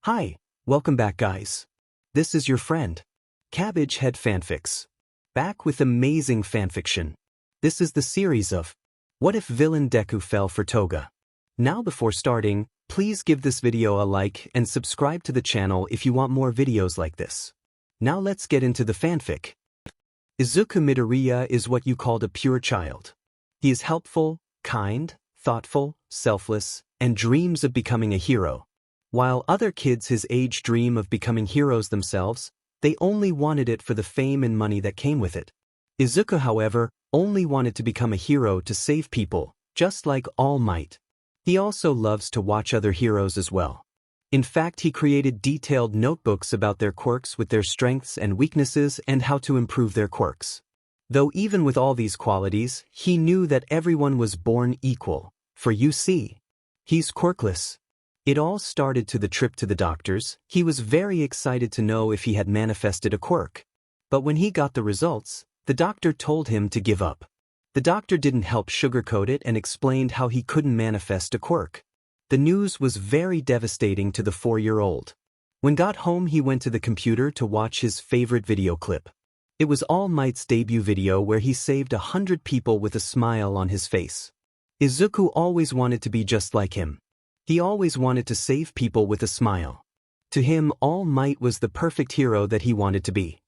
Hi, welcome back guys. This is your friend, Cabbage Head Fanfics. Back with amazing fanfiction. This is the series of What If VillainDeku Fell for Toga? Now before starting, please give this video a like and subscribe to the channel if you want more videos like this. Now let's get into the fanfic. Izuku Midoriya is what you called a pure child. He is helpful, kind, thoughtful, selfless, and dreams of becoming a hero. While other kids his age dream of becoming heroes themselves, they only wanted it for the fame and money that came with it. Izuku, however, only wanted to become a hero to save people, just like All Might. He also loves to watch other heroes as well. In fact, he created detailed notebooks about their quirks with their strengths and weaknesses and how to improve their quirks. Though even with all these qualities, he knew that everyone was born equal, for you see, he's quirkless. It all started to the trip to the doctors. He was very excited to know if he had manifested a quirk. But when he got the results, the doctor told him to give up. The doctor didn't help sugarcoat it and explained how he couldn't manifest a quirk. The news was very devastating to the 4-year-old. When got home, he went to the computer to watch his favorite video clip. It was All Might's debut video where he saved 100 people with a smile on his face. Izuku always wanted to be just like him. He always wanted to save people with a smile. To him, All Might was the perfect hero that he wanted to be.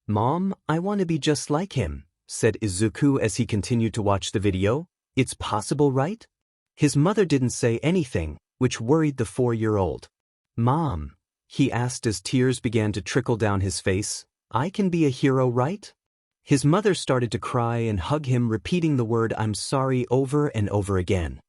"Mom, I want to be just like him," said Izuku as he continued to watch the video. "It's possible, right?" His mother didn't say anything, which worried the 4-year-old. "Mom," he asked as tears began to trickle down his face, "I can be a hero, right?" His mother started to cry and hug him, repeating the word "I'm sorry" over and over again.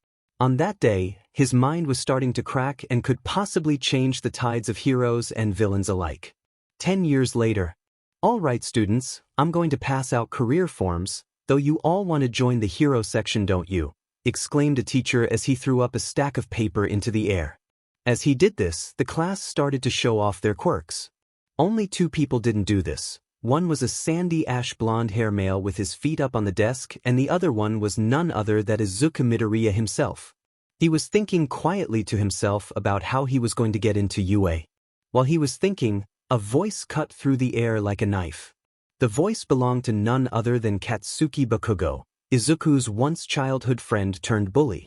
On that day, his mind was starting to crack and could possibly change the tides of heroes and villains alike. 10 years later. "All right, students, I'm going to pass out career forms, though you all want to join the hero section, don't you?" exclaimed a teacher as he threw up a stack of paper into the air. As he did this, the class started to show off their quirks. Only 2 people didn't do this. One was a sandy ash blonde hair male with his feet up on the desk, and the other one was none other than Izuku Midoriya himself. He was thinking quietly to himself about how he was going to get into UA. While he was thinking, a voice cut through the air like a knife. The voice belonged to none other than Katsuki Bakugo, Izuku's once childhood friend turned bully.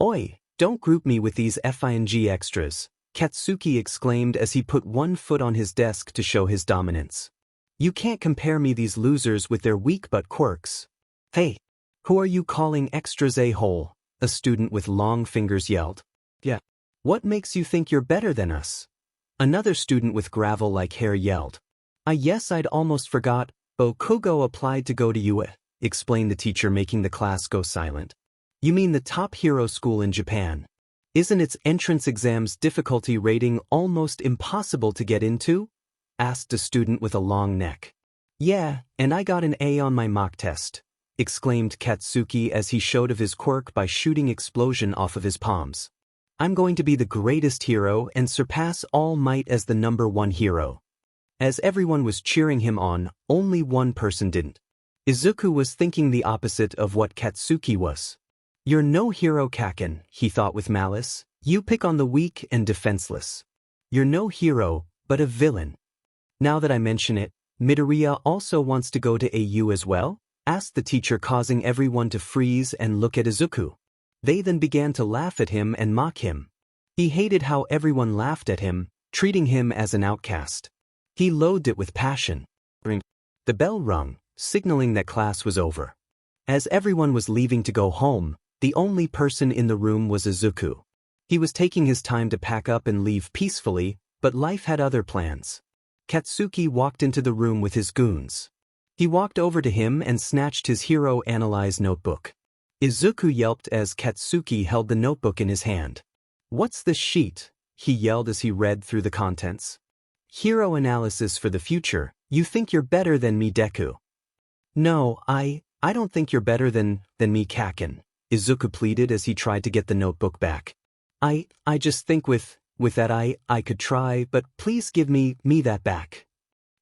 "Oi, don't group me with these FING extras," Katsuki exclaimed as he put one foot on his desk to show his dominance. "You can't compare me these losers with their weak butt quirks." "Hey, who are you calling extras, a-hole?" a student with long fingers yelled. "Yeah. What makes you think you're better than us?" Another student with gravel-like hair yelled. Yes, I'd almost forgot, Bakugo applied to go to UA, explained the teacher, making the class go silent. "You mean the top hero school in Japan? Isn't its entrance exams difficulty rating almost impossible to get into?" asked a student with a long neck. "Yeah, and I got an A on my mock test," exclaimed Katsuki as he showed of his quirk by shooting explosion off of his palms. "I'm going to be the greatest hero and surpass All Might as the #1 hero." As everyone was cheering him on, only one person didn't. Izuku was thinking the opposite of what Katsuki was. "You're no hero, Kaken," he thought with malice. "You pick on the weak and defenseless. You're no hero, but a villain." "Now that I mention it, Midoriya also wants to go to AU as well?" asked the teacher, causing everyone to freeze and look at Izuku. They then began to laugh at him and mock him. He hated how everyone laughed at him, treating him as an outcast. He loathed it with passion. The bell rung, signaling that class was over. As everyone was leaving to go home, the only person in the room was Izuku. He was taking his time to pack up and leave peacefully, but life had other plans. Katsuki walked into the room with his goons. He walked over to him and snatched his Hero Analyze notebook. Izuku yelped as Katsuki held the notebook in his hand. "What's this sheet?" he yelled as he read through the contents. "Hero analysis for the future. You think you're better than me, Deku." "No, I don't think you're better than me, Kaken," Izuku pleaded as he tried to get the notebook back. I just think with that I could try, but please give me that back."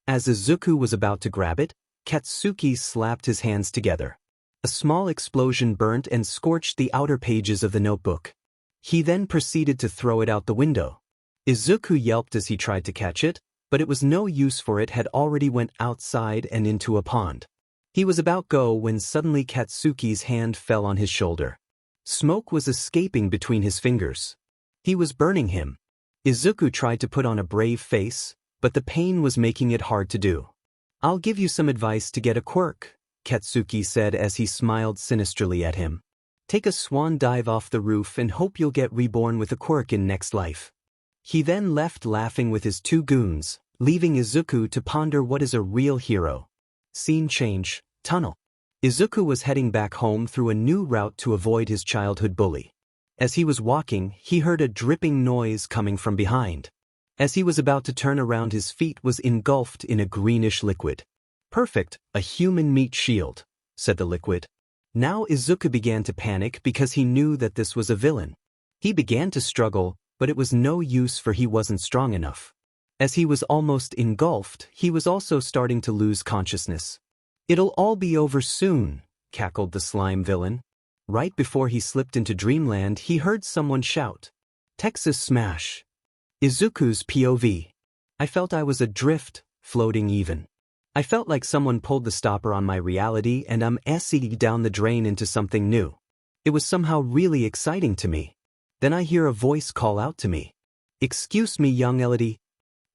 As Izuku was about to grab it, Katsuki slapped his hands together. A small explosion burnt and scorched the outer pages of the notebook. He then proceeded to throw it out the window. Izuku yelped as he tried to catch it, but it was no use for it had already went outside and into a pond. He was about go when suddenly Katsuki's hand fell on his shoulder. Smoke was escaping between his fingers. He was burning him. Izuku tried to put on a brave face, but the pain was making it hard to do. "I'll give you some advice to get a quirk," Katsuki said as he smiled sinisterly at him. "Take a swan dive off the roof and hope you'll get reborn with a quirk in next life." He then left laughing with his two goons, leaving Izuku to ponder what is a real hero. Scene change, tunnel. Izuku was heading back home through a new route to avoid his childhood bully. As he was walking, he heard a dripping noise coming from behind. As he was about to turn around, his feet was engulfed in a greenish liquid. "Perfect, a human meat shield," said the liquid. Now Izuku began to panic because he knew that this was a villain. He began to struggle, but it was no use for he wasn't strong enough. As he was almost engulfed, he was also starting to lose consciousness. "It'll all be over soon," cackled the slime villain. Right before he slipped into dreamland, he heard someone shout, "Texas Smash." Izuku's POV. "I felt I was adrift, floating even. I felt like someone pulled the stopper on my reality and I'm SE down the drain into something new. It was somehow really exciting to me. Then I hear a voice call out to me. Excuse me, young Elodie.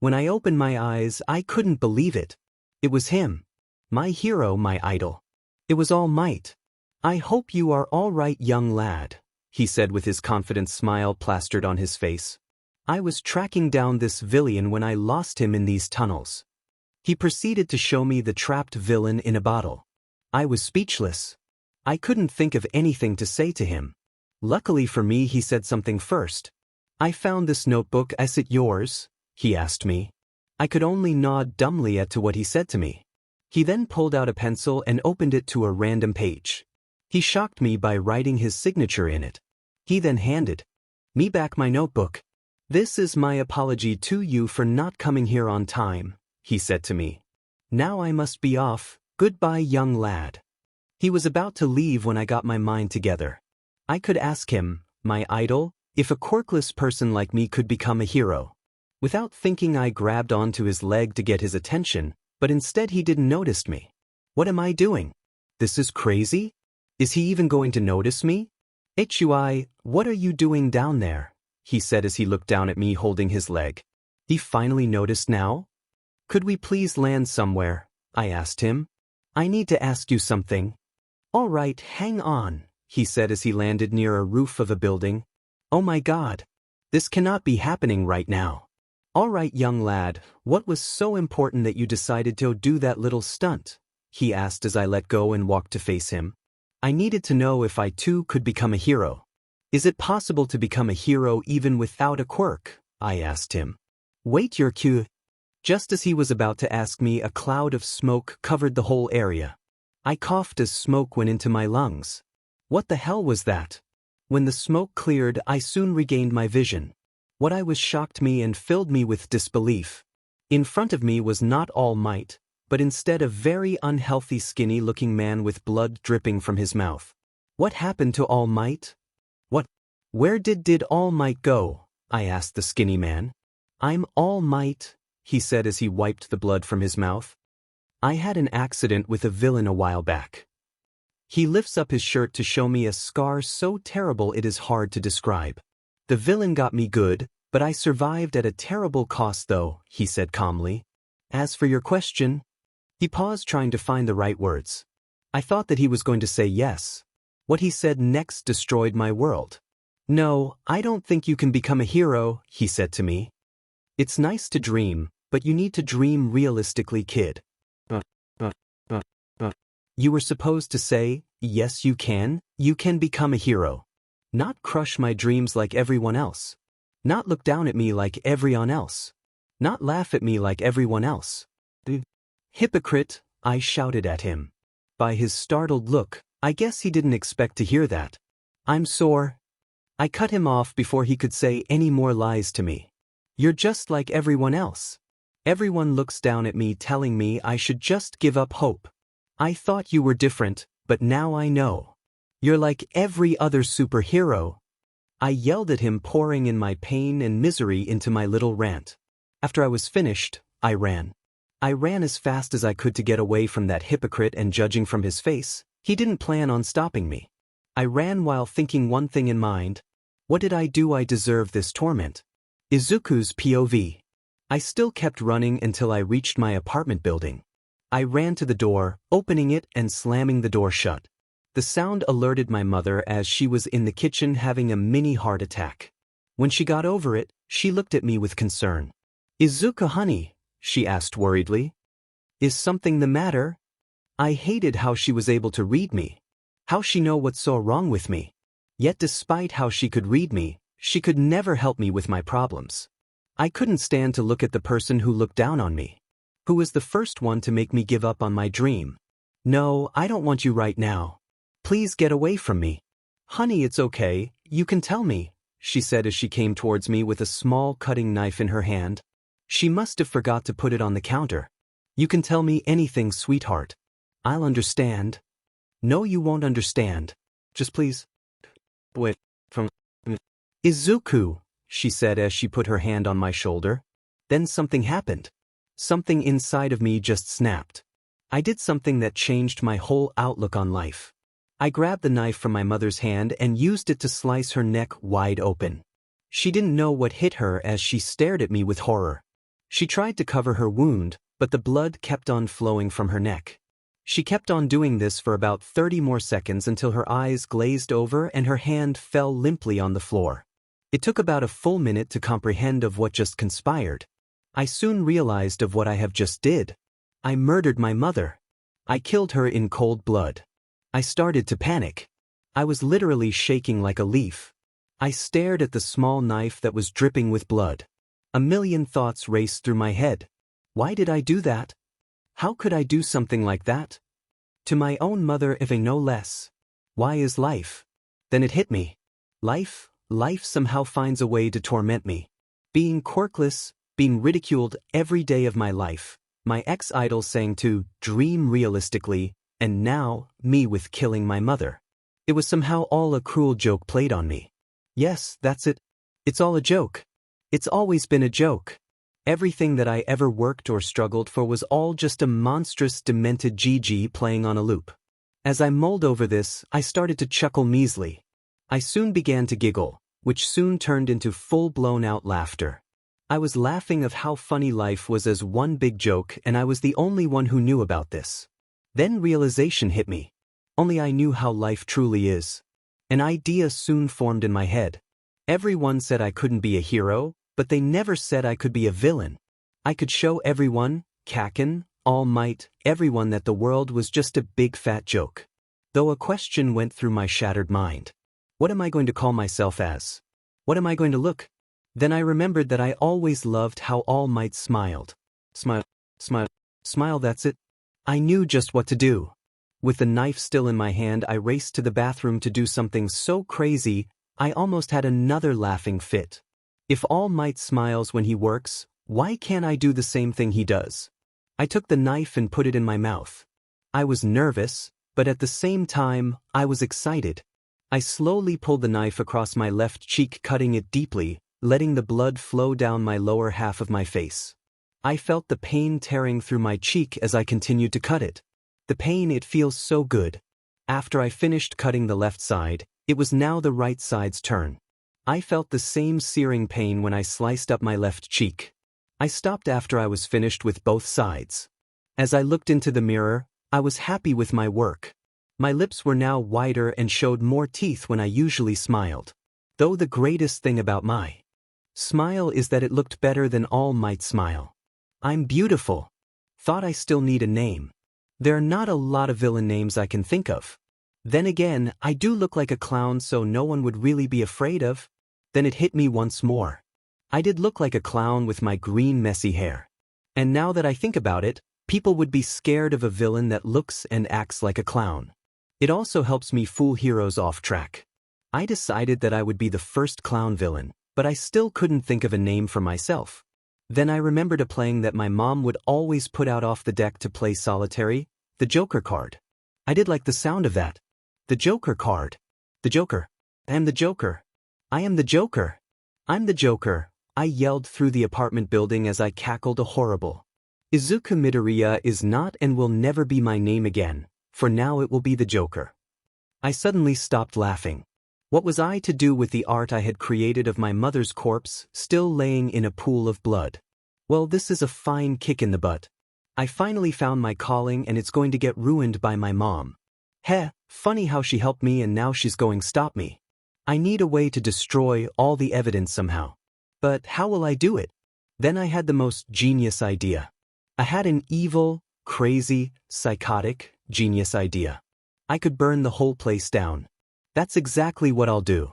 When I opened my eyes, I couldn't believe it. It was him. My hero, my idol. It was All Might. I hope you are all right, young lad, he said with his confident smile plastered on his face. I was tracking down this villain when I lost him in these tunnels. He proceeded to show me the trapped villain in a bottle. I was speechless. I couldn't think of anything to say to him. Luckily for me, he said something first. I found this notebook. Is it yours? He asked me. I could only nod dumbly at to what he said to me. He then pulled out a pencil and opened it to a random page. He shocked me by writing his signature in it. He then handed me back my notebook. This is my apology to you for not coming here on time, he said to me. Now I must be off. Goodbye, young lad. He was about to leave when I got my mind together. I could ask him, my idol, if a quirkless person like me could become a hero. Without thinking, I grabbed onto his leg to get his attention, but instead he didn't notice me. What am I doing? This is crazy? Is he even going to notice me? Hui, what are you doing down there? He said as he looked down at me holding his leg. He finally noticed now? Could we please land somewhere? I asked him. I need to ask you something. All right, hang on, he said as he landed near a roof of a building. Oh my God. This cannot be happening right now. All right, young lad, what was so important that you decided to do that little stunt? He asked as I let go and walked to face him. I needed to know if I too could become a hero. Is it possible to become a hero even without a quirk? I asked him. Wait your cue. Just as he was about to ask me, a cloud of smoke covered the whole area. I coughed as smoke went into my lungs. What the hell was that? When the smoke cleared, I soon regained my vision. What I was shocked me and filled me with disbelief. In front of me was not All Might, but instead a very unhealthy skinny-looking man with blood dripping from his mouth. What happened to All Might? What? Where did All Might go? I asked the skinny man. I'm All Might, he said as he wiped the blood from his mouth. I had an accident with a villain a while back. He lifts up his shirt to show me a scar so terrible it is hard to describe. The villain got me good, but I survived at a terrible cost though, he said calmly. As for your question, he paused trying to find the right words. I thought that he was going to say yes. What he said next destroyed my world. No, I don't think you can become a hero, he said to me. It's nice to dream, but you need to dream realistically, kid. You were supposed to say, yes you can become a hero. Not crush my dreams like everyone else. Not look down at me like everyone else. Not laugh at me like everyone else. Hypocrite, I shouted at him. By his startled look, I guess he didn't expect to hear that. I'm sore. I cut him off before he could say any more lies to me. You're just like everyone else. Everyone looks down at me telling me I should just give up hope. I thought you were different, but now I know. You're like every other superhero. I yelled at him, pouring in my pain and misery into my little rant. After I was finished, I ran. I ran as fast as I could to get away from that hypocrite, and judging from his face, he didn't plan on stopping me. I ran while thinking one thing in mind. What did I do? I deserve this torment. Izuku's POV. I still kept running until I reached my apartment building. I ran to the door, opening it and slamming the door shut. The sound alerted my mother, as she was in the kitchen having a mini heart attack. When she got over it, she looked at me with concern. "Izuku, honey," she asked worriedly. "Is something the matter?" I hated how she was able to read me. How she know what's so wrong with me? Yet despite how she could read me, she could never help me with my problems. I couldn't stand to look at the person who looked down on me. Who was the first one to make me give up on my dream? "No, I don't want you right now. Please get away from me." "Honey, it's okay, you can tell me," she said as she came towards me with a small cutting knife in her hand. She must have forgot to put it on the counter. "You can tell me anything, sweetheart. I'll understand." "No, you won't understand. Just please wait from Izuku," she said as she put her hand on my shoulder. Then something happened. Something inside of me just snapped. I did something that changed my whole outlook on life. I grabbed the knife from my mother's hand and used it to slice her neck wide open. She didn't know what hit her as she stared at me with horror. She tried to cover her wound, but the blood kept on flowing from her neck. She kept on doing this for about 30 more seconds until her eyes glazed over and her hand fell limply on the floor. It took about a full minute to comprehend of what just conspired. I soon realized of what I have just did. I murdered my mother. I killed her in cold blood. I started to panic. I was literally shaking like a leaf. I stared at the small knife that was dripping with blood. A million thoughts raced through my head. Why did I do that? How could I do something like that? To my own mother, if no less. Why is life? Then it hit me. Life somehow finds a way to torment me. Being quirkless, being ridiculed every day of my life, my ex-idol saying to dream realistically, and now, me with killing my mother. It was somehow all a cruel joke played on me. Yes, that's it. It's all a joke. It's always been a joke. Everything that I ever worked or struggled for was all just a monstrous, demented GG playing on a loop. As I mulled over this, I started to chuckle measly. I soon began to giggle, which soon turned into full-blown-out laughter. I was laughing of how funny life was as one big joke, and I was the only one who knew about this. Then realization hit me. Only I knew how life truly is. An idea soon formed in my head. Everyone said I couldn't be a hero, but they never said I could be a villain. I could show everyone, Kaken, All Might, everyone that the world was just a big fat joke. Though a question went through my shattered mind. What am I going to call myself as? What am I going to look? Then I remembered that I always loved how All Might smiled. Smile, smile, smile, that's it. I knew just what to do. With the knife still in my hand, I raced to the bathroom to do something so crazy, I almost had another laughing fit. If All Might smiles when he works, why can't I do the same thing he does? I took the knife and put it in my mouth. I was nervous, but at the same time, I was excited. I slowly pulled the knife across my left cheek, cutting it deeply, letting the blood flow down my lower half of my face. I felt the pain tearing through my cheek as I continued to cut it. The pain, it feels so good. After I finished cutting the left side, it was now the right side's turn. I felt the same searing pain when I sliced up my left cheek. I stopped after I was finished with both sides. As I looked into the mirror, I was happy with my work. My lips were now wider and showed more teeth when I usually smiled. Though the greatest thing about my smile is that it looked better than All Might smile. I'm beautiful. Thought I still need a name. There are not a lot of villain names I can think of. Then again, I do look like a clown, so no one would really be afraid of. Then it hit me once more. I did look like a clown with my green messy hair. And now that I think about it, people would be scared of a villain that looks and acts like a clown. It also helps me fool heroes off track. I decided that I would be the first clown villain, but I still couldn't think of a name for myself. Then I remembered a playing that my mom would always put out off the deck to play solitary, the Joker card. I did like the sound of that. The Joker card. The Joker. I'm the Joker. I am the Joker. I'm the Joker, I yelled through the apartment building as I cackled a horrible. Izuku Midoriya is not and will never be my name again, for now it will be the Joker. I suddenly stopped laughing. What was I to do with the art I had created of my mother's corpse, still laying in a pool of blood? Well, this is a fine kick in the butt. I finally found my calling and it's going to get ruined by my mom. Heh, funny how she helped me and now she's going to stop me. I need a way to destroy all the evidence somehow. But how will I do it? Then I had the most genius idea. I had an evil, crazy, psychotic, genius idea. I could burn the whole place down. That's exactly what I'll do.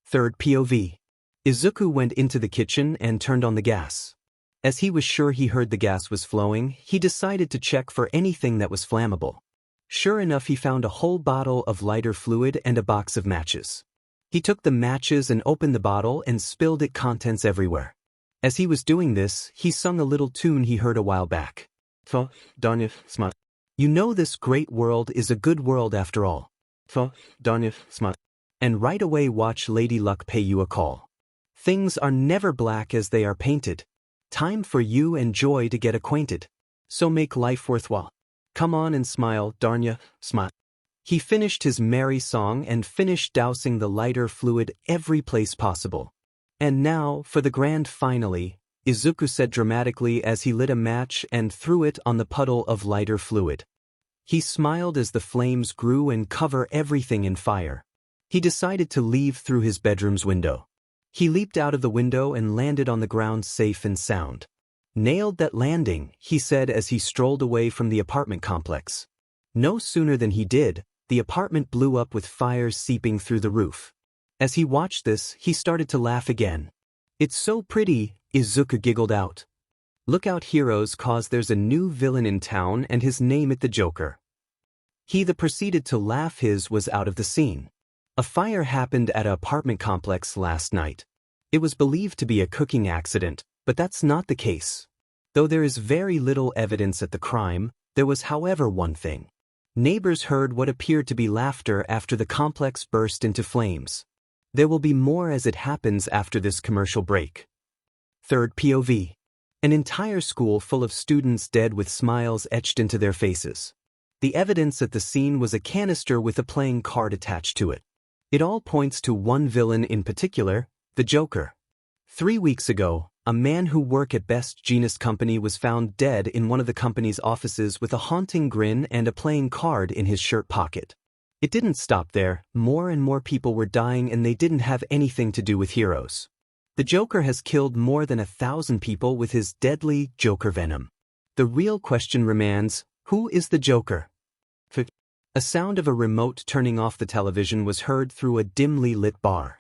Third POV. Izuku went into the kitchen and turned on the gas. As he was sure he heard the gas was flowing, he decided to check for anything that was flammable. Sure enough, he found a whole bottle of lighter fluid and a box of matches. He took the matches and opened the bottle and spilled its contents everywhere. As he was doing this, he sung a little tune he heard a while back. You know this great world is a good world after all. And right away watch Lady Luck pay you a call. Things are never black as they are painted. Time for you and Joy to get acquainted. So make life worthwhile. Come on and smile, darn ya, smile. He finished his merry song and finished dousing the lighter fluid every place possible. And now, for the grand finale, Izuku said dramatically as he lit a match and threw it on the puddle of lighter fluid. He smiled as the flames grew and covered everything in fire. He decided to leave through his bedroom's window. He leaped out of the window and landed on the ground safe and sound. Nailed that landing, he said as he strolled away from the apartment complex. No sooner than he did, the apartment blew up with fires seeping through the roof. As he watched this, he started to laugh again. It's so pretty, Izuku giggled out. Look out, heroes, cause there's a new villain in town and his name is the Joker. He that proceeded to laugh his was out of the scene. A fire happened at an apartment complex last night. It was believed to be a cooking accident, but that's not the case. Though there is very little evidence at the crime, there was however one thing. Neighbors heard what appeared to be laughter after the complex burst into flames. There will be more as it happens after this commercial break. Third POV. An entire school full of students dead with smiles etched into their faces. The evidence at the scene was a canister with a playing card attached to it. It all points to one villain in particular, the Joker. 3 weeks ago, a man who worked at Best Jeanist Company was found dead in one of the company's offices with a haunting grin and a playing card in his shirt pocket. It didn't stop there, more and more people were dying and they didn't have anything to do with heroes. The Joker has killed more than 1,000 people with his deadly Joker venom. The real question remains, who is the Joker? A sound of a remote turning off the television was heard through a dimly lit bar.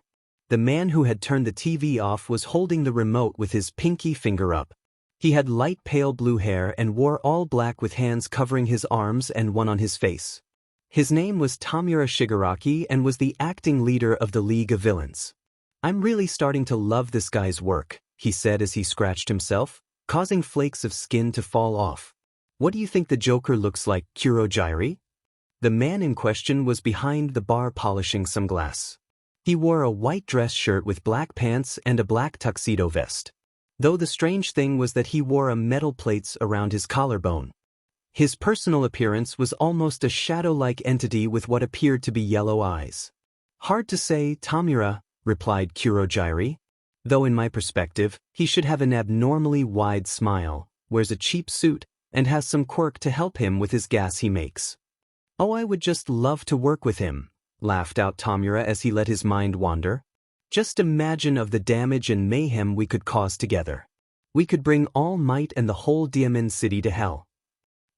The man who had turned the TV off was holding the remote with his pinky finger up. He had light pale blue hair and wore all black with hands covering his arms and one on his face. His name was Tamura Shigaraki and was the acting leader of the League of Villains. I'm really starting to love this guy's work, he said as he scratched himself, causing flakes of skin to fall off. What do you think the Joker looks like, Kurogyri? The man in question was behind the bar polishing some glass. He wore a white dress shirt with black pants and a black tuxedo vest. Though the strange thing was that he wore a metal plates around his collarbone. His personal appearance was almost a shadow-like entity with what appeared to be yellow eyes. Hard to say, Tamura, replied Kurogyri. Though in my perspective, he should have an abnormally wide smile, wears a cheap suit, and has some quirk to help him with his gas he makes. Oh, I would just love to work with him, laughed out Tamura as he let his mind wander. Just imagine of the damage and mayhem we could cause together. We could bring All Might and the whole Diamond City to hell.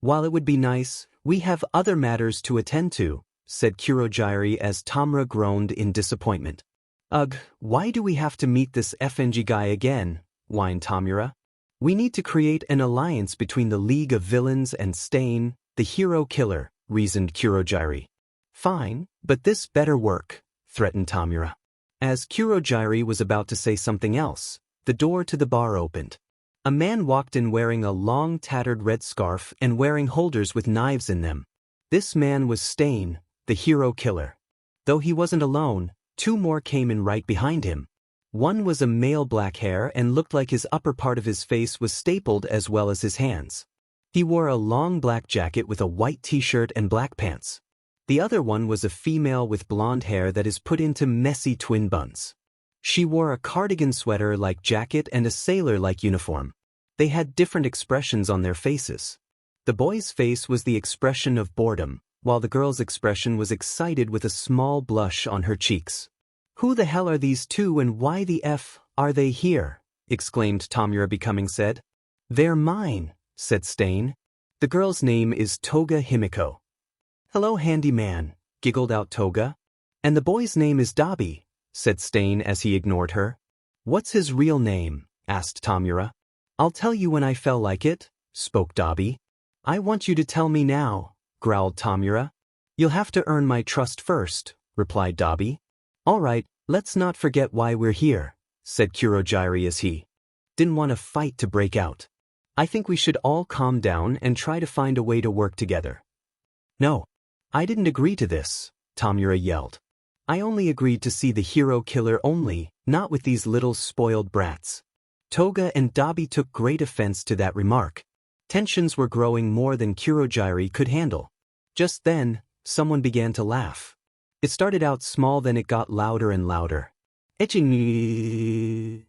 While it would be nice, we have other matters to attend to, said Kurogyri as Tamura groaned in disappointment. Ugh, why do we have to meet this FNG guy again, whined Tamura. We need to create an alliance between the League of Villains and Stain, the hero killer, reasoned Kurogyri. Fine, but this better work, threatened Tamura. As Kurogyri was about to say something else, the door to the bar opened. A man walked in wearing a long tattered red scarf and wearing holders with knives in them. This man was Stain, the hero killer. Though he wasn't alone, 2 more came in right behind him. One was a male black hair and looked like his upper part of his face was stapled as well as his hands. He wore a long black jacket with a white t-shirt and black pants. The other one was a female with blonde hair that is put into messy twin buns. She wore a cardigan sweater-like jacket and a sailor-like uniform. They had different expressions on their faces. The boy's face was the expression of boredom, while the girl's expression was excited with a small blush on her cheeks. "Who the hell are these 2 and why the F are they here?" exclaimed Tomura becoming said. "They're mine," said Stain. "The girl's name is Toga Himiko." "Hello, handy man," giggled out Toga. "And the boy's name is Dabi," said Stain as he ignored her. "What's his real name?" asked Tomura. "I'll tell you when I feel like it," spoke Dabi. "I want you to tell me now," growled Tomura. "You'll have to earn my trust first," replied Dabi. "All right, let's not forget why we're here," said Kurogiri as he didn't want a fight to break out. "I think we should all calm down and try to find a way to work together." "No, I didn't agree to this," Tomura yelled. "I only agreed to see the hero killer only, not with these little spoiled brats." Toga and Dabi took great offense to that remark. Tensions were growing more than Kurogiri could handle. Just then, someone began to laugh. It started out small, then it got louder and louder. The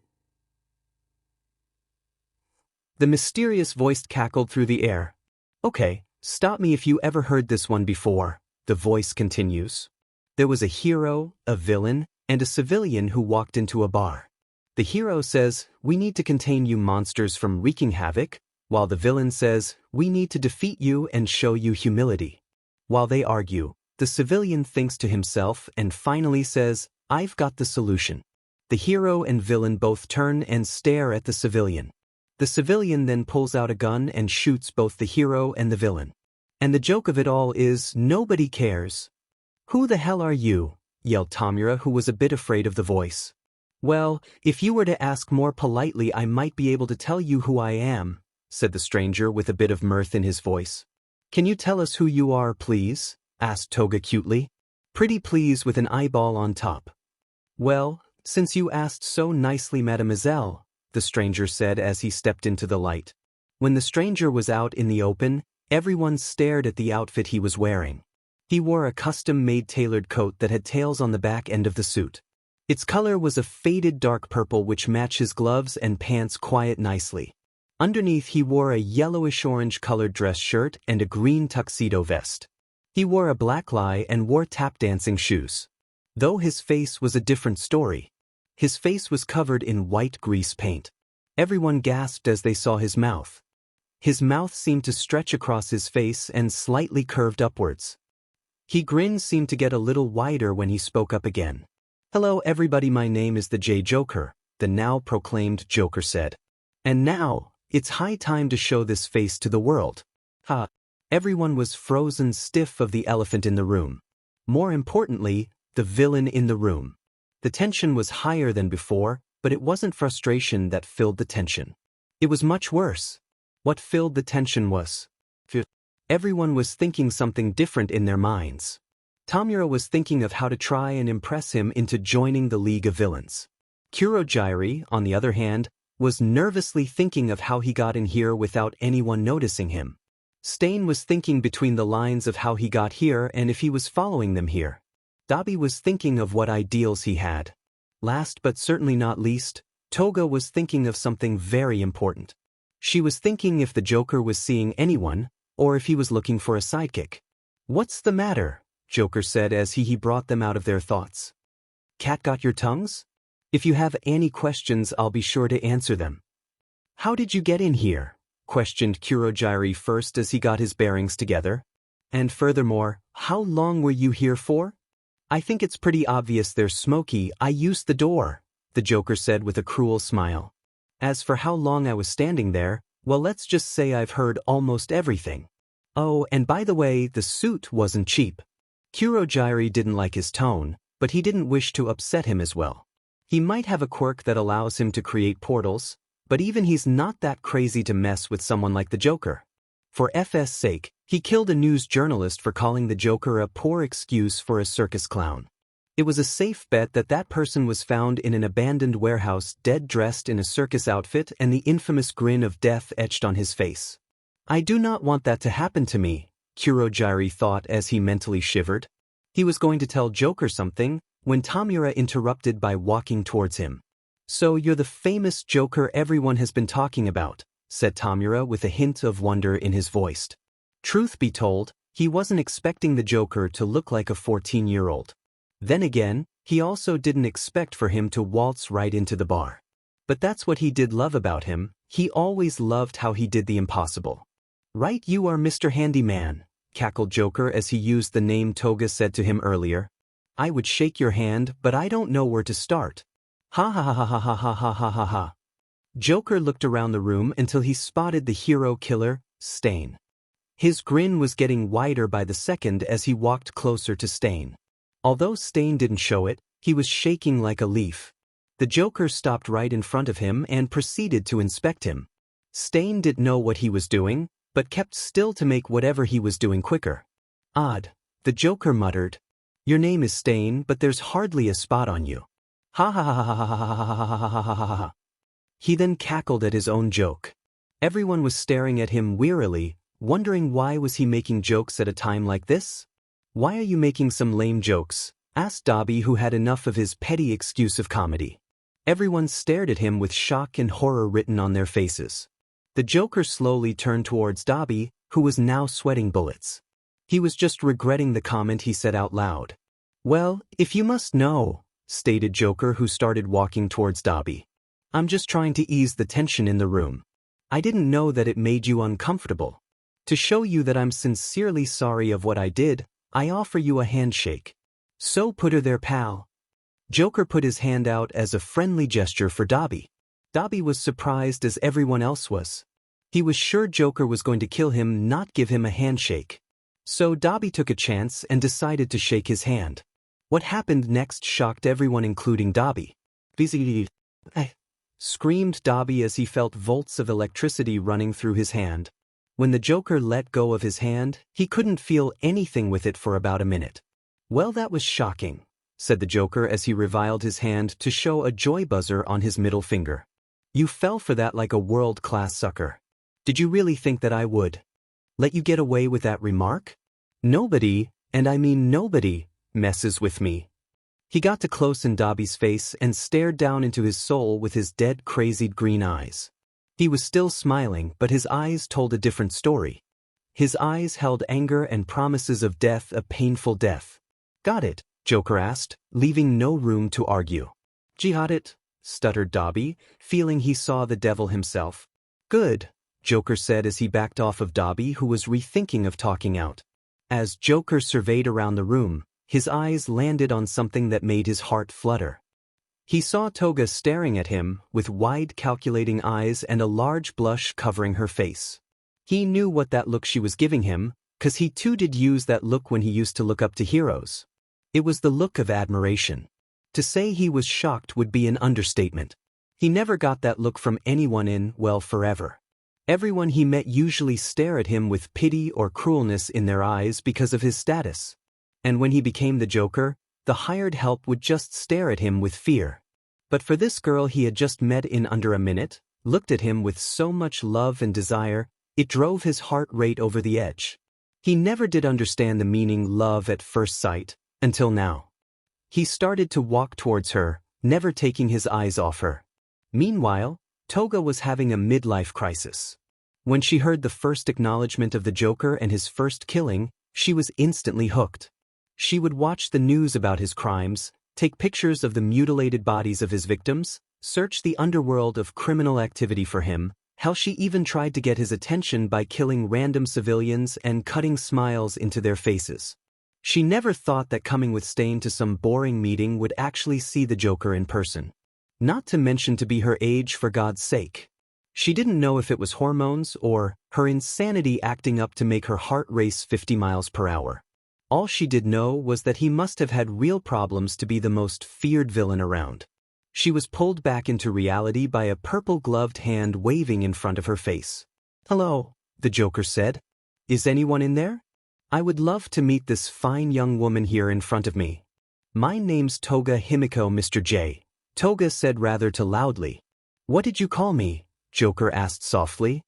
mysterious voice cackled through the air. "Okay, stop me if you ever heard this one before," the voice continues. "There was a hero, a villain, and a civilian who walked into a bar. The hero says, 'We need to contain you monsters from wreaking havoc,' while the villain says, 'We need to defeat you and show you humility.' While they argue, the civilian thinks to himself and finally says, 'I've got the solution.' The hero and villain both turn and stare at the civilian. The civilian then pulls out a gun and shoots both the hero and the villain. And the joke of it all is, nobody cares." "Who the hell are you?" yelled Tomura, who was a bit afraid of the voice. "Well, if you were to ask more politely, I might be able to tell you who I am," said the stranger with a bit of mirth in his voice. "Can you tell us who you are, please?" asked Toga cutely. Pretty please with an eyeball on top. "Well, since you asked so nicely, mademoiselle," the stranger said as he stepped into the light. When the stranger was out in the open, everyone stared at the outfit he was wearing. He wore a custom-made tailored coat that had tails on the back end of the suit. Its color was a faded dark purple which matched his gloves and pants quite nicely. Underneath he wore a yellowish-orange colored dress shirt and a green tuxedo vest. He wore a black lie and wore tap-dancing shoes. Though his face was a different story. His face was covered in white grease paint. Everyone gasped as they saw his mouth. His mouth seemed to stretch across his face and slightly curved upwards. He grinned seemed to get a little wider when he spoke up again. "Hello everybody, my name is the J-Joker," the now proclaimed Joker said. "And now, it's high time to show this face to the world." Ha! Everyone was frozen stiff of the elephant in the room. More importantly, the villain in the room. The tension was higher than before, but it wasn't frustration that filled the tension. It was much worse. What filled the tension was fear. Everyone was thinking something different in their minds. Tomura was thinking of how to try and impress him into joining the League of Villains. Kurogiri, on the other hand, was nervously thinking of how he got in here without anyone noticing him. Stain was thinking between the lines of how he got here and if he was following them here. Dabi was thinking of what ideals he had. Last but certainly not least, Toga was thinking of something very important. She was thinking if the Joker was seeing anyone, or if he was looking for a sidekick. "What's the matter?" Joker said as he brought them out of their thoughts. "Cat got your tongues? If you have any questions, I'll be sure to answer them." "How did you get in here?" questioned Kurogiri first as he got his bearings together. "And furthermore, how long were you here for?" "I think it's pretty obvious they're smoky. I used the door," the Joker said with a cruel smile. "As for how long I was standing there, well, let's just say I've heard almost everything. Oh, and by the way, the suit wasn't cheap." Kurogiri didn't like his tone, but he didn't wish to upset him as well. He might have a quirk that allows him to create portals, but even he's not that crazy to mess with someone like the Joker. For FS sake, he killed a news journalist for calling the Joker a poor excuse for a circus clown. It was a safe bet that that person was found in an abandoned warehouse dead, dressed in a circus outfit and the infamous grin of death etched on his face. I do not want that to happen to me, Kurogiri thought as he mentally shivered. He was going to tell Joker something, when Tamura interrupted by walking towards him. So you're the famous Joker everyone has been talking about, said Tamura with a hint of wonder in his voice. Truth be told, he wasn't expecting the Joker to look like a 14-year-old. Then again, he also didn't expect for him to waltz right into the bar. But that's what he did love about him, he always loved how he did the impossible. Right, you are Mr. Handyman, cackled Joker as he used the name Toga said to him earlier. I would shake your hand, but I don't know where to start. Ha ha ha ha ha ha ha ha ha ha. Joker looked around the room until he spotted the hero killer, Stain. His grin was getting wider by the second as he walked closer to Stain. Although Stain didn't show it, he was shaking like a leaf. The Joker stopped right in front of him and proceeded to inspect him. Stain didn't know what he was doing, but kept still to make whatever he was doing quicker. Odd, the Joker muttered. Your name is Stain, but there's hardly a spot on you. Ha ha ha ha ha ha ha ha ha ha ha ha ha. He then cackled at his own joke. Everyone was staring at him wearily, wondering why was he making jokes at a time like this? Why are you making some lame jokes? Asked Dobby, who had enough of his petty excuse of comedy. Everyone stared at him with shock and horror written on their faces. The Joker slowly turned towards Dobby, who was now sweating bullets. He was just regretting the comment he said out loud. Well, if you must know, stated Joker, who started walking towards Dobby. I'm just trying to ease the tension in the room. I didn't know that it made you uncomfortable. To show you that I'm sincerely sorry of what I did, I offer you a handshake. So put her there, pal. Joker put his hand out as a friendly gesture for Dobby. Dobby was surprised as everyone else was. He was sure Joker was going to kill him, not give him a handshake. So Dobby took a chance and decided to shake his hand. What happened next shocked everyone, including Dobby. Screamed Dobby as he felt volts of electricity running through his hand. When the Joker let go of his hand, he couldn't feel anything with it for about a minute. Well, that was shocking, said the Joker as he reviled his hand to show a joy buzzer on his middle finger. You fell for that like a world-class sucker. Did you really think that I would let you get away with that remark? Nobody, and I mean nobody, messes with me. He got too close in Dobby's face and stared down into his soul with his dead, crazied green eyes. He was still smiling, but his eyes told a different story. His eyes held anger and promises of death, a painful death. Got it? Joker asked, leaving no room to argue. Got it, stuttered Dobby, feeling he saw the devil himself. Good, Joker said as he backed off of Dobby, who was rethinking of talking out. As Joker surveyed around the room, his eyes landed on something that made his heart flutter. He saw Toga staring at him, with wide calculating eyes and a large blush covering her face. He knew what that look she was giving him, 'cause he too did use that look when he used to look up to heroes. It was the look of admiration. To say he was shocked would be an understatement. He never got that look from anyone in, well, forever. Everyone he met usually stared at him with pity or cruelness in their eyes because of his status. And when he became the Joker, the hired help would just stare at him with fear. But for this girl he had just met in under a minute, looked at him with so much love and desire, it drove his heart rate over the edge. He never did understand the meaning love at first sight, until now. He started to walk towards her, never taking his eyes off her. Meanwhile, Toga was having a midlife crisis. When she heard the first acknowledgement of the Joker and his first killing, she was instantly hooked. She would watch the news about his crimes, take pictures of the mutilated bodies of his victims, search the underworld of criminal activity for him. Hell, she even tried to get his attention by killing random civilians and cutting smiles into their faces. She never thought that coming with Stain to some boring meeting would actually see the Joker in person. Not to mention to be her age, for God's sake. She didn't know if it was hormones or her insanity acting up to make her heart race 50 miles per hour. All she did know was that he must have had real problems to be the most feared villain around. She was pulled back into reality by a purple-gloved hand waving in front of her face. "Hello," the Joker said. "Is anyone in there? I would love to meet this fine young woman here in front of me." My name's Toga Himiko, Mr. J. Toga said rather too loudly. What did you call me? Joker asked softly.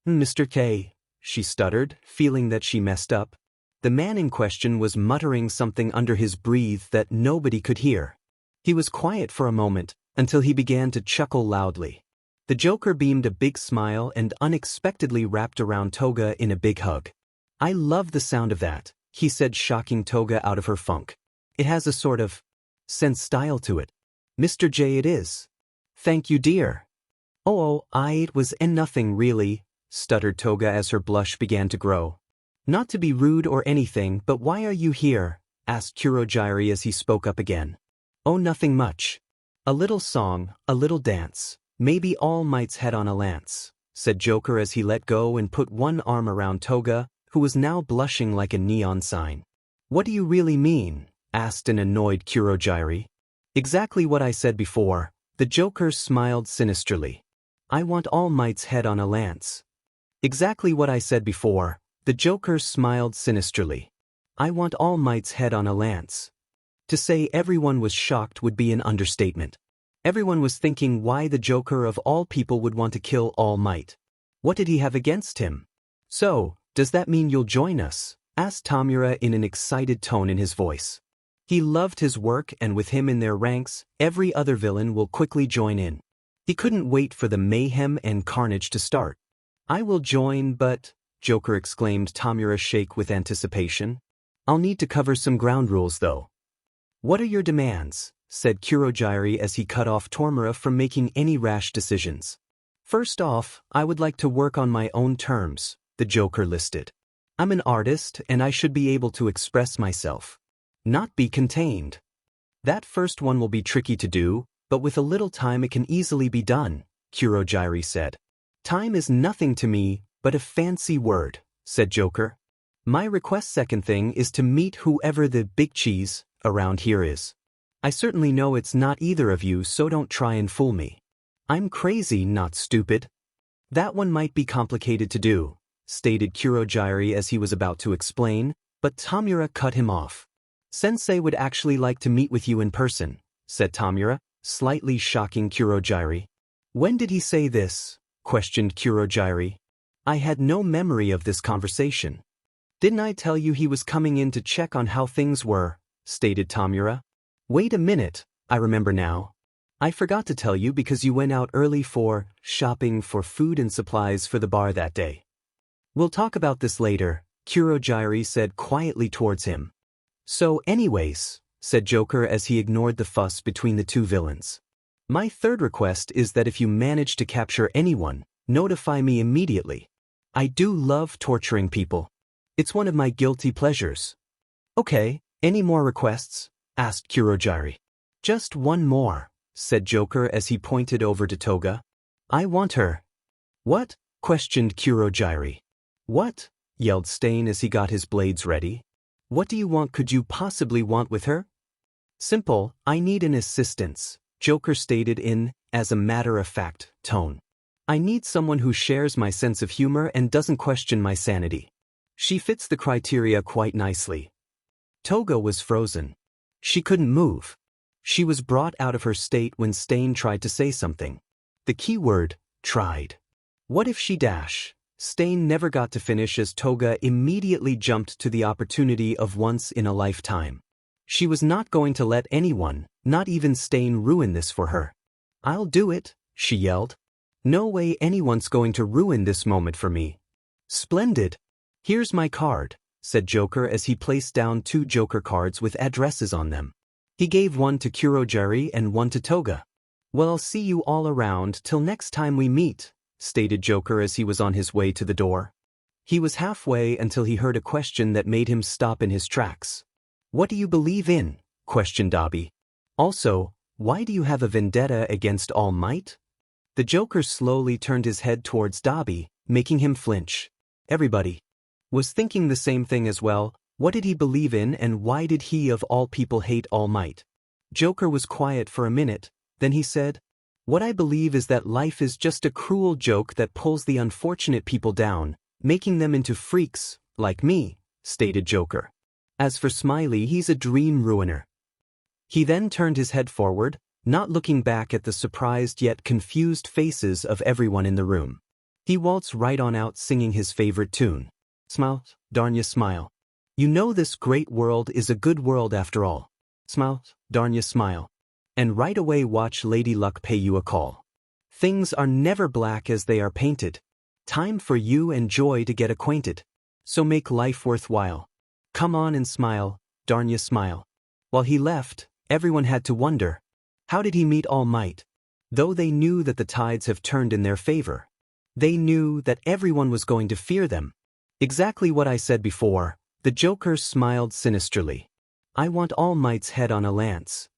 Mr. K, she stuttered, feeling that she messed up. The man in question was muttering something under his breath that nobody could hear. He was quiet for a moment, until he began to chuckle loudly. The Joker beamed a big smile and unexpectedly wrapped around Toga in a big hug. I love the sound of that, he said, shocking Toga out of her funk. It has a sort of sense style to it. Mr. J, it is. Thank you, dear. Oh, it was nothing really, stuttered Toga as her blush began to grow. Not to be rude or anything, but why are you here? Asked Kurogiri as he spoke up again. Oh, nothing much. A little song, a little dance, maybe All Might's head on a lance, said Joker as he let go and put one arm around Toga, who was now blushing like a neon sign. What do you really mean? Asked an annoyed Kurogiri. Exactly what I said before. The Joker smiled sinisterly. I want All Might's head on a lance. Exactly what I said before. The Joker smiled sinisterly. I want All Might's head on a lance. To say everyone was shocked would be an understatement. Everyone was thinking why the Joker of all people would want to kill All Might. What did he have against him? So, does that mean you'll join us? Asked Tamura in an excited tone in his voice. He loved his work, and with him in their ranks, every other villain will quickly join in. He couldn't wait for the mayhem and carnage to start. I will join, but, Joker exclaimed, Tamura shake with anticipation. I'll need to cover some ground rules though. What are your demands? Said Kurogiri as he cut off Tamura from making any rash decisions. First off, I would like to work on my own terms, the Joker listed. I'm an artist and I should be able to express myself. Not be contained. That first one will be tricky to do, but with a little time it can easily be done, Kurogiri said. Time is nothing to me, but a fancy word, said Joker. My request second thing is to meet whoever the big cheese around here is. I certainly know it's not either of you, so don't try and fool me. I'm crazy, not stupid. That one might be complicated to do, stated Kurogiri as he was about to explain, but Tamura cut him off. Sensei would actually like to meet with you in person, said Tamura, slightly shocking Kurogiri. When did he say this? Questioned Kurogiri. I had no memory of this conversation. Didn't I tell you he was coming in to check on how things were? Stated Tamura. Wait a minute, I remember now. I forgot to tell you because you went out early for shopping for food and supplies for the bar that day. We'll talk about this later, Kurogiri said quietly towards him. So anyways, said Joker as he ignored the fuss between the two villains. My third request is that if you manage to capture anyone, notify me immediately. I do love torturing people. It's one of my guilty pleasures. Okay, any more requests? Asked Kurogiri. Just one more, said Joker as he pointed over to Toga. I want her. What? Questioned Kurogiri. What? Yelled Stain as he got his blades ready. What do you want could you possibly want with her? Simple, I need an assistance, Joker stated in, as a matter-of-fact, tone. I need someone who shares my sense of humor and doesn't question my sanity. She fits the criteria quite nicely. Toga was frozen. She couldn't move. She was brought out of her state when Stain tried to say something. The key word, tried. What if she dash? Stain never got to finish as Toga immediately jumped to the opportunity of once in a lifetime. She was not going to let anyone, not even Stain, ruin this for her. I'll do it, she yelled. No way anyone's going to ruin this moment for me. Splendid. Here's my card, said Joker as he placed down 2 Joker cards with addresses on them. He gave one to Kurogiri and one to Toga. Well, I'll see you all around till next time we meet, stated Joker as he was on his way to the door. He was halfway until he heard a question that made him stop in his tracks. What do you believe in? Questioned Dabi. Also, why do you have a vendetta against All Might? The Joker slowly turned his head towards Dabi, making him flinch. Everybody was thinking the same thing as well. What did he believe in and why did he of all people hate All Might? Joker was quiet for a minute, then he said, What I believe is that life is just a cruel joke that pulls the unfortunate people down, making them into freaks, like me, stated Joker. As for Smiley, he's a dream ruiner. He then turned his head forward, not looking back at the surprised yet confused faces of everyone in the room. He waltzed right on out singing his favorite tune. Smile, darn ya smile. You know this great world is a good world after all. Smile, darn ya smile. And right away watch Lady Luck pay you a call. Things are never black as they are painted. Time for you and joy to get acquainted. So make life worthwhile. Come on and smile, darn ya smile. While he left, everyone had to wonder, how did he meet All Might? Though they knew that the tides have turned in their favor. They knew that everyone was going to fear them. Exactly what I said before, the Joker smiled sinisterly. I want All Might's head on a lance.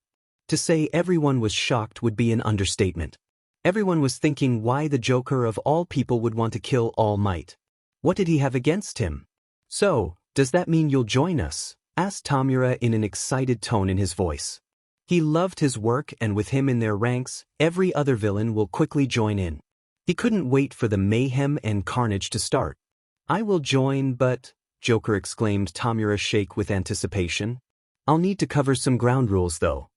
To say everyone was shocked would be an understatement. Everyone was thinking why the Joker of all people would want to kill All Might. What did he have against him? So, does that mean you'll join us? Asked Tamura in an excited tone in his voice. He loved his work, and with him in their ranks, every other villain will quickly join in. He couldn't wait for the mayhem and carnage to start. I will join, but, Joker exclaimed, Tamura shake with anticipation. I'll need to cover some ground rules though.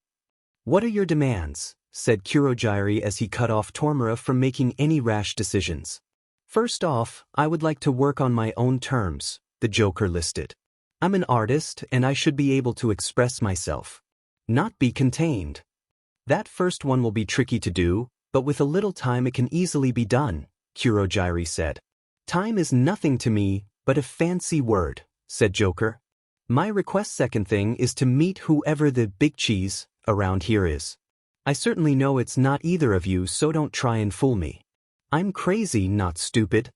What are your demands? Said Kurogyari as he cut off Tamura from making any rash decisions. First off, I would like to work on my own terms, the Joker listed. I'm an artist and I should be able to express myself. Not be contained. That first one will be tricky to do, but with a little time it can easily be done, Kurogyari said. Time is nothing to me, but a fancy word, said Joker. My request second thing is to meet whoever the big cheese around here is. I certainly know it's not either of you, so don't try and fool me. I'm crazy, not stupid.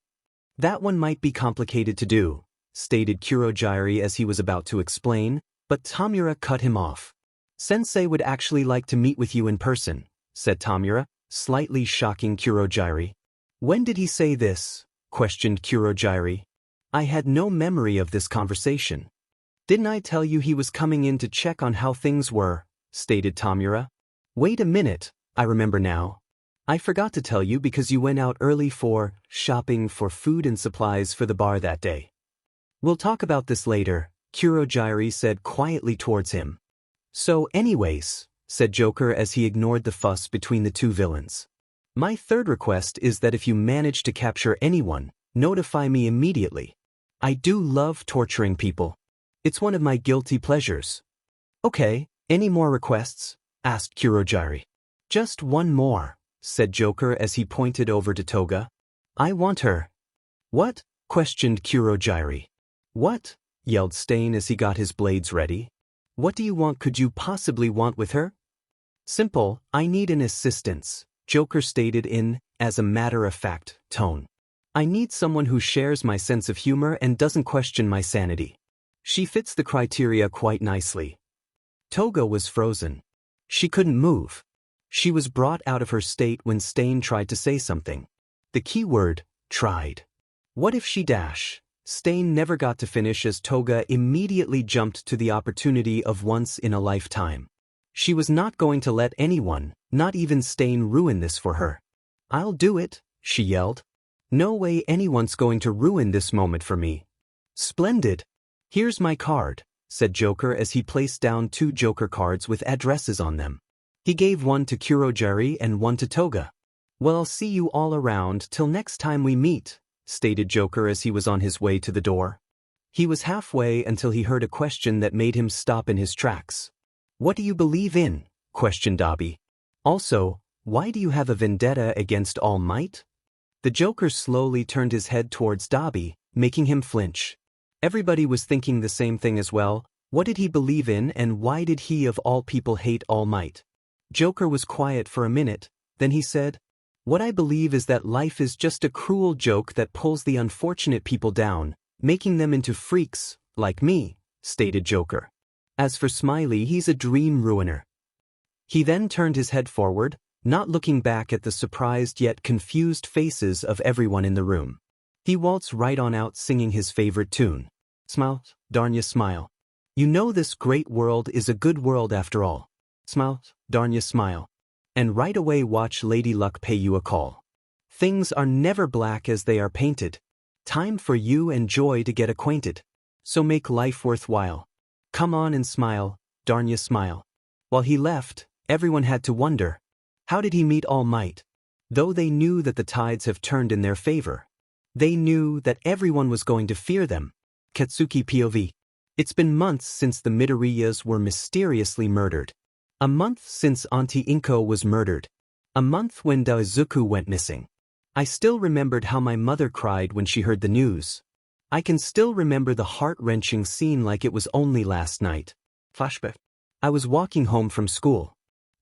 That one might be complicated to do, stated Kurogyari as he was about to explain, but Tamura cut him off. Sensei would actually like to meet with you in person, said Tamura, slightly shocking Kurogyari. When did he say this? Questioned Kurogyari. I had no memory of this conversation. Didn't I tell you he was coming in to check on how things were? Stated Tamura. Wait a minute, I remember now. I forgot to tell you because you went out early for shopping for food and supplies for the bar that day. We'll talk about this later, Kurogyari said quietly towards him. So anyways, said Joker as he ignored the fuss between the two villains. My third request is that if you manage to capture anyone, notify me immediately. I do love torturing people. It's one of my guilty pleasures. Okay, any more requests? Asked Kurogyari. Just one more, said Joker as he pointed over to Toga. I want her. What? Questioned Kurogyari. What? Yelled Stain as he got his blades ready. What do you want? Could you possibly want with her? Simple, I need an assistance, Joker stated in, as a matter-of-fact, tone. I need someone who shares my sense of humor and doesn't question my sanity. She fits the criteria quite nicely. Toga was frozen. She couldn't move. She was brought out of her state when Stain tried to say something. The key word, tried. What if she dash? Stain never got to finish as Toga immediately jumped to the opportunity of once in a lifetime. She was not going to let anyone, not even Stain, ruin this for her. I'll do it, she yelled. No way anyone's going to ruin this moment for me. Splendid. Here's my card, said Joker as he placed down 2 Joker cards with addresses on them. He gave one to Kurogyari and one to Toga. Well, I'll see you all around till next time we meet, stated Joker as he was on his way to the door. He was halfway until he heard a question that made him stop in his tracks. What do you believe in? Questioned Dabi. Also, why do you have a vendetta against All Might? The Joker slowly turned his head towards Dabi, making him flinch. Everybody was thinking the same thing as well. What did he believe in and why did he of all people hate All Might? Joker was quiet for a minute, then he said, What I believe is that life is just a cruel joke that pulls the unfortunate people down, making them into freaks, like me, stated Joker. As for Smiley, he's a dream ruiner. He then turned his head forward, not looking back at the surprised yet confused faces of everyone in the room. He waltzed right on out singing his favorite tune. Smile, darn ya smile. You know this great world is a good world after all. Smile, darn ya smile. And right away watch Lady Luck pay you a call. Things are never black as they are painted. Time for you and joy to get acquainted. So make life worthwhile. Come on and smile, darn ya smile. While he left, everyone had to wonder, how did he meet All Might? Though they knew that the tides have turned in their favor. They knew that everyone was going to fear them. Katsuki POV. It's been months since the Midoriyas were mysteriously murdered. A month since Auntie Inko was murdered. A month when Izuku went missing. I still remembered how my mother cried when she heard the news. I can still remember the heart-wrenching scene like it was only last night. Flashback. I was walking home from school.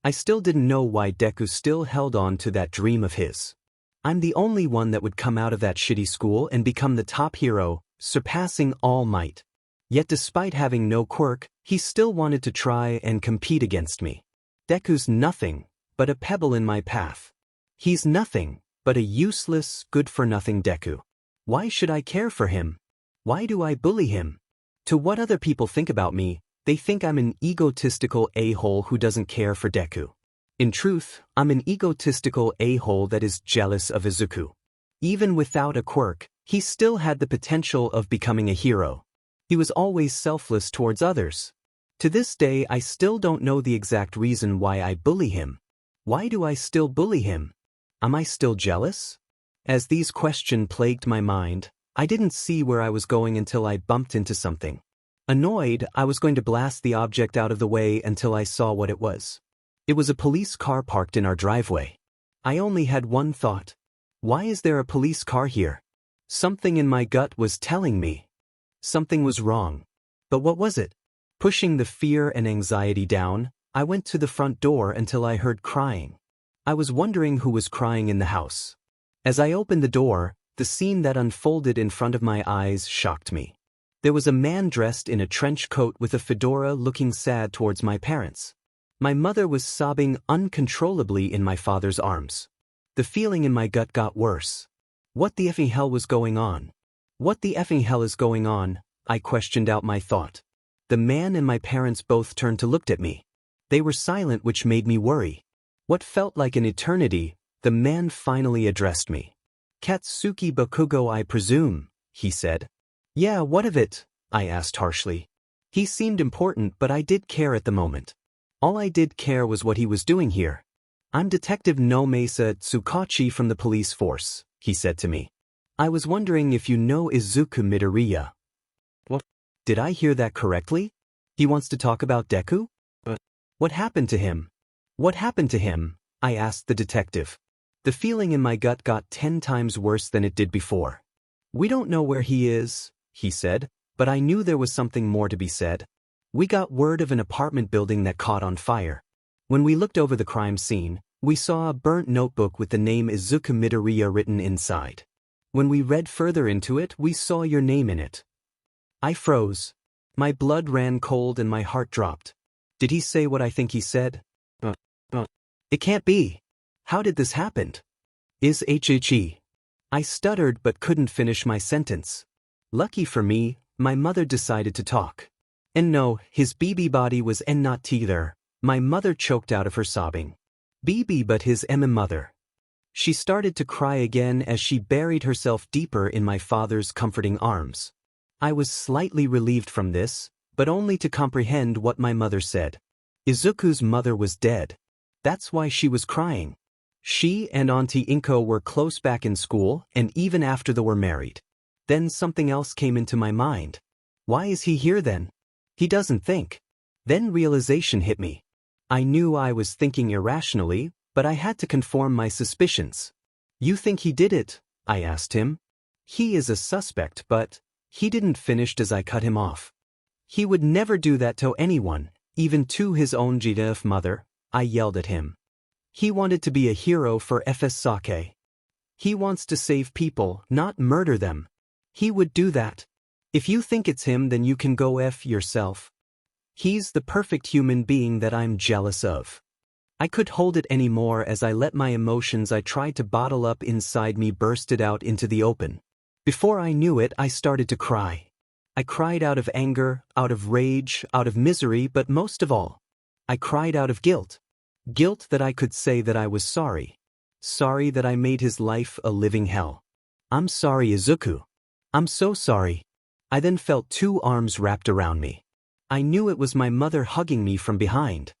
I still didn't know why Deku still held on to that dream of his. I'm the only one that would come out of that shitty school and become the top hero, surpassing All Might. Yet despite having no quirk, he still wanted to try and compete against me. Deku's nothing but a pebble in my path. He's nothing but a useless, good-for-nothing Deku. Why should I care for him? Why do I bully him? To what other people think about me, they think I'm an egotistical a-hole who doesn't care for Deku. In truth, I'm an egotistical a-hole that is jealous of Izuku. Even without a quirk, he still had the potential of becoming a hero. He was always selfless towards others. To this day I still don't know the exact reason why I bully him. Why do I still bully him? Am I still jealous? As these questions plagued my mind, I didn't see where I was going until I bumped into something. Annoyed, I was going to blast the object out of the way until I saw what it was. It was a police car parked in our driveway. I only had one thought. Why is there a police car here? Something in my gut was telling me. Something was wrong. But what was it? Pushing the fear and anxiety down, I went to the front door until I heard crying. I was wondering who was crying in the house. As I opened the door, the scene that unfolded in front of my eyes shocked me. There was a man dressed in a trench coat with a fedora looking sad towards my parents. My mother was sobbing uncontrollably in my father's arms. The feeling in my gut got worse. What the effing hell was going on? What the effing hell is going on? I questioned out my thought. The man and my parents both turned to look at me. They were silent, which made me worry. What felt like an eternity, the man finally addressed me. Katsuki Bakugo, I presume, he said. Yeah, what of it? I asked harshly. He seemed important, but I did care at the moment. All I did care was what he was doing here. I'm Detective No Mesa Tsukachi from the police force, he said to me. I was wondering if you know Izuku Midoriya. What? Did I hear that correctly? He wants to talk about Deku? What happened to him? What happened to him? I asked the detective. The feeling in my gut got 10 times worse than it did before. We don't know where he is, he said, but I knew there was something more to be said. We got word of an apartment building that caught on fire. When we looked over the crime scene, we saw a burnt notebook with the name Izuku Midoriya written inside. When we read further into it, we saw your name in it. I froze. My blood ran cold and my heart dropped. Did he say what I think he said? It can't be. How did this happen? I stuttered but couldn't finish my sentence. Lucky for me, my mother decided to talk. And no, his BB body was not there. My mother choked out of her sobbing. BB but his mother. She started to cry again as she buried herself deeper in my father's comforting arms. I was slightly relieved from this, but only to comprehend what my mother said. Izuku's mother was dead. That's why she was crying. She and Auntie Inko were close back in school and even after they were married. Then something else came into my mind. Why is he here then? He doesn't think. Then realization hit me. I knew I was thinking irrationally, but I had to conform my suspicions. You think he did it? I asked him. He is a suspect, but he didn't finish as I cut him off. He would never do that to anyone, even to his own GDF mother, I yelled at him. He wanted to be a hero for FS Sake. He wants to save people, not murder them. He would do that. If you think it's him, then you can go F yourself. He's the perfect human being that I'm jealous of. I couldn't hold it anymore as I let my emotions I tried to bottle up inside me bursted out into the open. Before I knew it, I started to cry. I cried out of anger, out of rage, out of misery, but most of all, I cried out of guilt. Guilt that I could say that I was sorry. Sorry that I made his life a living hell. I'm sorry, Izuku. I'm so sorry. I then felt 2 arms wrapped around me. I knew it was my mother hugging me from behind.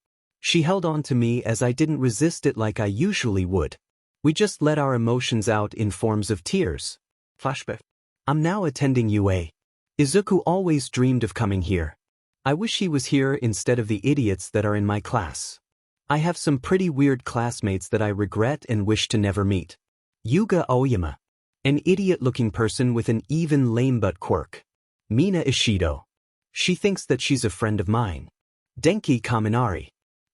She held on to me as I didn't resist it like I usually would. We just let our emotions out in forms of tears. Flashback. I'm now attending UA. Izuku always dreamed of coming here. I wish he was here instead of the idiots that are in my class. I have some pretty weird classmates that I regret and wish to never meet. Yuga Aoyama. An idiot-looking person with an even lame-butt quirk. Mina Ishido. She thinks that she's a friend of mine. Denki Kaminari.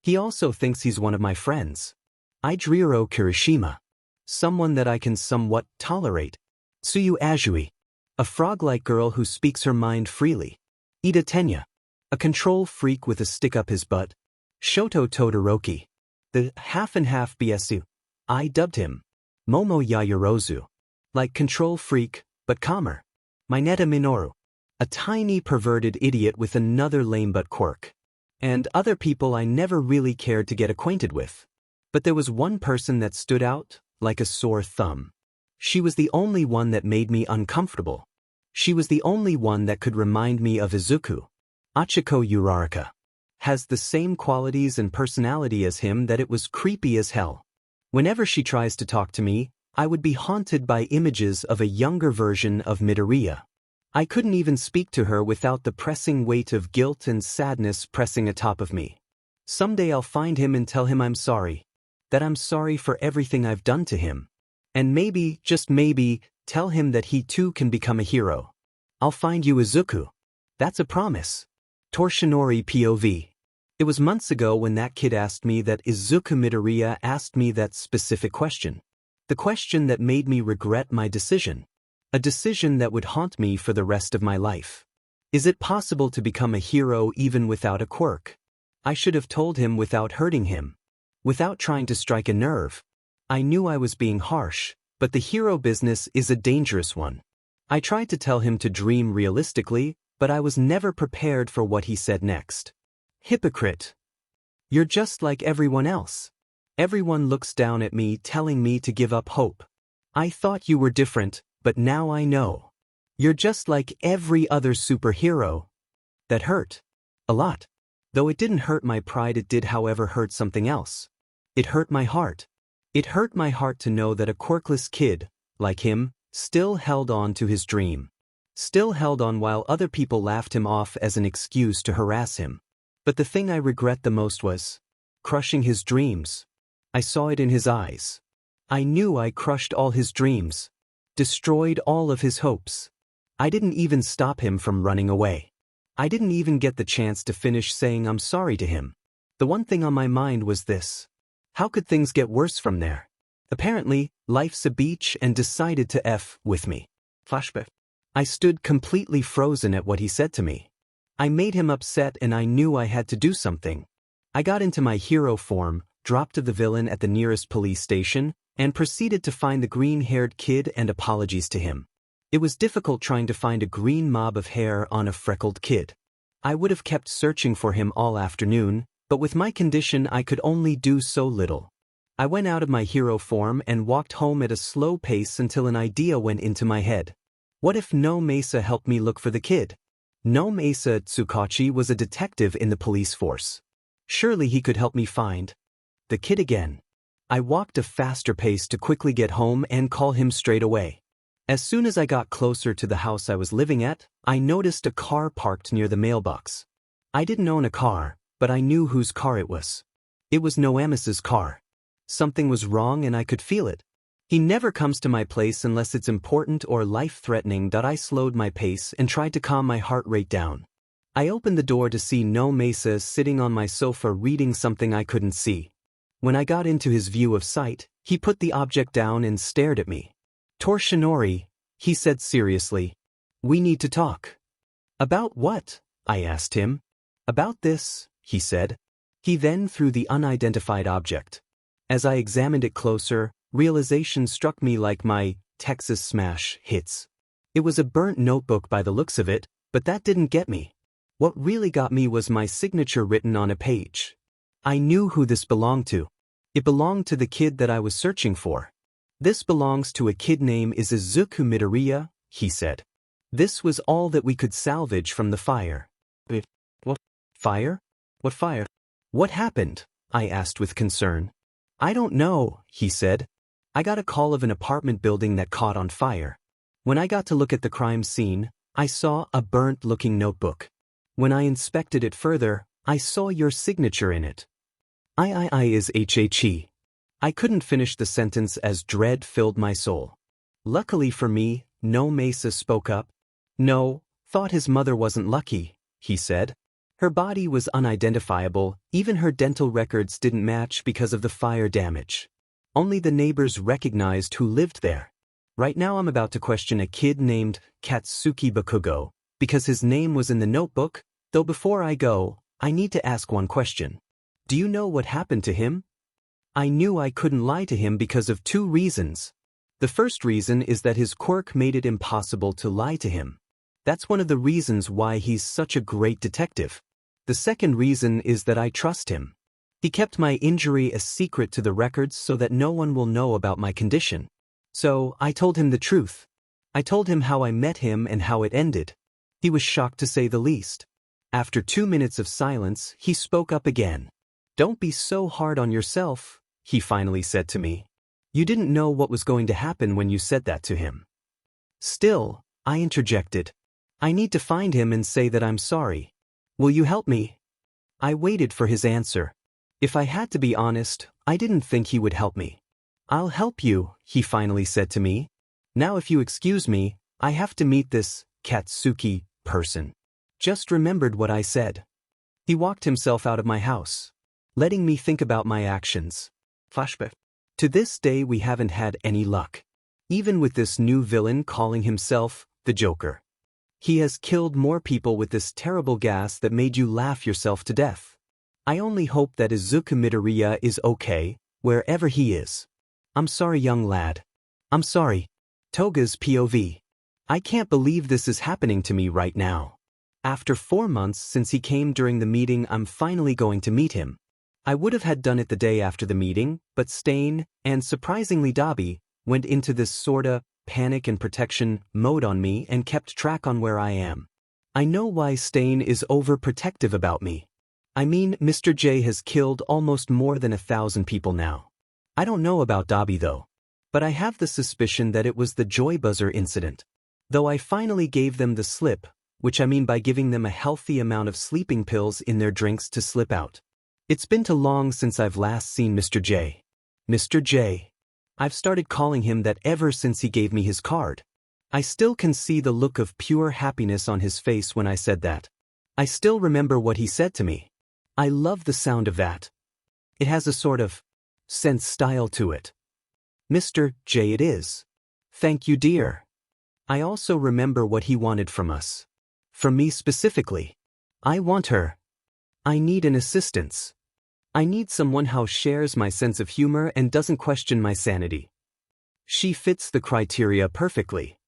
He also thinks he's one of my friends. Ijiro Kirishima. Someone that I can somewhat tolerate. Tsuyu Azui. A frog-like girl who speaks her mind freely. Ida Tenya. A control freak with a stick up his butt. Shoto Todoroki. The half-and-half BSU. I dubbed him Momo Yayorozu. Like control freak, but calmer. Mineta Minoru. A tiny perverted idiot with another lame-butt quirk. And other people I never really cared to get acquainted with. But there was one person that stood out, like a sore thumb. She was the only one that made me uncomfortable. She was the only one that could remind me of Izuku. Achiko Uraraka. Has the same qualities and personality as him that it was creepy as hell. Whenever she tries to talk to me, I would be haunted by images of a younger version of Midoriya. I couldn't even speak to her without the pressing weight of guilt and sadness pressing atop of me. Someday I'll find him and tell him I'm sorry. That I'm sorry for everything I've done to him. And maybe, just maybe, tell him that he too can become a hero. I'll find you Izuku. That's a promise. Torshinori POV. It was months ago when that kid asked me that Izuku Midoriya asked me that specific question. The question that made me regret my decision. A decision that would haunt me for the rest of my life. Is it possible to become a hero even without a quirk? I should have told him without hurting him. Without trying to strike a nerve. I knew I was being harsh, but the hero business is a dangerous one. I tried to tell him to dream realistically, but I was never prepared for what he said next. Hypocrite. You're just like everyone else. Everyone looks down at me telling me to give up hope. I thought you were different, but now I know. You're just like every other superhero. That hurt. A lot. Though it didn't hurt my pride, it did however hurt something else. It hurt my heart. It hurt my heart to know that a quirkless kid, like him, still held on to his dream. Still held on while other people laughed him off as an excuse to harass him. But the thing I regret the most was crushing his dreams. I saw it in his eyes. I knew I crushed all his dreams. Destroyed all of his hopes. I didn't even stop him from running away. I didn't even get the chance to finish saying I'm sorry to him. The one thing on my mind was this. How could things get worse from there? Apparently, life's a beach and decided to F with me. Flashback. I stood completely frozen at what he said to me. I made him upset and I knew I had to do something. I got into my hero form, dropped the villain at the nearest police station, and proceeded to find the green-haired kid and apologies to him. It was difficult trying to find a green mob of hair on a freckled kid. I would have kept searching for him all afternoon, but with my condition I could only do so little. I went out of my hero form and walked home at a slow pace until an idea went into my head. What if No Mesa helped me look for the kid? No Mesa Tsukachi was a detective in the police force. Surely he could help me find the kid again. I walked a faster pace to quickly get home and call him straight away. As soon as I got closer to the house I was living at, I noticed a car parked near the mailbox. I didn't own a car, but I knew whose car it was. It was Noamis's car. Something was wrong and I could feel it. He never comes to my place unless it's important or life-threatening. I slowed my pace and tried to calm my heart rate down. I opened the door to see No Mesa sitting on my sofa reading something I couldn't see. When I got into his view of sight, he put the object down and stared at me. Torshinori, he said seriously. We need to talk. About what? I asked him. About this, he said. He then threw the unidentified object. As I examined it closer, realization struck me like my Texas smash hits. It was a burnt notebook by the looks of it, but that didn't get me. What really got me was my signature written on a page. I knew who this belonged to. It belonged to the kid that I was searching for. This belongs to a kid named Izuku Midoriya, he said. This was all that we could salvage from the fire. What? Fire? What fire? What happened? I asked with concern. I don't know, he said. I got a call of an apartment building that caught on fire. When I got to look at the crime scene, I saw a burnt-looking notebook. When I inspected it further, I saw your signature in it. I is HHE. I couldn't finish the sentence as dread filled my soul. Luckily for me, no Mesa spoke up. No, thought his mother wasn't lucky, he said. Her body was unidentifiable, even her dental records didn't match because of the fire damage. Only the neighbors recognized who lived there. Right now I'm about to question a kid named Katsuki Bakugo, because his name was in the notebook, though before I go, I need to ask one question. Do you know what happened to him? I knew I couldn't lie to him because of 2 reasons. The first reason is that his quirk made it impossible to lie to him. That's one of the reasons why he's such a great detective. The second reason is that I trust him. He kept my injury a secret to the records so that no one will know about my condition. So, I told him the truth. I told him how I met him and how it ended. He was shocked to say the least. After 2 minutes of silence, he spoke up again. Don't be so hard on yourself, he finally said to me. You didn't know what was going to happen when you said that to him. Still, I interjected. I need to find him and say that I'm sorry. Will you help me? I waited for his answer. If I had to be honest, I didn't think he would help me. I'll help you, he finally said to me. Now if you excuse me, I have to meet this Katsuki person. Just remembered what I said. He walked himself out of my house, letting me think about my actions. Flashback. To this day we haven't had any luck. Even with this new villain calling himself the Joker. He has killed more people with this terrible gas that made you laugh yourself to death. I only hope that Izuku Midoriya is okay, wherever he is. I'm sorry, young lad. I'm sorry. Toga's POV. I can't believe this is happening to me right now. After 4 months since he came during the meeting, I'm finally going to meet him. I would have had done it the day after the meeting, but Stain, and surprisingly Dabi, went into this sorta panic and protection mode on me and kept track on where I am. I know why Stain is overprotective about me. I mean, Mr. J has killed almost more than 1,000 people now. I don't know about Dabi though. But I have the suspicion that it was the Joy Buzzer incident. Though I finally gave them the slip, which I mean by giving them a healthy amount of sleeping pills in their drinks to slip out. It's been too long since I've last seen Mr. J. Mr. J. I've started calling him that ever since he gave me his card. I still can see the look of pure happiness on his face when I said that. I still remember what he said to me. I love the sound of that. It has a sort of sense style to it. Mr. J it is. Thank you, dear. I also remember what he wanted from us. From me specifically. I want her. I need an assistance. I need someone who shares my sense of humor and doesn't question my sanity. She fits the criteria perfectly.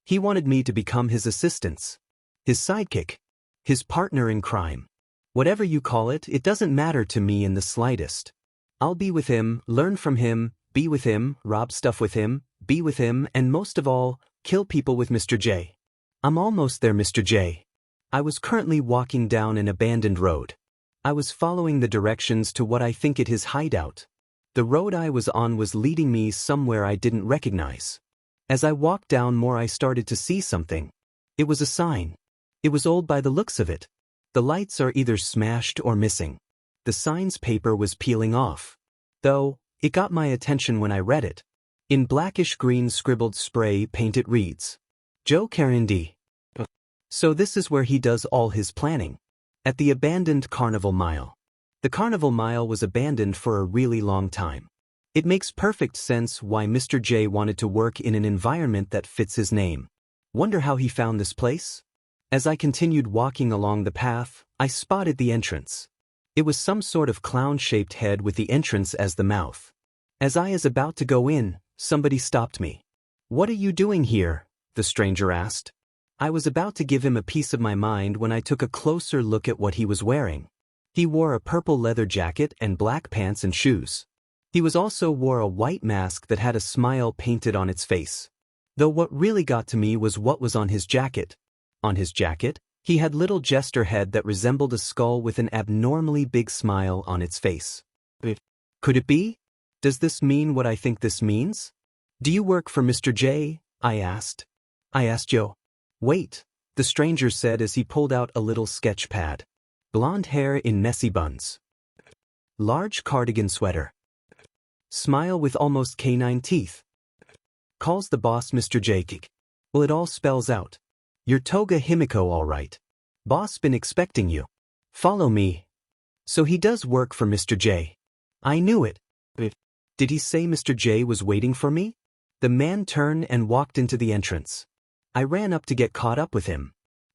He wanted me to become his assistant, his sidekick, his partner in crime. Whatever you call it, it doesn't matter to me in the slightest. I'll be with him, learn from him, be with him, rob stuff with him, be with him, and most of all, kill people with Mr. J. I'm almost there, Mr. J. I was currently walking down an abandoned road. I was following the directions to what I think it is hideout. The road I was on was leading me somewhere I didn't recognize. As I walked down more, I started to see something. It was a sign. It was old by the looks of it. The lights are either smashed or missing. The sign's paper was peeling off. Though, it got my attention when I read it. In blackish green scribbled spray paint it reads, Joe Carindi. So this is where he does all his planning. At the abandoned Carnival Mile. The Carnival Mile was abandoned for a really long time. It makes perfect sense why Mr. J wanted to work in an environment that fits his name. Wonder how he found this place? As I continued walking along the path, I spotted the entrance. It was some sort of clown-shaped head with the entrance as the mouth. As I was about to go in, somebody stopped me. What are you doing here? The stranger asked. I was about to give him a piece of my mind when I took a closer look at what he was wearing. He wore a purple leather jacket and black pants and shoes. He also wore a white mask that had a smile painted on its face. Though what really got to me was what was on his jacket. On his jacket, he had little jester head that resembled a skull with an abnormally big smile on its face. Could it be? Does this mean what I think this means? Do you work for Mr. J? I asked. I asked Joe. Wait, the stranger said as he pulled out a little sketch pad. Blonde hair in messy buns. Large cardigan sweater. Smile with almost canine teeth. Calls the boss Mr. J. Well, it all spells out. You're Toga Himiko, all right. Boss been expecting you. Follow me. So he does work for Mr. J. I knew it. Did he say Mr. J was waiting for me? The man turned and walked into the entrance. I ran up to get caught up with him.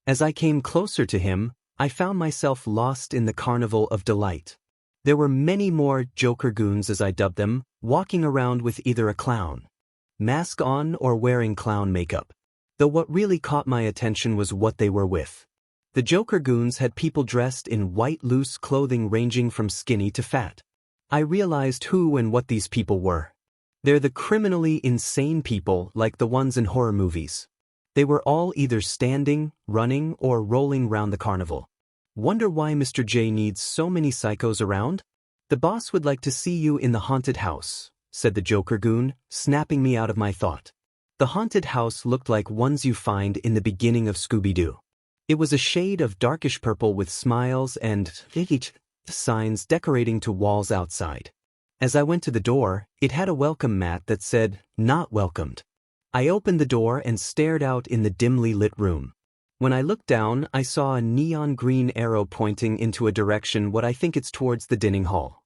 As I came closer to him, I found myself lost in the carnival of delight. There were many more Joker goons, as I dubbed them, walking around with either a clown mask on or wearing clown makeup. Though what really caught my attention was what they were with. The Joker goons had people dressed in white loose clothing ranging from skinny to fat. I realized who and what these people were. They're the criminally insane people like the ones in horror movies. They were all either standing, running, or rolling round the carnival. Wonder why Mr. J needs so many psychos around? The boss would like to see you in the haunted house, said the Joker goon, snapping me out of my thought. The haunted house looked like ones you find in the beginning of Scooby-Doo. It was a shade of darkish purple with smiles and signs decorating to walls outside. As I went to the door, it had a welcome mat that said, "Not welcomed." I opened the door and stared out in the dimly lit room. When I looked down, I saw a neon green arrow pointing into a direction what I think it's towards the dining hall.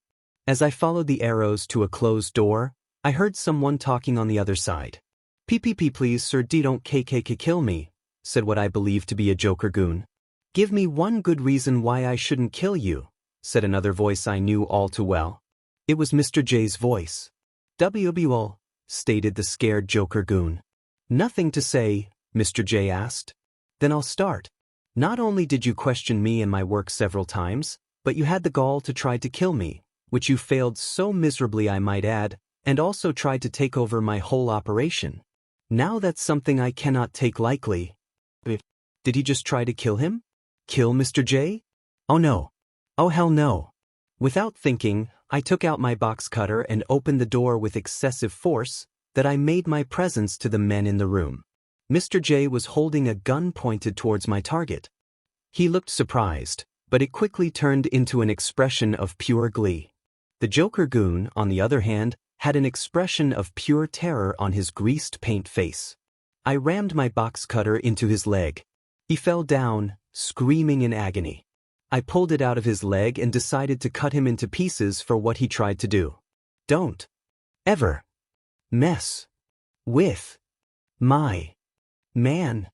As I followed the arrows to a closed door, I heard someone talking on the other side. "PPP please sir, don't kill me," said what I believed to be a Joker goon. "Give me one good reason why I shouldn't kill you," said another voice I knew all too well. It was Mr. J's voice. "WWL," stated the scared Joker goon. "Nothing to say," Mr. J asked. "Then I'll start. Not only did you question me and my work several times, but you had the gall to try to kill me, which you failed so miserably I might add, and also tried to take over my whole operation. Now that's something I cannot take lightly." Did he just try to kill him? Kill Mr. J? Oh no. Oh hell no. Without thinking, I took out my box cutter and opened the door with excessive force that I made my presence to the men in the room. Mr. J was holding a gun pointed towards my target. He looked surprised, but it quickly turned into an expression of pure glee. The Joker goon, on the other hand, had an expression of pure terror on his greased paint face. I rammed my box cutter into his leg. He fell down, screaming in agony. I pulled it out of his leg and decided to cut him into pieces for what he tried to do. "Don't ever mess with my man,"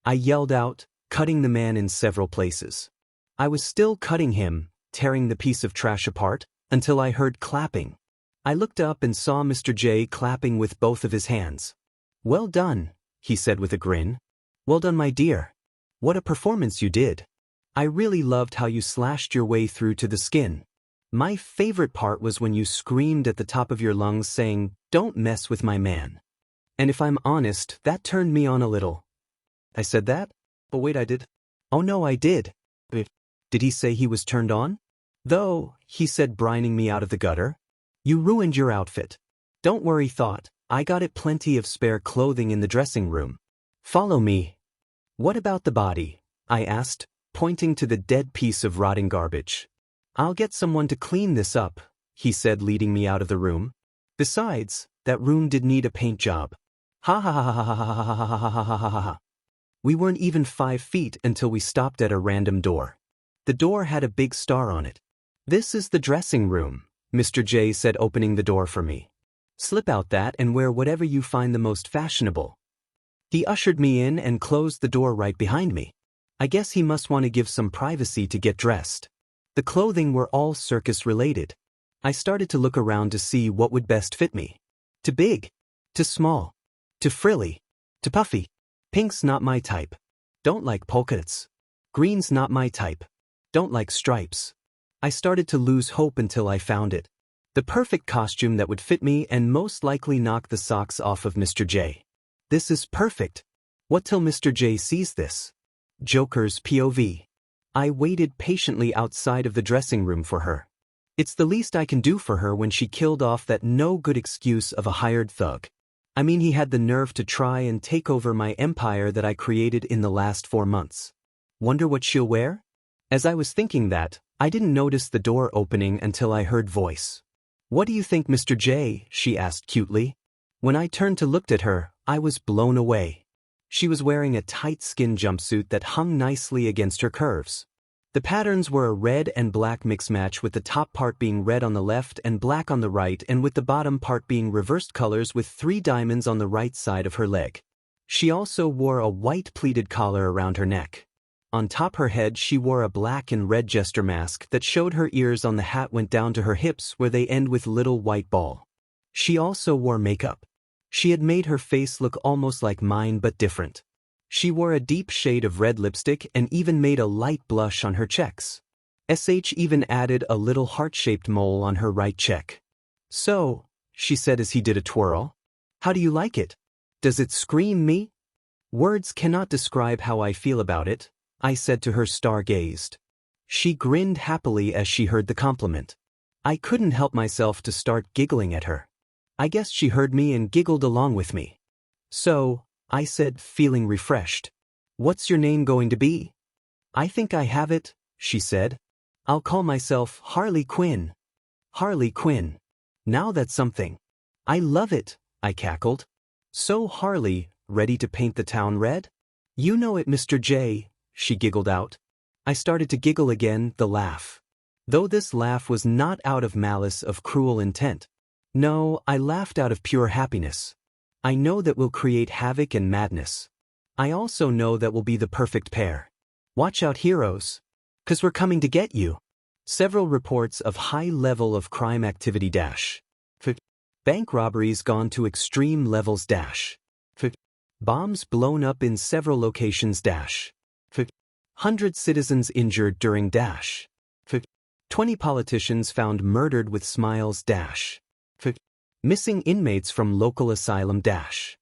I yelled out, cutting the man in several places. I was still cutting him, tearing the piece of trash apart, until I heard clapping. I looked up and saw Mr. J clapping with both of his hands. "Well done," he said with a grin. "Well done, my dear. What a performance you did. I really loved how you slashed your way through to the skin. My favorite part was when you screamed at the top of your lungs saying, 'Don't mess with my man.' And if I'm honest, that turned me on a little." I said that? But wait, I did? Oh no, I did. Did he say he was turned on? "Though," he said, brining me out of the gutter, "you ruined your outfit." "Don't worry, thought. I got it plenty of spare clothing in the dressing room. Follow me." "What about the body?" I asked, pointing to the dead piece of rotting garbage. "I'll get someone to clean this up," he said, leading me out of the room. Besides, that room did need a paint job. Ha ha ha ha ha ha ha ha ha ha ha ha ha. We weren't even 5 feet until we stopped at a random door. The door had a big star on it. "This is the dressing room," Mr. J said, opening the door for me. "Slip out that and wear whatever you find the most fashionable." He ushered me in and closed the door right behind me. I guess he must want to give some privacy to get dressed. The clothing were all circus-related. I started to look around to see what would best fit me. Too big, too small, too frilly, too puffy. Pink's not my type. Don't like polka dots. Green's not my type. Don't like stripes. I started to lose hope until I found it. The perfect costume that would fit me and most likely knock the socks off of Mr. J. This is perfect. What till Mr. J sees this? Joker's POV. I waited patiently outside of the dressing room for her. It's the least I can do for her when she killed off that no-good excuse of a hired thug. I mean, he had the nerve to try and take over my empire that I created in the last 4 months. Wonder what she'll wear? As I was thinking that, I didn't notice the door opening until I heard voice. What do you think, Mr. J? She asked cutely. When I turned to look at her, I was blown away. She was wearing a tight skin jumpsuit that hung nicely against her curves. The patterns were a red and black mix match, with the top part being red on the left and black on the right, and with the bottom part being reversed colors with 3 diamonds on the right side of her leg. She also wore a white pleated collar around her neck. On top her head she wore a black and red jester mask that showed her ears on the hat went down to her hips where they end with little white ball. She also wore makeup. She had made her face look almost like mine but different. She wore a deep shade of red lipstick and even made a light blush on her cheeks. SH even added a little heart-shaped mole on her right cheek. So, she said as he did a twirl, how do you like it? Does it scream me? Words cannot describe how I feel about it, I said to her star-gazed. She grinned happily as she heard the compliment. I couldn't help myself to start giggling at her. I guess she heard me and giggled along with me. So, I said, feeling refreshed. What's your name going to be? I think I have it, she said. I'll call myself Harley Quinn. Harley Quinn. Now that's something. I love it, I cackled. So Harley, ready to paint the town red? You know it, Mr. J, she giggled out. I started to giggle again, the laugh. Though this laugh was not out of malice of cruel intent. No, I laughed out of pure happiness. I know that we'll create havoc and madness. I also know that we'll be the perfect pair. Watch out, heroes. 'Cause we're coming to get you. Several reports of high level of crime activity dash. Bank robberies gone to extreme levels dash. Bombs blown up in several locations dash. 100 citizens injured during dash. 20 politicians found murdered with smiles dash. Missing inmates from local asylum dash.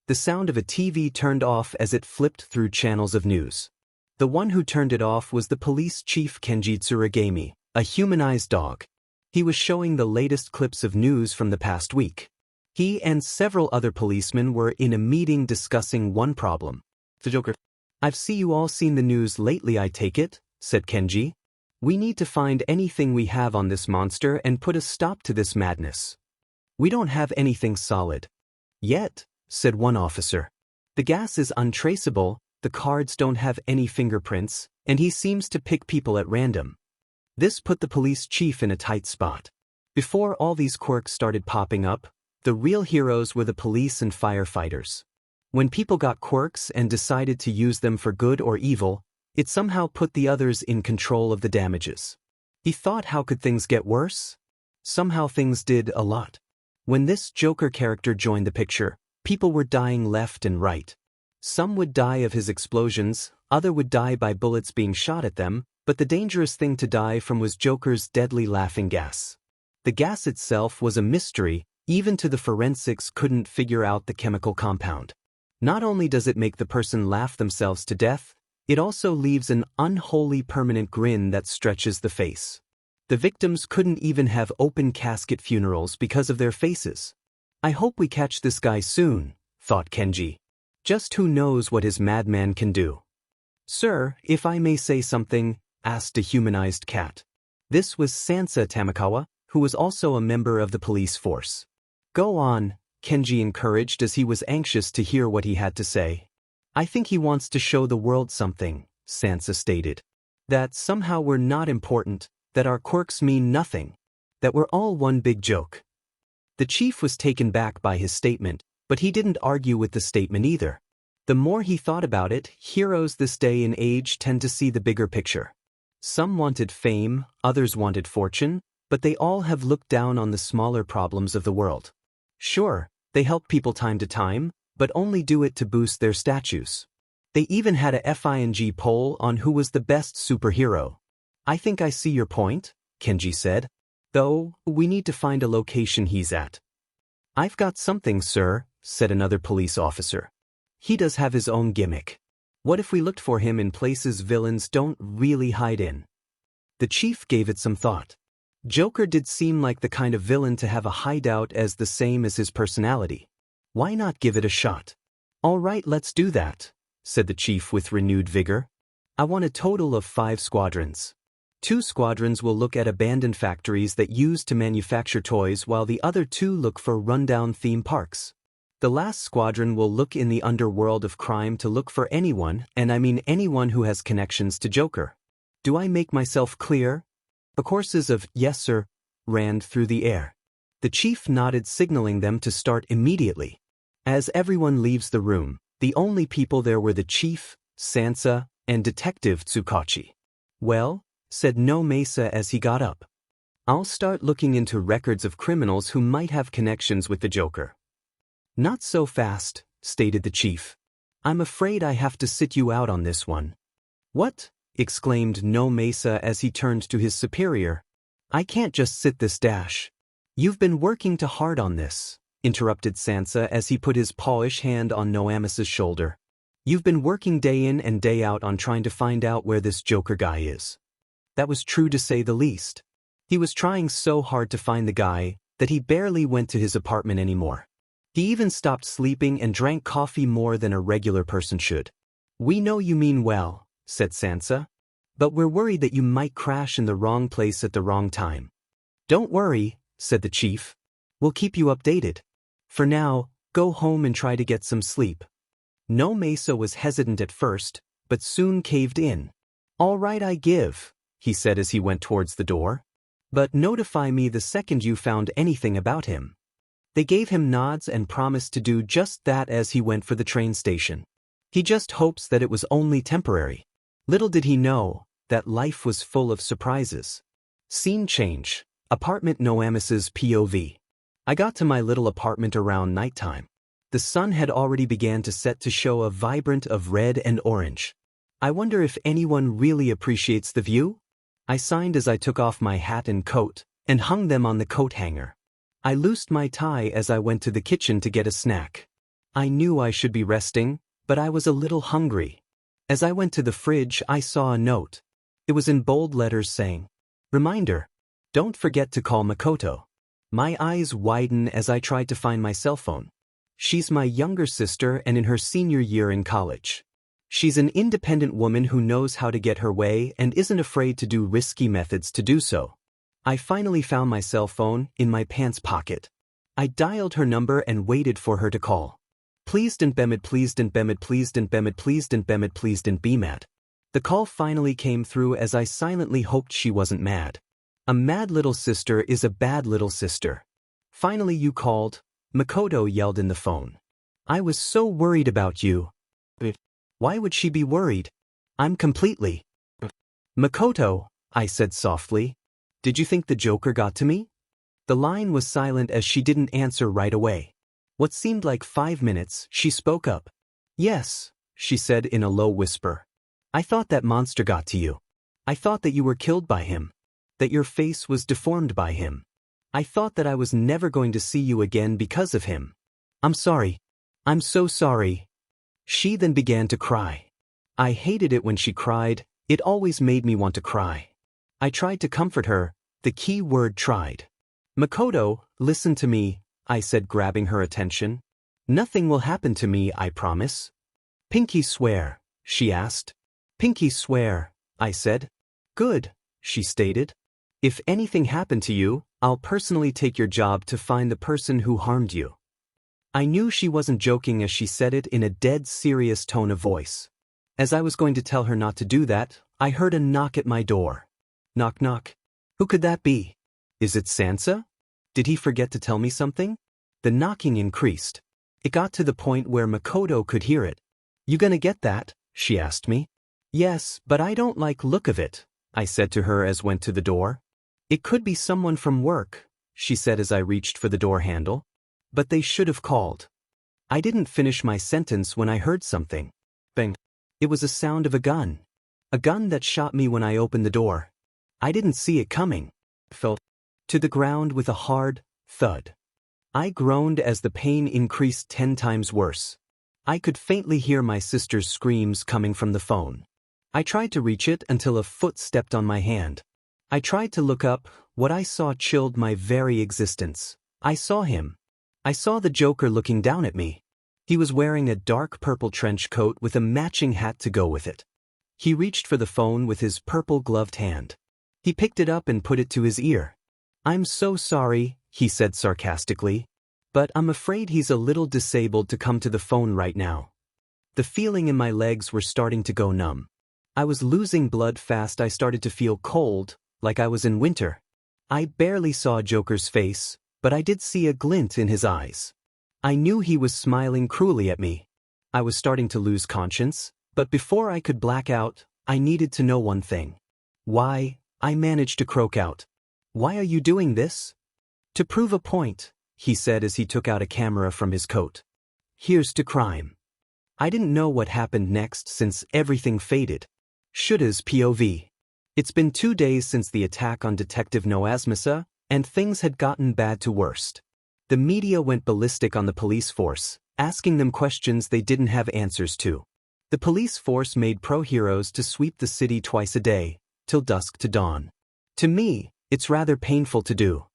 The sound of a TV turned off as it flipped through channels of news. The one who turned it off was the police chief Kenji Tsuragami, a humanized dog. He was showing the latest clips of news from the past week. He and several other policemen were in a meeting discussing one problem. The Joker. I've seen you all seen the news lately, I take it, said Kenji. We need to find anything we have on this monster and put a stop to this madness. We don't have anything solid. Yet, said one officer. The gas is untraceable, the cards don't have any fingerprints, and he seems to pick people at random. This put the police chief in a tight spot. Before all these quirks started popping up, the real heroes were the police and firefighters. When people got quirks and decided to use them for good or evil, it somehow put the others in control of the damages. He thought, how could things get worse? Somehow things did a lot. When this Joker character joined the picture, people were dying left and right. Some would die of his explosions, others would die by bullets being shot at them, but the dangerous thing to die from was Joker's deadly laughing gas. The gas itself was a mystery, even to the forensics couldn't figure out the chemical compound. Not only does it make the person laugh themselves to death, it also leaves an unholy permanent grin that stretches the face. The victims couldn't even have open casket funerals because of their faces. I hope we catch this guy soon, thought Kenji. Just who knows what his madman can do. Sir, if I may say something, asked a humanized cat. This was Sansa Tamakawa, who was also a member of the police force. Go on, Kenji encouraged as he was anxious to hear what he had to say. I think he wants to show the world something, Sansa stated. That somehow we're not important, that our quirks mean nothing, that we're all one big joke. The chief was taken back by his statement, but he didn't argue with the statement either. The more he thought about it, heroes this day and age tend to see the bigger picture. Some wanted fame, others wanted fortune, but they all have looked down on the smaller problems of the world. Sure, they help people time to time, but only do it to boost their statues. They even had a FING poll on who was the best superhero. I think I see your point, Kenji said. Though, we need to find a location he's at. I've got something, sir, said another police officer. He does have his own gimmick. What if we looked for him in places villains don't really hide in? The chief gave it some thought. Joker did seem like the kind of villain to have a hideout as the same as his personality. Why not give it a shot? All right, let's do that, said the chief with renewed vigor. I want a total of 5 squadrons. 2 squadrons will look at abandoned factories that use to manufacture toys while the other 2 look for rundown theme parks. The last squadron will look in the underworld of crime to look for anyone, and I mean anyone who has connections to Joker. Do I make myself clear? The courses of "yes sir" ran through the air. The chief nodded, signaling them to start immediately. As everyone leaves the room, the only people there were the chief, Sansa, and Detective Tsukachi. Well, said No Mesa as he got up. I'll start looking into records of criminals who might have connections with the Joker. Not so fast, stated the chief. I'm afraid I have to sit you out on this one. What? Exclaimed No Mesa as he turned to his superior. I can't just sit this dash. You've been working too hard on this, interrupted Sansa as he put his pawish hand on Noames's shoulder. You've been working day in and day out on trying to find out where this Joker guy is. That was true to say the least. He was trying so hard to find the guy that he barely went to his apartment anymore. He even stopped sleeping and drank coffee more than a regular person should. We know you mean well, said Sansa. But we're worried that you might crash in the wrong place at the wrong time. Don't worry, said the chief. We'll keep you updated. For now, go home and try to get some sleep. No Mesa was hesitant at first, but soon caved in. All right, I give, he said as he went towards the door. But notify me the second you found anything about him. They gave him nods and promised to do just that as he went for the train station. He just hopes that it was only temporary. Little did he know that life was full of surprises. Scene change. Apartment Noames's POV. I got to my little apartment around nighttime. The sun had already began to set to show a vibrant of red and orange. I wonder if anyone really appreciates the view? I signed as I took off my hat and coat, and hung them on the coat hanger. I loosed my tie as I went to the kitchen to get a snack. I knew I should be resting, but I was a little hungry. As I went to the fridge, I saw a note. It was in bold letters saying, "Reminder, don't forget to call Makoto." My eyes widen as I tried to find my cell phone. She's my younger sister and in her senior year in college. She's an independent woman who knows how to get her way and isn't afraid to do risky methods to do so. I finally found my cell phone in my pants pocket. I dialed her number and waited for her to call. Please don't be mad, please don't be mad, please don't be mad, please don't be mad, please don't be mad. The call finally came through as I silently hoped she wasn't mad. A mad little sister is a bad little sister. Finally you called, Makoto yelled in the phone. I was so worried about you. Why would she be worried? I'm completely. Makoto, I said softly. Did you think the Joker got to me? The line was silent as she didn't answer right away. What seemed like 5 minutes, she spoke up. Yes, she said in a low whisper. I thought that monster got to you. I thought that you were killed by him. That your face was deformed by him. I thought that I was never going to see you again because of him. I'm sorry. I'm so sorry. She then began to cry. I hated it when she cried. It always made me want to cry. I tried to comfort her, the key word tried. Makoto, listen to me, I said, grabbing her attention. Nothing will happen to me, I promise. Pinky swear, she asked. Pinky swear, I said. Good, she stated. If anything happened to you, I'll personally take your job to find the person who harmed you. I knew she wasn't joking as she said it in a dead serious tone of voice. As I was going to tell her not to do that, I heard a knock at my door. Knock knock. Who could that be? Is it Sansa? Did he forget to tell me something? The knocking increased. It got to the point where Makoto could hear it. You gonna get that? She asked me. Yes, but I don't like look of it, I said to her as went to the door. It could be someone from work, she said as I reached for the door handle. But they should have called. I didn't finish my sentence when I heard something. Bang. It was a sound of a gun. A gun that shot me when I opened the door. I didn't see it coming. Fell to the ground with a hard thud. I groaned as the pain increased 10 times worse. I could faintly hear my sister's screams coming from the phone. I tried to reach it until a foot stepped on my hand. I tried to look up. What I saw chilled my very existence. I saw him. I saw the Joker looking down at me. He was wearing a dark purple trench coat with a matching hat to go with it. He reached for the phone with his purple gloved hand. He picked it up and put it to his ear. "I'm so sorry," he said sarcastically, "but I'm afraid he's a little disabled to come to the phone right now." The feeling in my legs were starting to go numb. I was losing blood fast. I started to feel cold, like I was in winter. I barely saw Joker's face, but I did see a glint in his eyes. I knew he was smiling cruelly at me. I was starting to lose conscience, but before I could black out, I needed to know one thing. "Why?" I managed to croak out. "Why are you doing this?" "To prove a point," he said as he took out a camera from his coat. "Here's to crime." I didn't know what happened next since everything faded. Shuta's POV. It's been 2 days since the attack on Detective Noazmasa, and things had gotten bad to worst. The media went ballistic on the police force, asking them questions they didn't have answers to. The police force made pro-heroes to sweep the city twice a day, till dusk to dawn. To me, it's rather painful to do.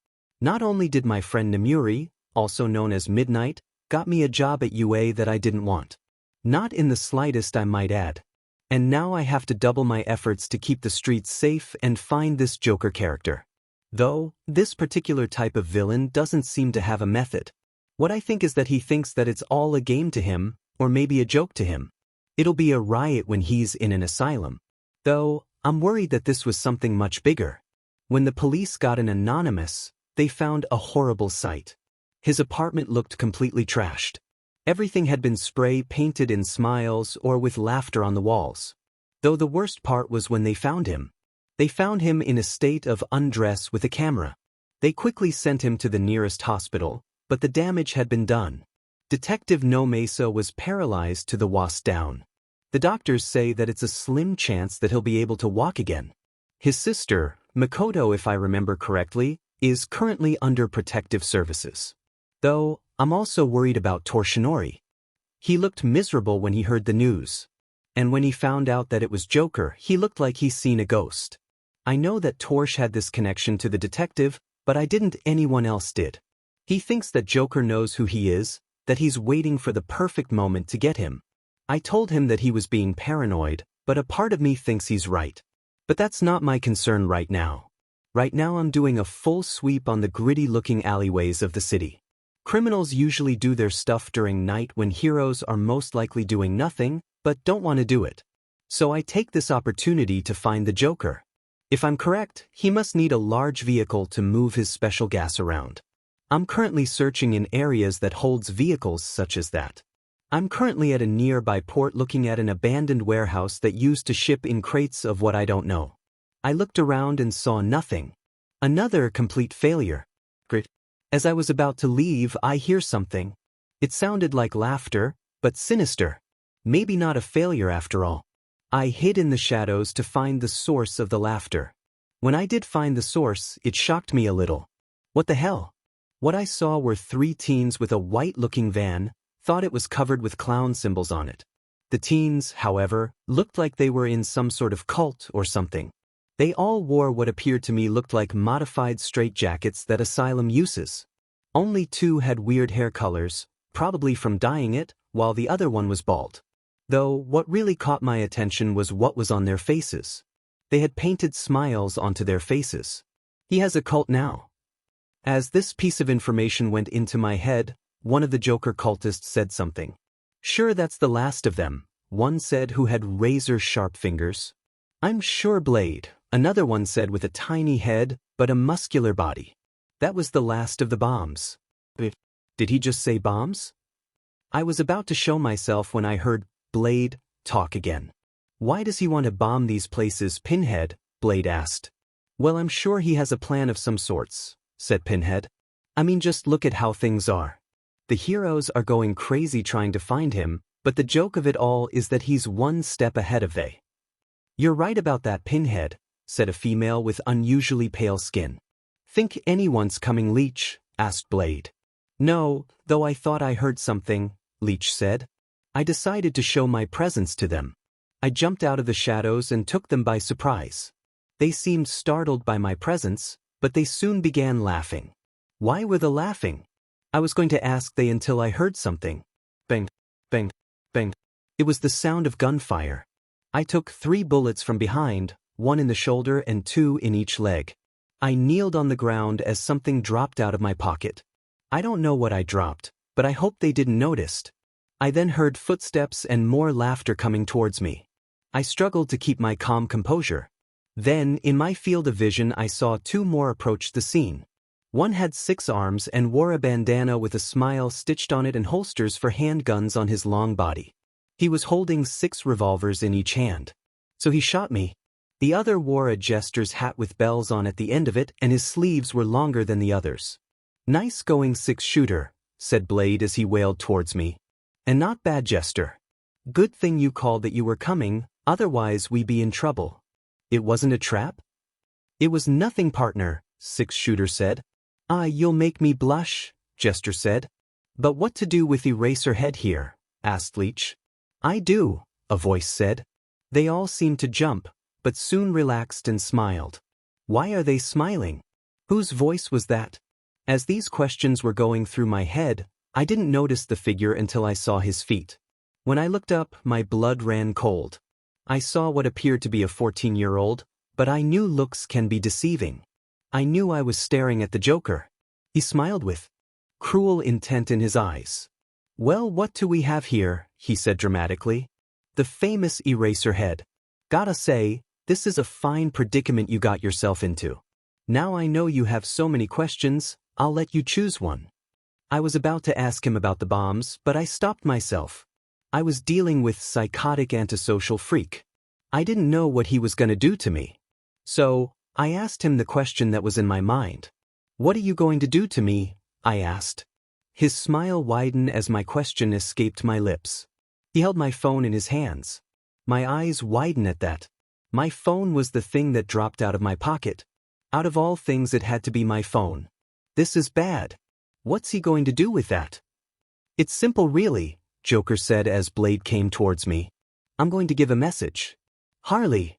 Not only did my friend Namuri, also known as Midnight, got me a job at UA that I didn't want. Not in the slightest, I might add. And now I have to double my efforts to keep the streets safe and find this Joker character. Though, this particular type of villain doesn't seem to have a method. What I think is that he thinks that it's all a game to him, or maybe a joke to him. It'll be a riot when he's in an asylum. Though, I'm worried that this was something much bigger. When the police got an anonymous, they found a horrible sight. His apartment looked completely trashed. Everything had been spray painted in smiles or with laughter on the walls. Though the worst part was when they found him. They found him in a state of undress with a camera. They quickly sent him to the nearest hospital, but the damage had been done. Detective No Mesa was paralyzed to the waist down. The doctors say that it's a slim chance that he'll be able to walk again. His sister, Makoto, if I remember correctly, is currently under protective services. Though, I'm also worried about Torshinori. He looked miserable when he heard the news. And when he found out that it was Joker, he looked like he's seen a ghost. I know that Torsh had this connection to the detective, but I didn't. Anyone else did. He thinks that Joker knows who he is, that he's waiting for the perfect moment to get him. I told him that he was being paranoid, but a part of me thinks he's right. But that's not my concern right now. Right now I'm doing a full sweep on the gritty-looking alleyways of the city. Criminals usually do their stuff during night when heroes are most likely doing nothing, but don't want to do it. So I take this opportunity to find the Joker. If I'm correct, he must need a large vehicle to move his special gas around. I'm currently searching in areas that holds vehicles such as that. I'm currently at a nearby port looking at an abandoned warehouse that used to ship in crates of what I don't know. I looked around and saw nothing. Another complete failure. As I was about to leave, I hear something. It sounded like laughter, but sinister. Maybe not a failure after all. I hid in the shadows to find the source of the laughter. When I did find the source, it shocked me a little. What the hell? What I saw were 3 teens with a white-looking van, thought it was covered with clown symbols on it. The teens, however, looked like they were in some sort of cult or something. They all wore what appeared to me looked like modified straitjackets that Asylum uses. Only 2 had weird hair colors, probably from dyeing it, while the other one was bald. Though, what really caught my attention was what was on their faces. They had painted smiles onto their faces. He has a cult now. As this piece of information went into my head, one of the Joker cultists said something. "Sure, that's the last of them," one said, who had razor-sharp fingers. "I'm sure Blade," another one said, with a tiny head, but a muscular body. "That was the last of the bombs." Did he just say bombs? I was about to show myself when I heard Blade talk again. "Why does he want to bomb these places, Pinhead?" Blade asked. "Well, I'm sure he has a plan of some sorts," said Pinhead. "I mean, just look at how things are. The heroes are going crazy trying to find him, but the joke of it all is that he's one step ahead of they." "You're right about that, Pinhead," said a female with unusually pale skin. "Think anyone's coming, Leech?" asked Blade. "No, though I thought I heard something," Leech said. I decided to show my presence to them. I jumped out of the shadows and took them by surprise. They seemed startled by my presence, but they soon began laughing. Why were they laughing? I was going to ask they until I heard something. Bang, bang, bang. It was the sound of gunfire. I took 3 bullets from behind, 1 in the shoulder and 2 in each leg. I kneeled on the ground as something dropped out of my pocket. I don't know what I dropped, but I hope they didn't notice. I then heard footsteps and more laughter coming towards me. I struggled to keep my calm composure. Then, in my field of vision, I saw 2 more approach the scene. One had 6 arms and wore a bandana with a smile stitched on it and holsters for handguns on his long body. He was holding 6 revolvers in each hand. So he shot me. The other wore a jester's hat with bells on at the end of it, and his sleeves were longer than the others. "Nice going 6-shooter," said Blade as he wailed towards me. "And not bad, Jester. Good thing you called that you were coming, otherwise we'd be in trouble." "It wasn't a trap?" "It was nothing, partner," 6-shooter said. "Ah, you'll make me blush," Jester said. "But what to do with Eraserhead here?" asked Leech. "I do," a voice said. They all seemed to jump, but soon relaxed and smiled. Why are they smiling? Whose voice was that? As these questions were going through my head, I didn't notice the figure until I saw his feet. When I looked up, my blood ran cold. I saw what appeared to be a 14-year-old, but I knew looks can be deceiving. I knew I was staring at the Joker. He smiled with cruel intent in his eyes. "Well, what do we have here?" he said dramatically. "The famous Eraserhead. Gotta say, this is a fine predicament you got yourself into. Now I know you have so many questions, I'll let you choose one." I was about to ask him about the bombs, but I stopped myself. I was dealing with psychotic antisocial freak. I didn't know what he was gonna do to me. So, I asked him the question that was in my mind. "What are you going to do to me?" I asked. His smile widened as my question escaped my lips. He held my phone in his hands. My eyes widened at that. My phone was the thing that dropped out of my pocket. Out of all things, it had to be my phone. This is bad. What's he going to do with that? "It's simple really," Joker said as Blade came towards me. "I'm going to give a message." "Harley."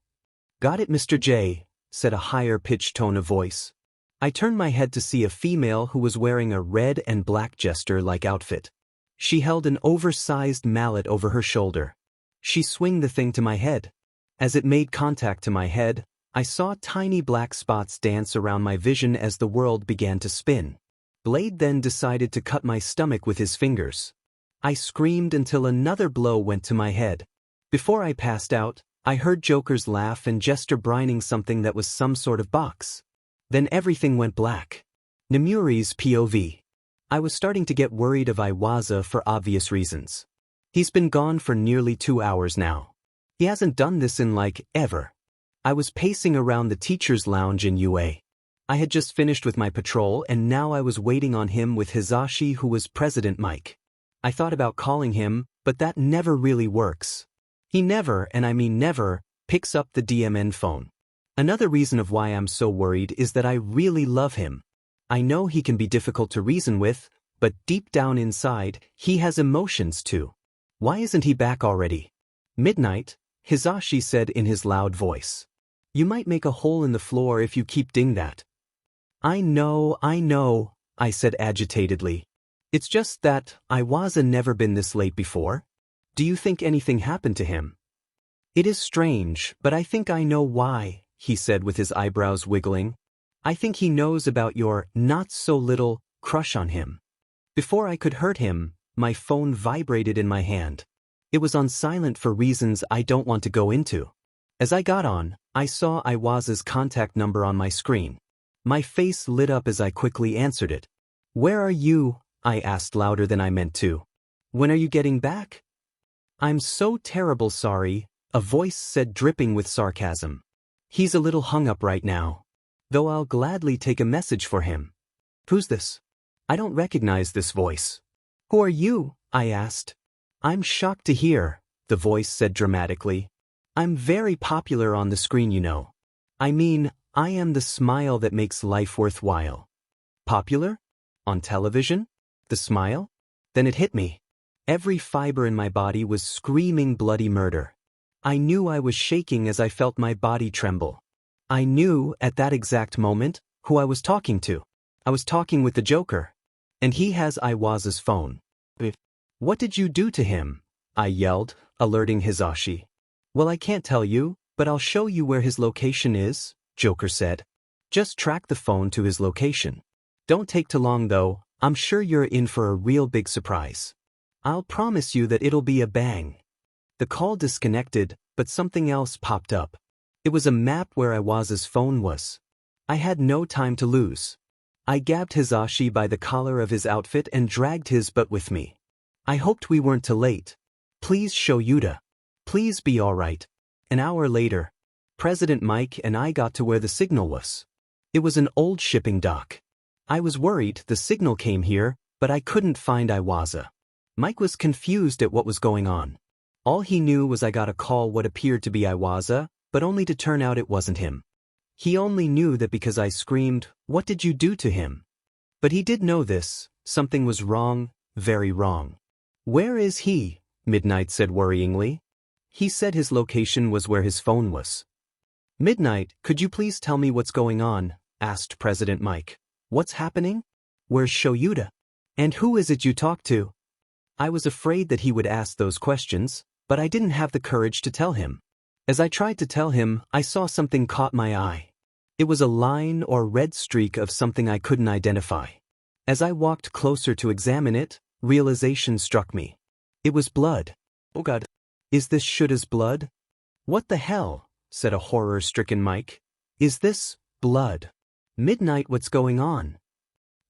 "Got it, Mr. J," said a higher-pitched tone of voice. I turned my head to see a female who was wearing a red and black jester-like outfit. She held an oversized mallet over her shoulder. She swung the thing to my head. As it made contact to my head, I saw tiny black spots dance around my vision as the world began to spin. Blade then decided to cut my stomach with his fingers. I screamed until another blow went to my head. Before I passed out, I heard Joker's laugh and Jester brining something that was some sort of box. Then everything went black. Nemuri's POV. I was starting to get worried of Iwaza for obvious reasons. He's been gone for nearly 2 hours now. He hasn't done this in ever. I was pacing around the teacher's lounge in UA. I had just finished with my patrol and now I was waiting on him with Hizashi, who was President Mike. I thought about calling him, but that never really works. He never, and I mean never, picks up the DMN phone. Another reason of why I'm so worried is that I really love him. I know he can be difficult to reason with, but deep down inside, he has emotions too. Why isn't he back already? "Midnight," Hizashi said in his loud voice. "You might make a hole in the floor if you keep doing that." I know, I said agitatedly. "It's just that Iwaza never been this late before. Do you think anything happened to him?" "It is strange, but I think I know why," he said with his eyebrows wiggling. "I think he knows about your not-so-little crush on him." Before I could hurt him, my phone vibrated in my hand. It was on silent for reasons I don't want to go into. As I got on, I saw Iwaza's contact number on my screen. My face lit up as I quickly answered it. "Where are you?" I asked louder than I meant to. "When are you getting back?" "I'm so terrible sorry," a voice said dripping with sarcasm. "He's a little hung up right now. Though I'll gladly take a message for him." "Who's this? I don't recognize this voice." "Who are you?" I asked. "I'm shocked to hear," the voice said dramatically. "I'm very popular on the screen, you know. I mean, I am the smile that makes life worthwhile." "Popular? On television? The smile?" Then it hit me. Every fiber in my body was screaming bloody murder. I knew I was shaking as I felt my body tremble. I knew, at that exact moment, who I was talking to. I was talking with the Joker. And he has Iwasa's phone. What did you do to him? I yelled, alerting Hisashi. Well, I can't tell you, but I'll show you where his location is, Joker said. Just track the phone to his location. Don't take too long though, I'm sure you're in for a real big surprise. I'll promise you that it'll be a bang. The call disconnected, but something else popped up. It was a map where Iwasa's phone was. I had no time to lose. I grabbed Hisashi by the collar of his outfit and dragged his butt with me. I hoped we weren't too late. Please show Yuta. Please be alright. An hour later, President Mike and I got to where the signal was. It was an old shipping dock. I was worried the signal came here, but I couldn't find Iwasa. Mike was confused at what was going on. All he knew was I got a call what appeared to be Iwasa, but only to turn out it wasn't him. He only knew that because I screamed, "What did you do to him?" But he did know this, something was wrong, very wrong. Where is he? Midnight said worryingly. He said his location was where his phone was. Midnight, could you please tell me what's going on? Asked President Mike. What's happening? Where's Shoyuta? And who is it you talk to? I was afraid that he would ask those questions, but I didn't have the courage to tell him. As I tried to tell him, I saw something caught my eye. It was a line or red streak of something I couldn't identify. As I walked closer to examine it, realization struck me. It was blood. Oh God. Is this Shuta's blood? What the hell? Said a horror-stricken Mike. Is this blood? Midnight, what's going on?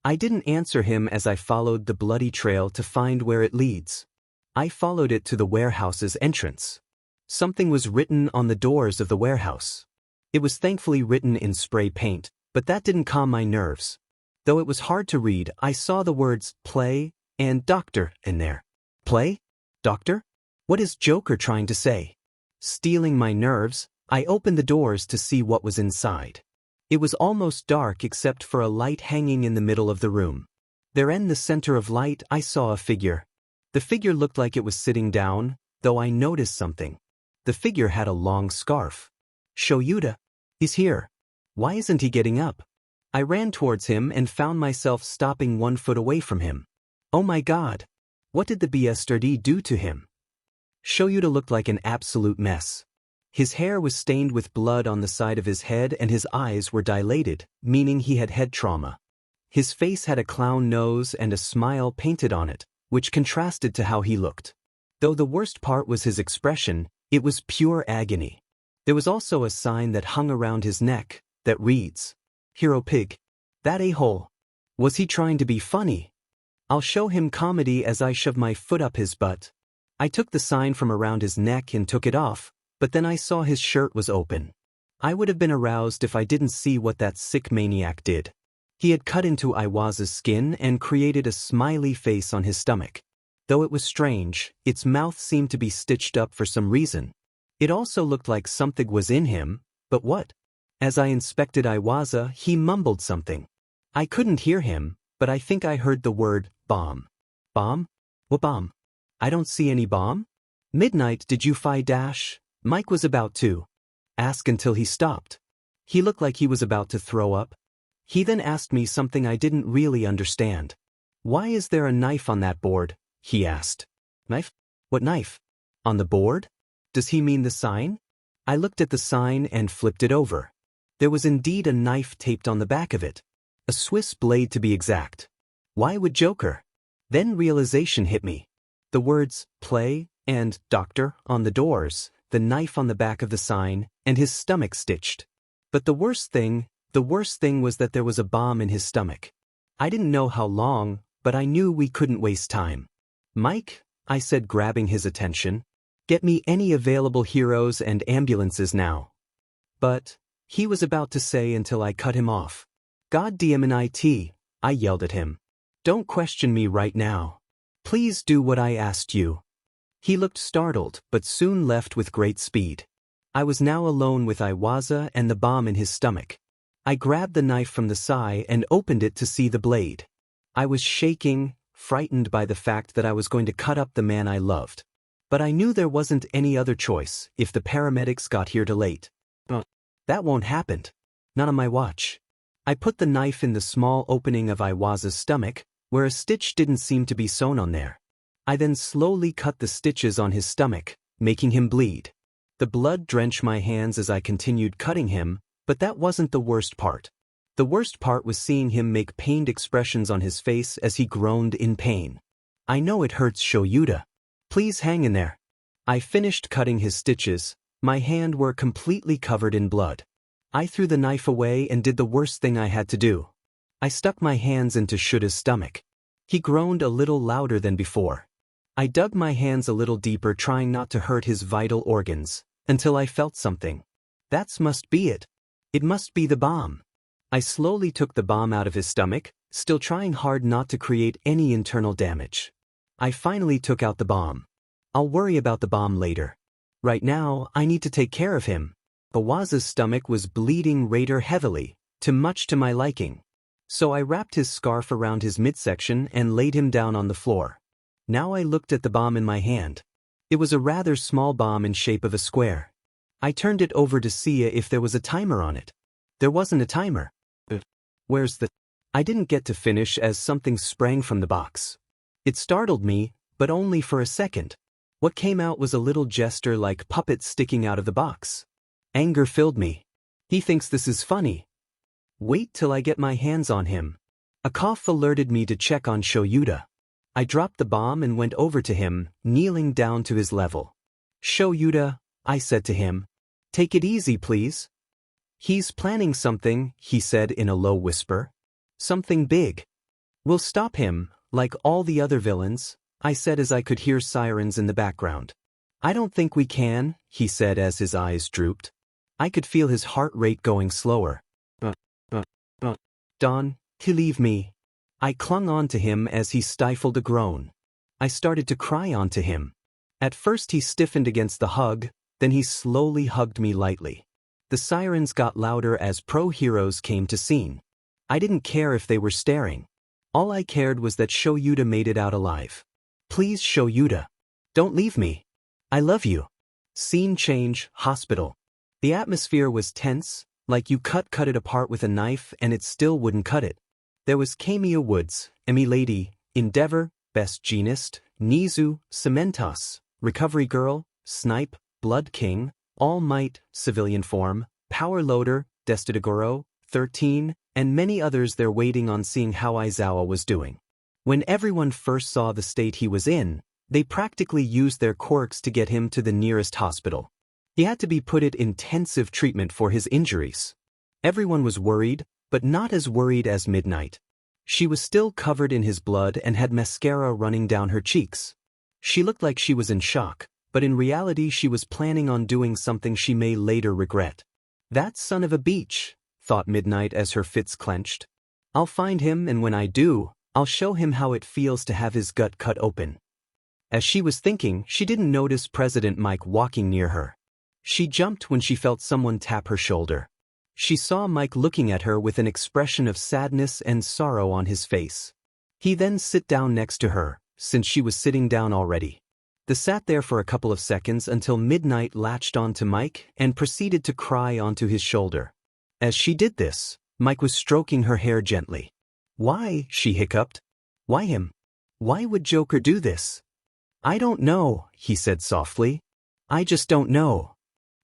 I didn't answer him as I followed the bloody trail to find where it leads. I followed it to the warehouse's entrance. Something was written on the doors of the warehouse. It was thankfully written in spray paint, but that didn't calm my nerves. Though it was hard to read, I saw the words play and doctor in there. Play? Doctor? What is Joker trying to say? Stealing my nerves, I opened the doors to see what was inside. It was almost dark except for a light hanging in the middle of the room. There in the center of light I saw a figure. The figure looked like it was sitting down, though I noticed something. The figure had a long scarf. Shoyuta. He's here. Why isn't he getting up? I ran towards him and found myself stopping 1 foot away from him. Oh my God. What did the BSTD do to him? Shoyuta looked like an absolute mess. His hair was stained with blood on the side of his head and his eyes were dilated, meaning he had head trauma. His face had a clown nose and a smile painted on it, which contrasted to how he looked. Though the worst part was his expression, it was pure agony. There was also a sign that hung around his neck, that reads, Hero Pig. That a-hole. Was he trying to be funny? I'll show him comedy as I shove my foot up his butt. I took the sign from around his neck and took it off, but then I saw his shirt was open. I would have been aroused if I didn't see what that sick maniac did. He had cut into Iwasa's skin and created a smiley face on his stomach. Though it was strange, its mouth seemed to be stitched up for some reason. It also looked like something was in him, but what? As I inspected Iwasa, he mumbled something. I couldn't hear him, but I think I heard the word bomb. Bomb? What bomb? I don't see any bomb. Midnight, did you dash? Mike was about to ask until he stopped. He looked like he was about to throw up. He then asked me something I didn't really understand. Why is there a knife on that board? He asked. Knife? What knife? On the board? Does he mean the sign? I looked at the sign and flipped it over. There was indeed a knife taped on the back of it. A Swiss blade to be exact. Why would Joker? Then realization hit me. The words, play, and doctor on the doors, the knife on the back of the sign, and his stomach stitched. But the worst thing was that there was a bomb in his stomach. I didn't know how long, but I knew we couldn't waste time. Mike, I said, grabbing his attention, get me any available heroes and ambulances now. But he was about to say until I cut him off. God damn it, I yelled at him. Don't question me right now. Please do what I asked you. He looked startled, but soon left with great speed. I was now alone with Iwasa and the bomb in his stomach. I grabbed the knife from the side and opened it to see the blade. I was shaking, frightened by the fact that I was going to cut up the man I loved. But I knew there wasn't any other choice if the paramedics got here too late. That won't happen. Not on my watch. I put the knife in the small opening of Iwasa's stomach, where a stitch didn't seem to be sewn on there. I then slowly cut the stitches on his stomach, making him bleed. The blood drenched my hands as I continued cutting him, but that wasn't the worst part. The worst part was seeing him make pained expressions on his face as he groaned in pain. I know it hurts, Shoyuta. Please hang in there. I finished cutting his stitches. My hands were completely covered in blood. I threw the knife away and did the worst thing I had to do. I stuck my hands into Shuta's stomach. He groaned a little louder than before. I dug my hands a little deeper, trying not to hurt his vital organs, until I felt something. That must be it. It must be the bomb. I slowly took the bomb out of his stomach, still trying hard not to create any internal damage. I finally took out the bomb. I'll worry about the bomb later. Right now, I need to take care of him. Iwasa's stomach was bleeding rather heavily, too much to my liking. So I wrapped his scarf around his midsection and laid him down on the floor. Now I looked at the bomb in my hand. It was a rather small bomb in shape of a square. I turned it over to see if there was a timer on it. There wasn't a timer. Where's the... I didn't get to finish as something sprang from the box. It startled me, but only for a second. What came out was a little jester-like puppet sticking out of the box. Anger filled me. He thinks this is funny. Wait till I get my hands on him. A cough alerted me to check on Shoyuta. I dropped the bomb and went over to him, kneeling down to his level. Shoyuta, I said to him. Take it easy, please. He's planning something, he said in a low whisper. Something big. We'll stop him, like all the other villains, I said as I could hear sirens in the background. I don't think we can, he said as his eyes drooped. I could feel his heart rate going slower. Don, leave me. I clung on to him as he stifled a groan. I started to cry onto him. At first he stiffened against the hug, then he slowly hugged me lightly. The sirens got louder as pro-heroes came to scene. I didn't care if they were staring. All I cared was that Shoyuta made it out alive. Please, Shoyuta. Don't leave me. I love you. Scene change, hospital. The atmosphere was tense, like you cut it apart with a knife and it still wouldn't cut it. There was Kamiya Woods, Emmy Lady, Endeavor, Best Jeanist, Nizu, Cementos, Recovery Girl, Snipe, Blood King, All Might, Civilian Form, Power Loader, Destidogoro, 13, and many others there waiting on seeing how Aizawa was doing. When everyone first saw the state he was in, they practically used their quirks to get him to the nearest hospital. He had to be put in intensive treatment for his injuries. Everyone was worried, but not as worried as Midnight. She was still covered in his blood and had mascara running down her cheeks. She looked like she was in shock, but in reality she was planning on doing something she may later regret. That son of a bitch, thought Midnight as her fists clenched. I'll find him, and when I do, I'll show him how it feels to have his gut cut open. As she was thinking, she didn't notice President Mike walking near her. She jumped when she felt someone tap her shoulder. She saw Mike looking at her with an expression of sadness and sorrow on his face. He then sat down next to her, since she was sitting down already. They sat there for a couple of seconds until Midnight latched onto Mike and proceeded to cry onto his shoulder. As she did this, Mike was stroking her hair gently. Why, she hiccuped. Why him? Why would Joker do this? I don't know, he said softly. I just don't know.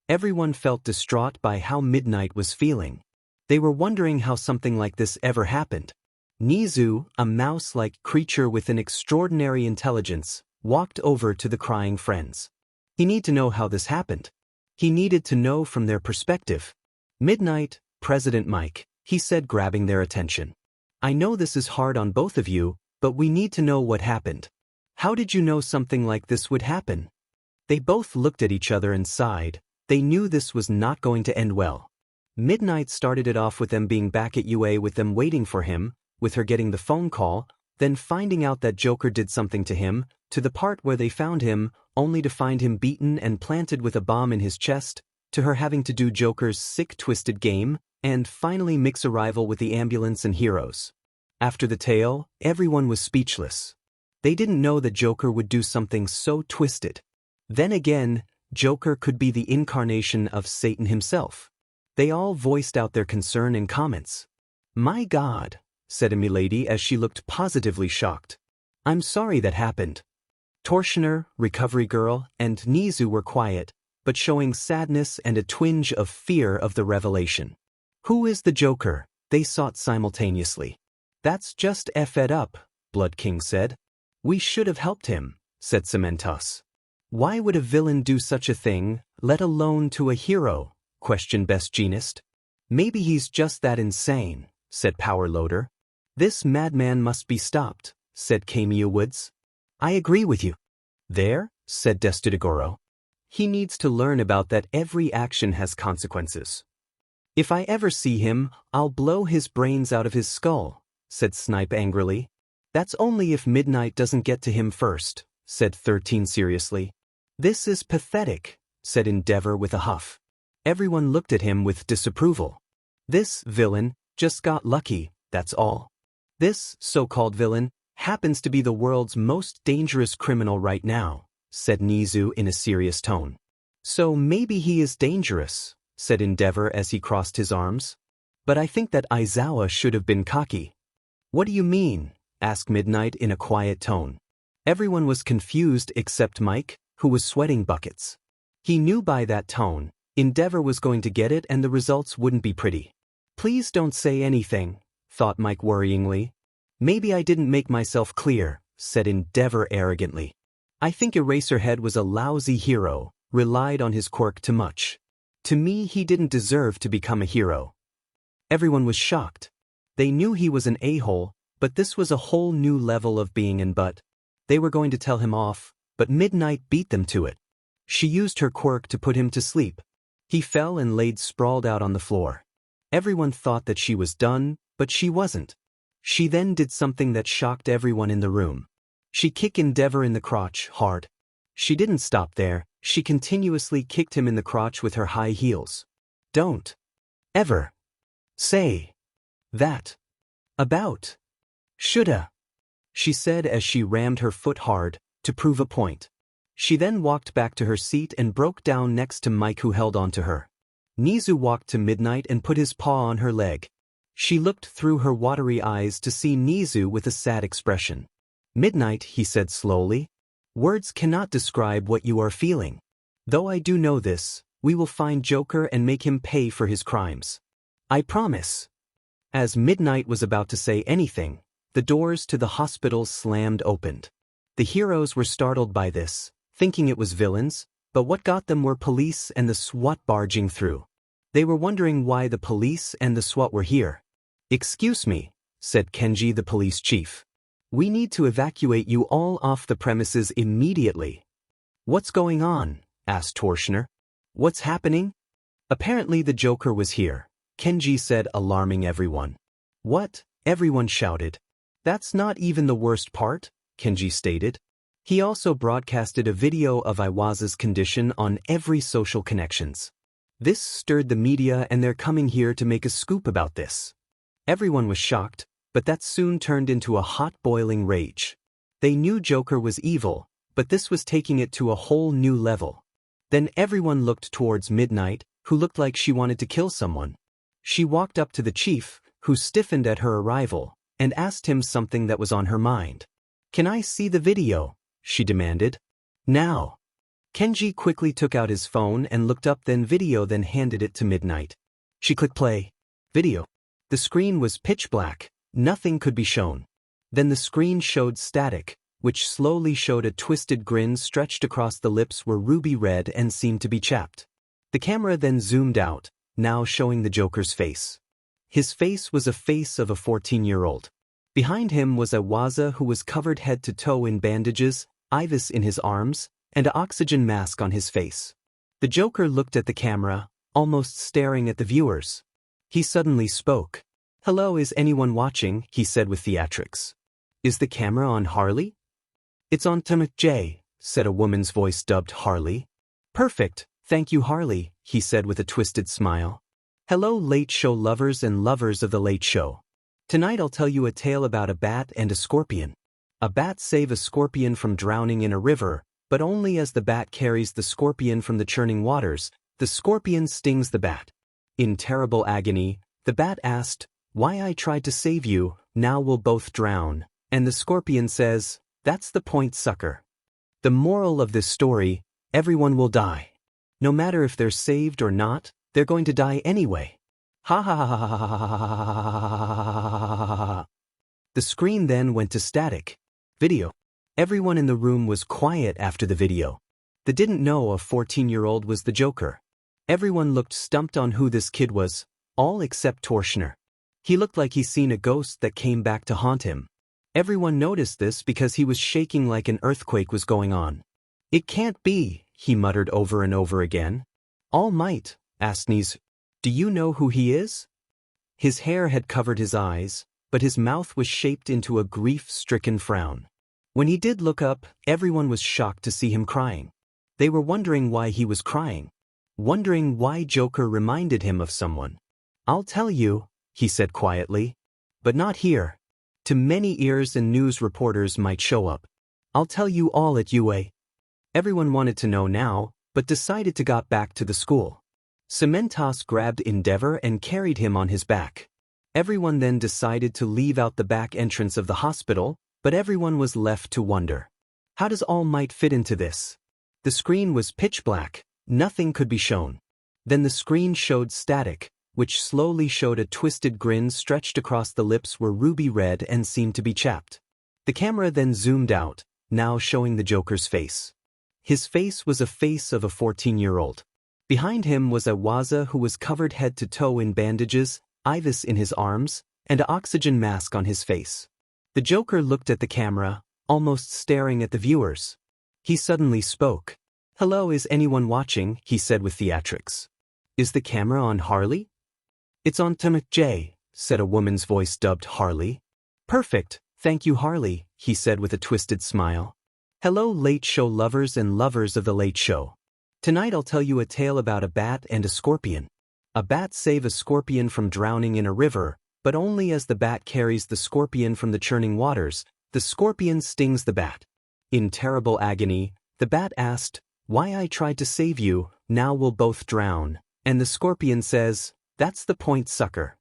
Everyone felt distraught by how Midnight was feeling. They were wondering how something like this ever happened. Nizu, a mouse-like creature with an extraordinary intelligence, walked over to the crying friends. He needed to know how this happened. He needed to know from their perspective. Midnight, President Mike, he said, grabbing their attention. I know this is hard on both of you, but we need to know what happened. How did you know something like this would happen? They both looked at each other and sighed. They knew this was not going to end well. Midnight started it off with them being back at UA with them waiting for him, with her getting the phone call, then finding out that Joker did something to him, to the part where they found him, only to find him beaten and planted with a bomb in his chest, to her having to do Joker's sick twisted game, and finally Mick's arrival with the ambulance and heroes. After the tale, everyone was speechless. They didn't know that Joker would do something so twisted. Then again, Joker could be the incarnation of Satan himself. They all voiced out their concern in comments. "My God," said a milady as she looked positively shocked. "I'm sorry that happened." Tortioner, Recovery Girl, and Nizu were quiet, but showing sadness and a twinge of fear of the revelation. "Who is the Joker?" they sought simultaneously. "That's just effed up," Blood King said. "We should have helped him," said Cementos. "Why would a villain do such a thing, let alone to a hero?" questioned Best Jeanist. "Maybe he's just that insane," said Power Loader. "This madman must be stopped," said Kamiya Woods. "I agree with you." "There," said Destudagoro. "He needs to learn about that every action has consequences." "If I ever see him, I'll blow his brains out of his skull," said Snipe angrily. "That's only if Midnight doesn't get to him first," said 13 seriously. "This is pathetic," said Endeavor with a huff. Everyone looked at him with disapproval. "This villain just got lucky, that's all. This so-called villain happens to be the world's most dangerous criminal right now," said Nizu in a serious tone. "So maybe he is dangerous," said Endeavor as he crossed his arms. "But I think that Aizawa should have been cocky." "What do you mean?" asked Midnight in a quiet tone. Everyone was confused except Mike, who was sweating buckets. He knew by that tone, Endeavor was going to get it and the results wouldn't be pretty. "Please don't say anything," thought Mike worryingly. "Maybe I didn't make myself clear," said Endeavor arrogantly. "I think Eraserhead was a lousy hero, relied on his quirk too much. To me, he didn't deserve to become a hero." Everyone was shocked. They knew he was an a-hole, but this was a whole new level of being an butt. They were going to tell him off, but Midnight beat them to it. She used her quirk to put him to sleep. He fell and laid sprawled out on the floor. Everyone thought that she was done, but she wasn't. She then did something that shocked everyone in the room. She kicked Endeavor in the crotch hard. She didn't stop there, she continuously kicked him in the crotch with her high heels. "Don't ever say that about shoulda," she said as she rammed her foot hard, to prove a point. She then walked back to her seat and broke down next to Mike, who held on to her. Nizu walked to Midnight and put his paw on her leg. She looked through her watery eyes to see Nizu with a sad expression. "Midnight," he said slowly, "words cannot describe what you are feeling. Though I do know this, we will find Joker and make him pay for his crimes. I promise." As Midnight was about to say anything, the doors to the hospital slammed open. The heroes were startled by this, thinking it was villains, but what got them were police and the SWAT barging through. They were wondering why the police and the SWAT were here. "Excuse me," said Kenji, the police chief. "We need to evacuate you all off the premises immediately." "What's going on?" asked Tortioner. "What's happening?" "Apparently the Joker was here," Kenji said, alarming everyone. "What?" everyone shouted. "That's not even the worst part," Kenji stated. He also broadcasted a video of Iwasa's condition on every social connections. This stirred the media and they're coming here to make a scoop about this. Everyone was shocked, but that soon turned into a hot boiling rage. They knew Joker was evil, but this was taking it to a whole new level. Then everyone looked towards Midnight, who looked like she wanted to kill someone. She walked up to the chief, who stiffened at her arrival, and asked him something that was on her mind. "Can I see the video?" she demanded. "Now." Kenji quickly took out his phone and looked up then video, then handed it to Midnight. She clicked play. Video. The screen was pitch black, nothing could be shown. Then the screen showed static, which slowly showed a twisted grin stretched across the lips were ruby red and seemed to be chapped. The camera then zoomed out, now showing the Joker's face. His face was a face of a 14-year-old. Behind him was Iwasa, who was covered head to toe in bandages, Ivis in his arms, and an oxygen mask on his face. The Joker looked at the camera, almost staring at the viewers. He suddenly spoke. "Hello, is anyone watching?" he said with theatrics. "Is the camera on Harley?" "It's on J," said a woman's voice dubbed Harley. "Perfect, thank you Harley," he said with a twisted smile. "Hello late show lovers and lovers of the late show. Tonight I'll tell you a tale about a bat and a scorpion. A bat saves a scorpion from drowning in a river, but only as the bat carries the scorpion from the churning waters, the scorpion stings the bat. In terrible agony, the bat asked, "Why I tried to save you, now we'll both drown." And the scorpion says, "That's the point, sucker." The moral of this story, everyone will die. No matter if they're saved or not, they're going to die anyway. Ha ha ha ha ha ha ha ha ha. The screen then went to static. Video. Everyone in the room was quiet after the video. They didn't know a 14-year-old was the Joker. Everyone looked stumped on who this kid was, all except Torshner. He looked like he'd seen a ghost that came back to haunt him. Everyone noticed this because he was shaking like an earthquake was going on. "It can't be," he muttered over and over again. "All Might," asked Niz, "do you know who he is?" His hair had covered his eyes, but his mouth was shaped into a grief-stricken frown. When he did look up, everyone was shocked to see him crying. They were wondering why he was crying. Wondering why Joker reminded him of someone. "I'll tell you," he said quietly. "But not here. To many ears and news reporters might show up. I'll tell you all at UA." Everyone wanted to know now, but decided to go back to the school. Cementos grabbed Endeavor and carried him on his back. Everyone then decided to leave out the back entrance of the hospital, but everyone was left to wonder. How does All Might fit into this? The screen was pitch black, nothing could be shown. Then the screen showed static, which slowly showed a twisted grin stretched across the lips were ruby red and seemed to be chapped. The camera then zoomed out, now showing the Joker's face. His face was a face of a 14-year-old. Behind him was a Waza who was covered head to toe in bandages, Ivis in his arms, and an oxygen mask on his face. The Joker looked at the camera, almost staring at the viewers. He suddenly spoke. "Hello, is anyone watching?" he said with theatrics. "Is the camera on Harley?" "It's on J," said a woman's voice dubbed Harley. "Perfect, thank you Harley," he said with a twisted smile. "Hello Late Show lovers and lovers of the Late Show. Tonight I'll tell you a tale about a bat and a scorpion. A bat saves a scorpion from drowning in a river, but only as the bat carries the scorpion from the churning waters, the scorpion stings the bat. In terrible agony, the bat asked, "Why I tried to save you, now we'll both drown." And the scorpion says, "That's the point, sucker."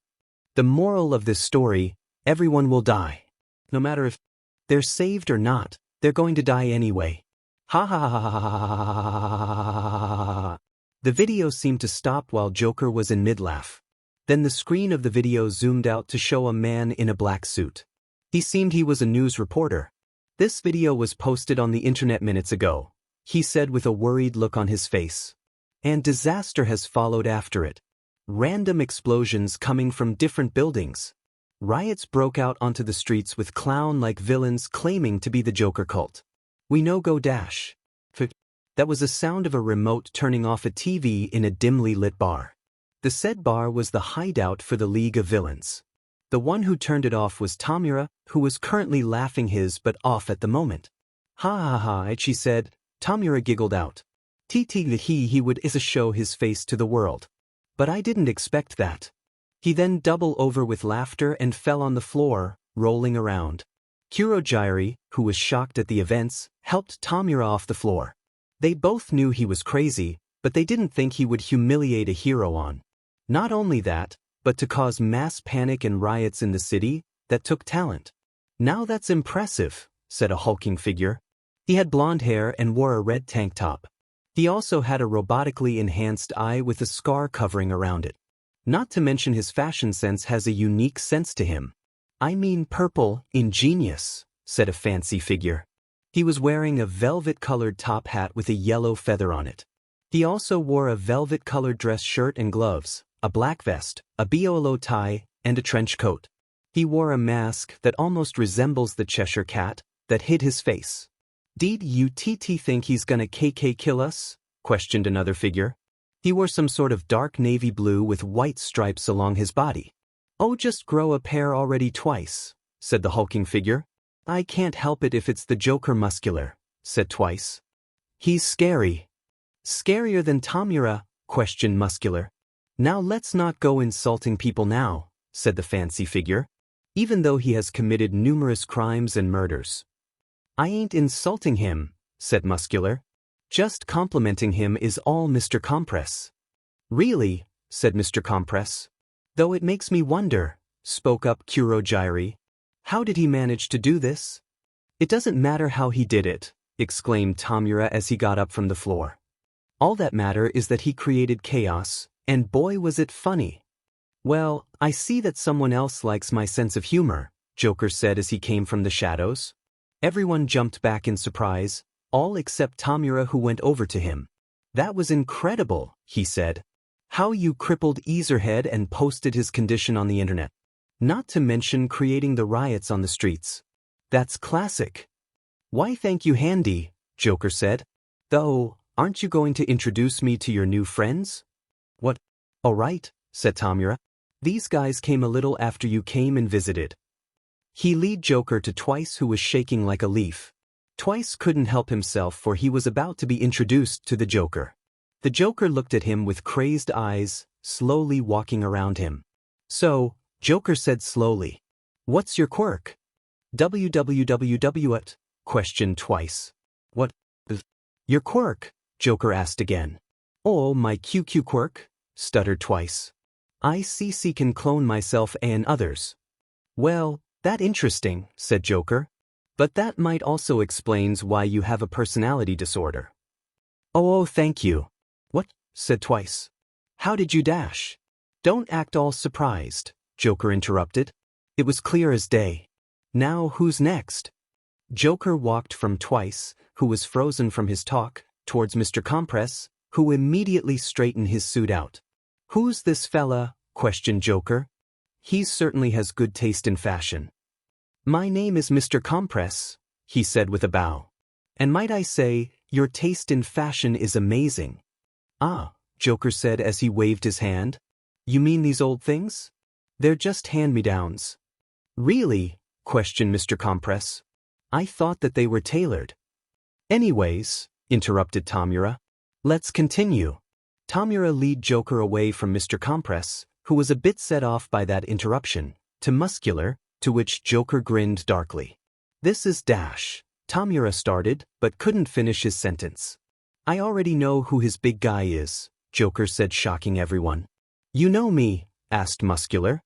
The moral of this story, everyone will die. No matter if they're saved or not, they're going to die anyway. Ha ha ha ha ha ha ha. The video seemed to stop while Joker was in mid-laugh. Then the screen of the video zoomed out to show a man in a black suit. He seemed he was a news reporter. "This video was posted on the internet minutes ago," he said with a worried look on his face. "And disaster has followed after it. Random explosions coming from different buildings. Riots broke out onto the streets with clown-like villains claiming to be the Joker cult. We no go dash." That was the sound of a remote turning off a TV in a dimly lit bar. The said bar was the hideout for the League of Villains. The one who turned it off was Tamura, who was currently laughing his butt off at the moment. "Ha ha ha," she said. Tamura giggled out. He would show his face to the world. "But I didn't expect that." He then doubled over with laughter and fell on the floor, rolling around. Kurogyri, who was shocked at the events, helped Tamura off the floor. They both knew he was crazy, but they didn't think he would humiliate a hero on. Not only that, but to cause mass panic and riots in the city, that took talent. "Now that's impressive," said a hulking figure. He had blonde hair and wore a red tank top. He also had a robotically enhanced eye with a scar covering around it. Not to mention his fashion sense has a unique sense to him. "I mean purple, ingenious," said a fancy figure. He was wearing a velvet-colored top hat with a yellow feather on it. He also wore a velvet-colored dress shirt and gloves, a black vest, a bolo tie, and a trench coat. He wore a mask that almost resembles the Cheshire Cat, that hid his face. "Did you think he's gonna KK kill us?" questioned another figure. He wore some sort of dark navy blue with white stripes along his body. "Oh, just grow a pair already twice," said the hulking figure. "I can't help it if it's the Joker muscular," said Twice. "He's scary." "Scarier than Tamura?" questioned Muscular. "Now let's not go insulting people now," said the fancy figure, "even though he has committed numerous crimes and murders." "I ain't insulting him," said Muscular. "Just complimenting him is all, Mr. Compress." "Really?" said Mr. Compress. Though it makes me wonder, spoke up Kurogyri. How did he manage to do this? It doesn't matter how he did it, exclaimed Tamura as he got up from the floor. All that matter is that he created chaos, and boy was it funny. Well, I see that someone else likes my sense of humor, Joker said as he came from the shadows. Everyone jumped back in surprise, all except Tamura, who went over to him. That was incredible, he said. How you crippled Ezerhead and posted his condition on the internet. Not to mention creating the riots on the streets. That's classic. Why thank you, Handy, Joker said. Though, aren't you going to introduce me to your new friends? What? All right, said Tamura. These guys came a little after you came and visited. He led Joker to Twice, who was shaking like a leaf. Twice couldn't help himself, for he was about to be introduced to the Joker. The Joker looked at him with crazed eyes, slowly walking around him. So, Joker said slowly, "What's your quirk?" "What?" questioned Twice. "What? Your quirk?" Joker asked again. "Oh, my QQ quirk," stuttered Twice. "I CC can clone myself and others." "Well, that interesting," said Joker. "But that might also explains why you have a personality disorder." Oh, thank you." "What?" said Twice. "How did you dash?" "Don't act all surprised," Joker interrupted. It was clear as day. "Now who's next?" Joker walked from Twice, who was frozen from his talk, towards Mr. Compress, who immediately straightened his suit out. "Who's this fella?" questioned Joker. "He certainly has good taste in fashion." "My name is Mr. Compress," he said with a bow. "And might I say, your taste in fashion is amazing." "Ah," Joker said as he waved his hand. "You mean these old things? They're just hand-me-downs." "Really?" questioned Mr. Compress. "I thought that they were tailored." "Anyways," interrupted Tamura, "let's continue." Tamura led Joker away from Mr. Compress, who was a bit set off by that interruption, to Muscular, to which Joker grinned darkly. "This is Dash," Tamura started, but couldn't finish his sentence. "I already know who his big guy is," Joker said, shocking everyone. "You know me?" asked Muscular.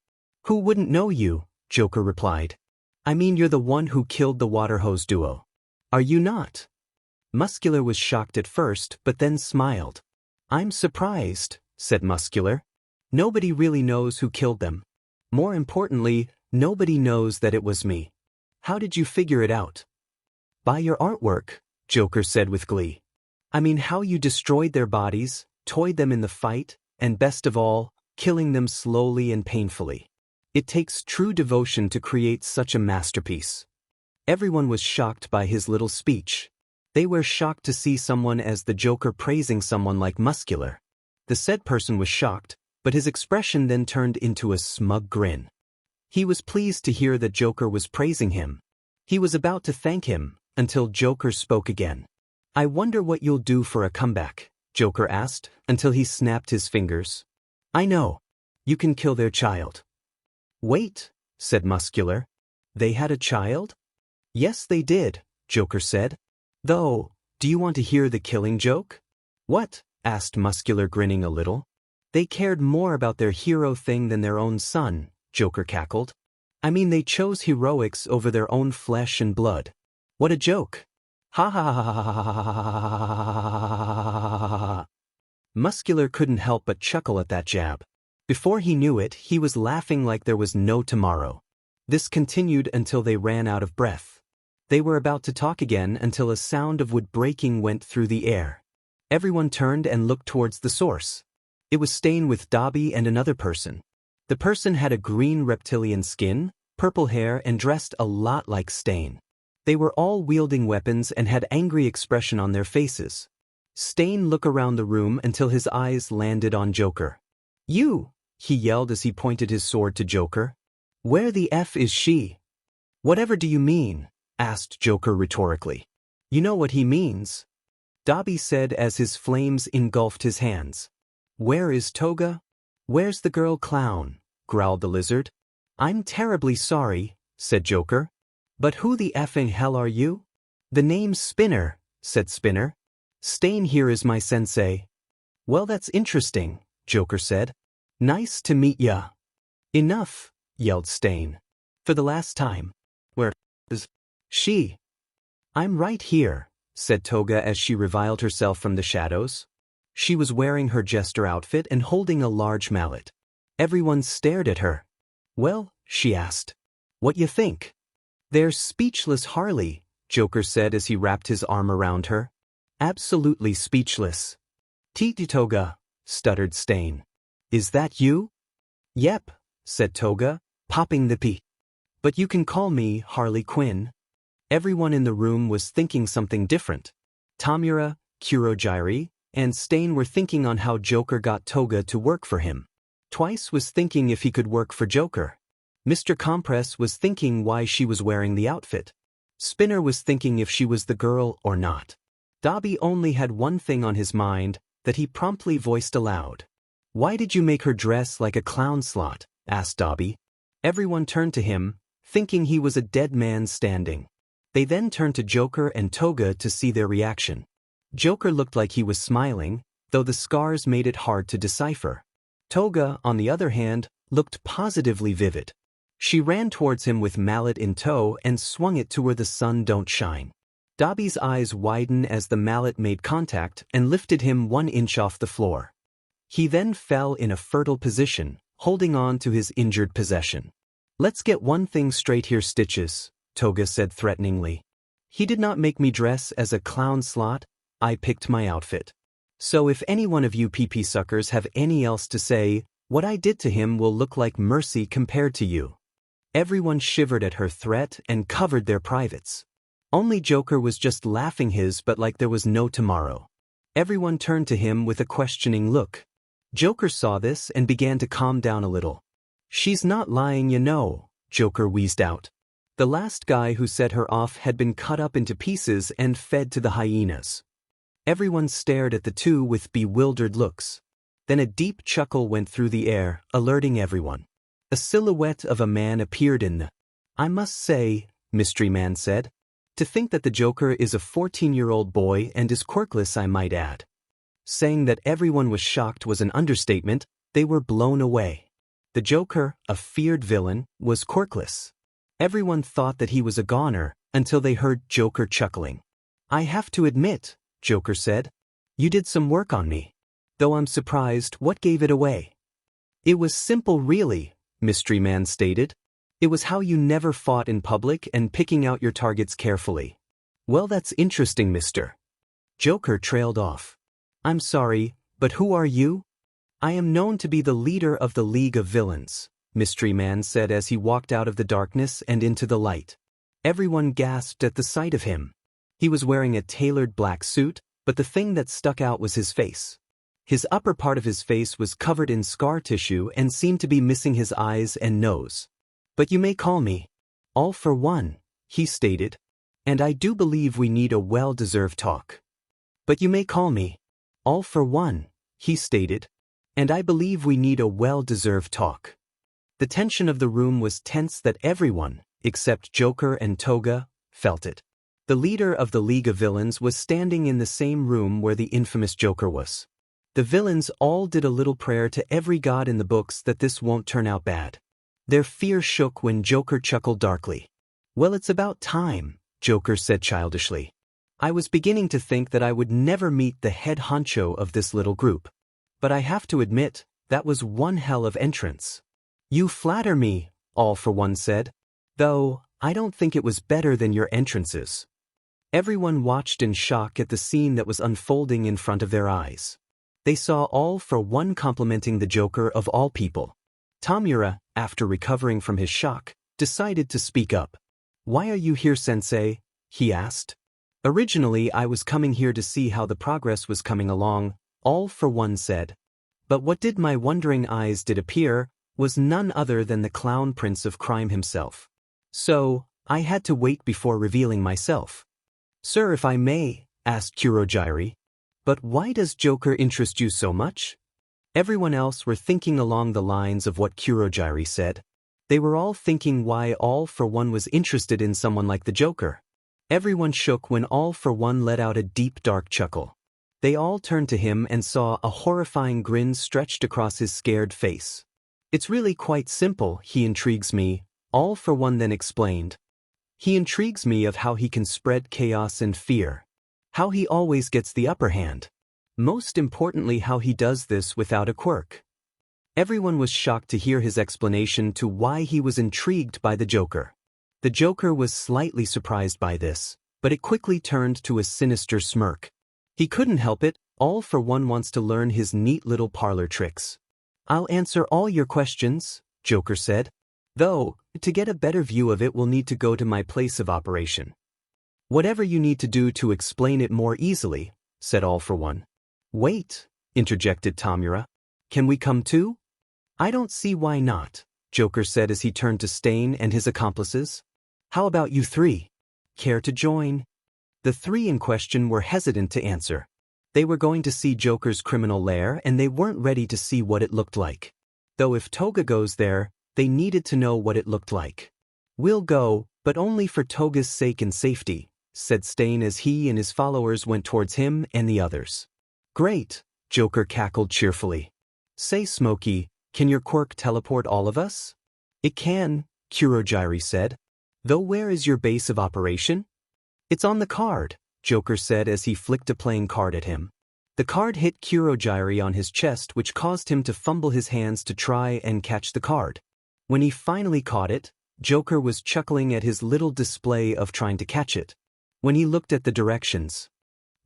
"Who wouldn't know you?" Joker replied. "I mean, you're the one who killed the water hose duo. Are you not?" Muscular was shocked at first, but then smiled. "I'm surprised," said Muscular. "Nobody really knows who killed them. More importantly, nobody knows that it was me. How did you figure it out?" "By your artwork," Joker said with glee. "I mean, how you destroyed their bodies, toyed them in the fight, and best of all, killing them slowly and painfully. It takes true devotion to create such a masterpiece." Everyone was shocked by his little speech. They were shocked to see someone as the Joker praising someone like Muscular. The said person was shocked, but his expression then turned into a smug grin. He was pleased to hear that Joker was praising him. He was about to thank him, until Joker spoke again. "I wonder what you'll do for a comeback," Joker asked, until he snapped his fingers. "I know. You can kill their child." "Wait," said Muscular. "They had a child?" "Yes, they did," Joker said. "Though, do you want to hear the killing joke?" "What?" asked Muscular, grinning a little. "They cared more about their hero thing than their own son," Joker cackled. "I mean, they chose heroics over their own flesh and blood. What a joke! Ha ha ha ha ha ha ha." Muscular couldn't help but chuckle at that jab. Before he knew it, he was laughing like there was no tomorrow. This continued until they ran out of breath. They were about to talk again until a sound of wood breaking went through the air. Everyone turned and looked towards the source. It was Stain with Dobby and another person. The person had a green reptilian skin, purple hair, and dressed a lot like Stain. They were all wielding weapons and had angry expression on their faces. Stain looked around the room until his eyes landed on Joker. "You!" he yelled as he pointed his sword to Joker. "Where the F is she?" "Whatever do you mean?" asked Joker rhetorically. "You know what he means," Dobby said as his flames engulfed his hands. "Where is Toga?" "Where's the girl clown?" growled the lizard. "I'm terribly sorry," said Joker. "But who the effing hell are you?" "The name's Spinner," said Spinner. "Stain here is my sensei." "Well, that's interesting," Joker said. Nice to meet ya. Enough, yelled Stain. For the last time. Where is she? I'm right here, said Toga as she revealed herself from the shadows. She was wearing her jester outfit and holding a large mallet. Everyone stared at her. Well, she asked. What you think? They're speechless, Harley, Joker said as he wrapped his arm around her. Absolutely speechless. Toga, stuttered Stain. Is that you? Yep, said Toga, popping the P. But you can call me Harley Quinn. Everyone in the room was thinking something different. Tamura, Kurogyri, and Stain were thinking on how Joker got Toga to work for him. Twice was thinking if he could work for Joker. Mr. Compress was thinking why she was wearing the outfit. Spinner was thinking if she was the girl or not. Dobby only had one thing on his mind that he promptly voiced aloud. Why did you make her dress like a clown slot? Asked Dobby. Everyone turned to him, thinking he was a dead man standing. They then turned to Joker and Toga to see their reaction. Joker looked like he was smiling, though the scars made it hard to decipher. Toga, on the other hand, looked positively vivid. She ran towards him with mallet in tow and swung it to where the sun don't shine. Dobby's eyes widened as the mallet made contact and lifted him 1 inch off the floor. He then fell in a fertile position, holding on to his injured possession. Let's get one thing straight here, Stitches, Toga said threateningly. He did not make me dress as a clown slot, I picked my outfit. So if any one of you PP suckers have any else to say, what I did to him will look like mercy compared to you. Everyone shivered at her threat and covered their privates. Only Joker was just laughing his but like there was no tomorrow. Everyone turned to him with a questioning look. Joker saw this and began to calm down a little. She's not lying, you know, Joker wheezed out. The last guy who set her off had been cut up into pieces and fed to the hyenas. Everyone stared at the two with bewildered looks. Then a deep chuckle went through the air, alerting everyone. A silhouette of a man appeared in the... I must say, Mystery Man said. To think that the Joker is a 14-year-old boy and is quirkless, I might add. Saying that everyone was shocked was an understatement, they were blown away. The Joker, a feared villain, was quirkless. Everyone thought that he was a goner, until they heard Joker chuckling. I have to admit, Joker said, you did some work on me. Though I'm surprised, what gave it away? It was simple really, Mystery Man stated. It was how you never fought in public and picking out your targets carefully. Well, that's interesting, Mr. Joker trailed off. I'm sorry, but who are you? I am known to be the leader of the League of Villains, Mystery Man said as he walked out of the darkness and into the light. Everyone gasped at the sight of him. He was wearing a tailored black suit, but the thing that stuck out was his face. His upper part of his face was covered in scar tissue and seemed to be missing his eyes and nose. But you may call me All for One, he stated. And I do believe we need a well-deserved talk. But you may call me All for One, he stated. And I believe we need a well-deserved talk. The tension of the room was tense that everyone, except Joker and Toga, felt it. The leader of the League of Villains was standing in the same room where the infamous Joker was. The villains all did a little prayer to every god in the books that this won't turn out bad. Their fear shook when Joker chuckled darkly. Well, it's about time, Joker said childishly. I was beginning to think that I would never meet the head honcho of this little group. But I have to admit, that was one hell of entrance. You flatter me, All for One said. Though, I don't think it was better than your entrances. Everyone watched in shock at the scene that was unfolding in front of their eyes. They saw All for One complimenting the Joker of all people. Tamura, after recovering from his shock, decided to speak up. Why are you here, Sensei? He asked. Originally, I was coming here to see how the progress was coming along, All for One said. But what did my wondering eyes did appear was none other than the clown prince of crime himself. So, I had to wait before revealing myself. Sir, if I may, asked Kurogyri. But why does Joker interest you so much? Everyone else were thinking along the lines of what Kurogyri said. They were all thinking why All for One was interested in someone like the Joker. Everyone shook when All for One let out a deep dark chuckle. They all turned to him and saw a horrifying grin stretched across his scared face. It's really quite simple, he intrigues me, All for One then explained. He intrigues me of how he can spread chaos and fear. How he always gets the upper hand. Most importantly, how he does this without a quirk. Everyone was shocked to hear his explanation to why he was intrigued by the Joker. The Joker was slightly surprised by this, but it quickly turned to a sinister smirk. He couldn't help it, All for One wants to learn his neat little parlor tricks. I'll answer all your questions, Joker said. Though, to get a better view of it we'll need to go to my place of operation. Whatever you need to do to explain it more easily, said All for One. Wait, interjected Tamura. Can we come too? I don't see why not, Joker said as he turned to Stain and his accomplices. How about you three? Care to join? The three in question were hesitant to answer. They were going to see Joker's criminal lair and they weren't ready to see what it looked like. Though if Toga goes there, they needed to know what it looked like. We'll go, but only for Toga's sake and safety, said Stain as he and his followers went towards him and the others. Great, Joker cackled cheerfully. Say Smokey, can your quirk teleport all of us? It can, Kurogiri said. Though where is your base of operation? It's on the card, Joker said as he flicked a playing card at him. The card hit Kurogiri on his chest which caused him to fumble his hands to try and catch the card. When he finally caught it, Joker was chuckling at his little display of trying to catch it. When he looked at the directions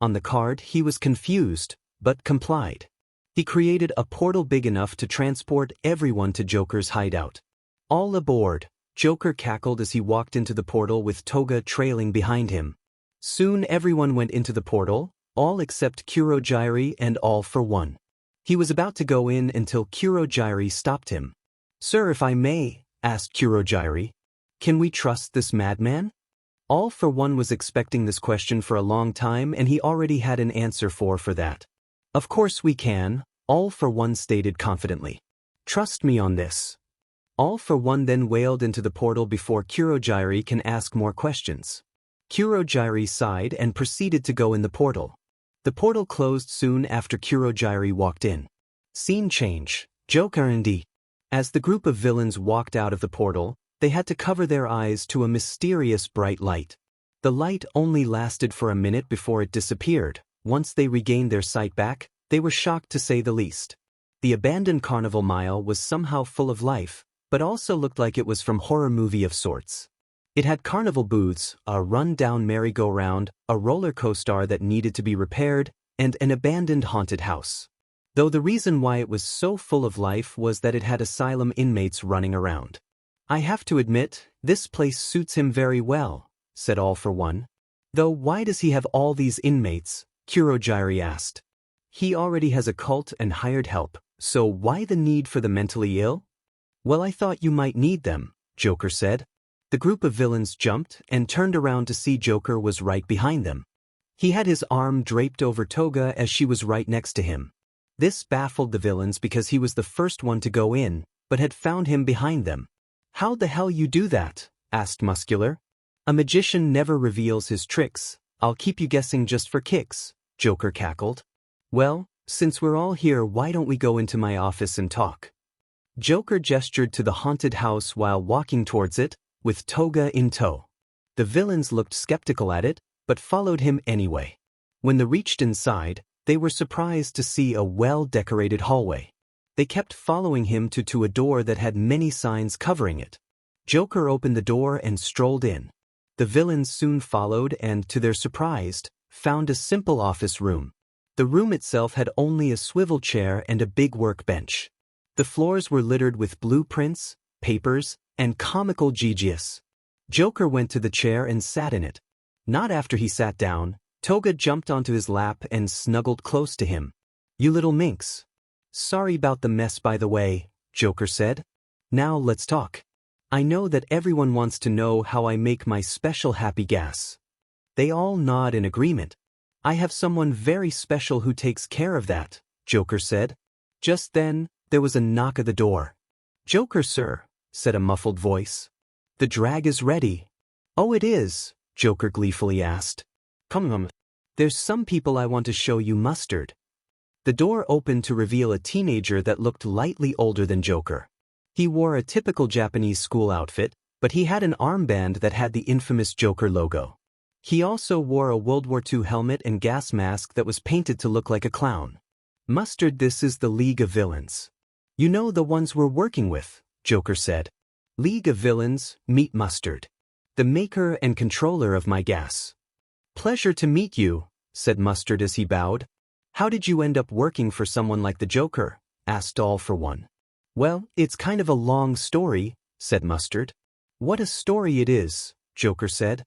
on the card, he was confused, but complied. He created a portal big enough to transport everyone to Joker's hideout. All aboard, Joker cackled as he walked into the portal with Toga trailing behind him. Soon everyone went into the portal, all except Kurogiri and All for One. He was about to go in until Kurogiri stopped him. Sir, if I may, asked Kurogiri, can we trust this madman? All for One was expecting this question for a long time and he already had an answer for that. Of course we can, All for One stated confidently. Trust me on this. All for One then wailed into the portal before Kurogiri can ask more questions. Kurogiri sighed and proceeded to go in the portal. The portal closed soon after Kurogiri walked in. Scene change, Joker and D. As the group of villains walked out of the portal, they had to cover their eyes to a mysterious bright light. The light only lasted for a minute before it disappeared. Once they regained their sight back, they were shocked to say the least. The abandoned carnival mile was somehow full of life, but also looked like it was from horror movie of sorts. It had carnival booths, a run-down merry-go-round, a roller coaster that needed to be repaired, and an abandoned haunted house. Though the reason why it was so full of life was that it had asylum inmates running around. I have to admit, this place suits him very well, said All for One. Though why does he have all these inmates? Kurogiri asked. He already has a cult and hired help, so why the need for the mentally ill? Well, I thought you might need them, Joker said. The group of villains jumped and turned around to see Joker was right behind them. He had his arm draped over Toga as she was right next to him. This baffled the villains because he was the first one to go in, but had found him behind them. How the hell you do that? Asked Muscular. A magician never reveals his tricks. I'll keep you guessing just for kicks, Joker cackled. Well, since we're all here, why don't we go into my office and talk? Joker gestured to the haunted house while walking towards it, with Toga in tow. The villains looked skeptical at it, but followed him anyway. When they reached inside, they were surprised to see a well-decorated hallway. They kept following him to a door that had many signs covering it. Joker opened the door and strolled in. The villains soon followed and, to their surprise, found a simple office room. The room itself had only a swivel chair and a big workbench. The floors were littered with blueprints, papers, and comical GGs. Joker went to the chair and sat in it. Not after he sat down, Toga jumped onto his lap and snuggled close to him. You little minx. Sorry about the mess by the way, Joker said. Now let's talk. I know that everyone wants to know how I make my special happy gas. They all nod in agreement. I have someone very special who takes care of that, Joker said. Just then, there was a knock at the door. Joker, sir, said a muffled voice. The drag is ready. Oh, it is, Joker gleefully asked. Come. There's some people I want to show you, Mustard. The door opened to reveal a teenager that looked lightly older than Joker. He wore a typical Japanese school outfit, but he had an armband that had the infamous Joker logo. He also wore a World War II helmet and gas mask that was painted to look like a clown. Mustard, this is the League of Villains. You know, the ones we're working with, Joker said. League of Villains, meet Mustard, the maker and controller of my gas. Pleasure to meet you, said Mustard as he bowed. How did you end up working for someone like the Joker? Asked All for One. Well, it's kind of a long story, said Mustard. What a story it is, Joker said.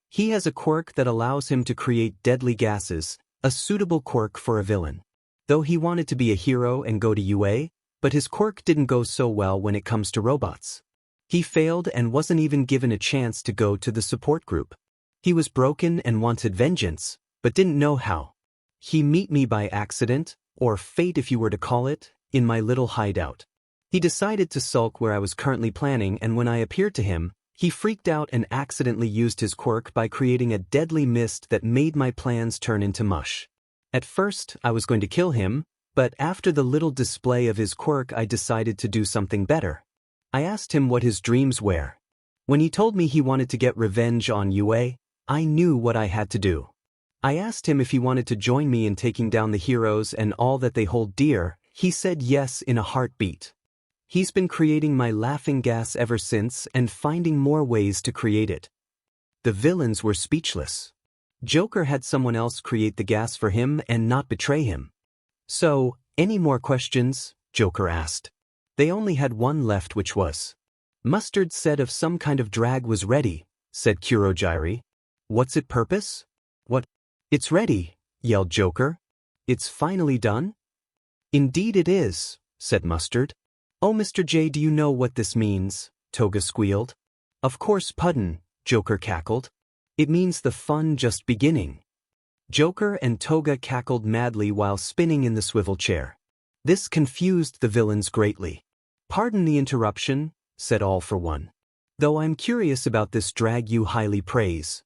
He has a quirk that allows him to create deadly gases, a suitable quirk for a villain. Though he wanted to be a hero and go to UA, but his quirk didn't go so well when it comes to robots. He failed and wasn't even given a chance to go to the support group. He was broken and wanted vengeance, but didn't know how. He met me by accident, or fate if you were to call it, in my little hideout. He decided to sulk where I was currently planning, and when I appeared to him, he freaked out and accidentally used his quirk by creating a deadly mist that made my plans turn into mush. At first, I was going to kill him, but after the little display of his quirk I decided to do something better. I asked him what his dreams were. When he told me he wanted to get revenge on UA, I knew what I had to do. I asked him if he wanted to join me in taking down the heroes and all that they hold dear. He said yes in a heartbeat. He's been creating my laughing gas ever since and finding more ways to create it. The villains were speechless. Joker had someone else create the gas for him and not betray him. So, any more questions? Joker asked. They only had one left, which was. Mustard said if some kind of drag was ready, said Kurojiri. What's its purpose? What? It's ready, yelled Joker. It's finally done? Indeed it is, said Mustard. Oh, Mr. J, do you know what this means? Toga squealed. Of course, Puddin', Joker cackled. It means the fun just beginning. Joker and Toga cackled madly while spinning in the swivel chair. This confused the villains greatly. Pardon the interruption, said All for One. Though I'm curious about this drag you highly praise.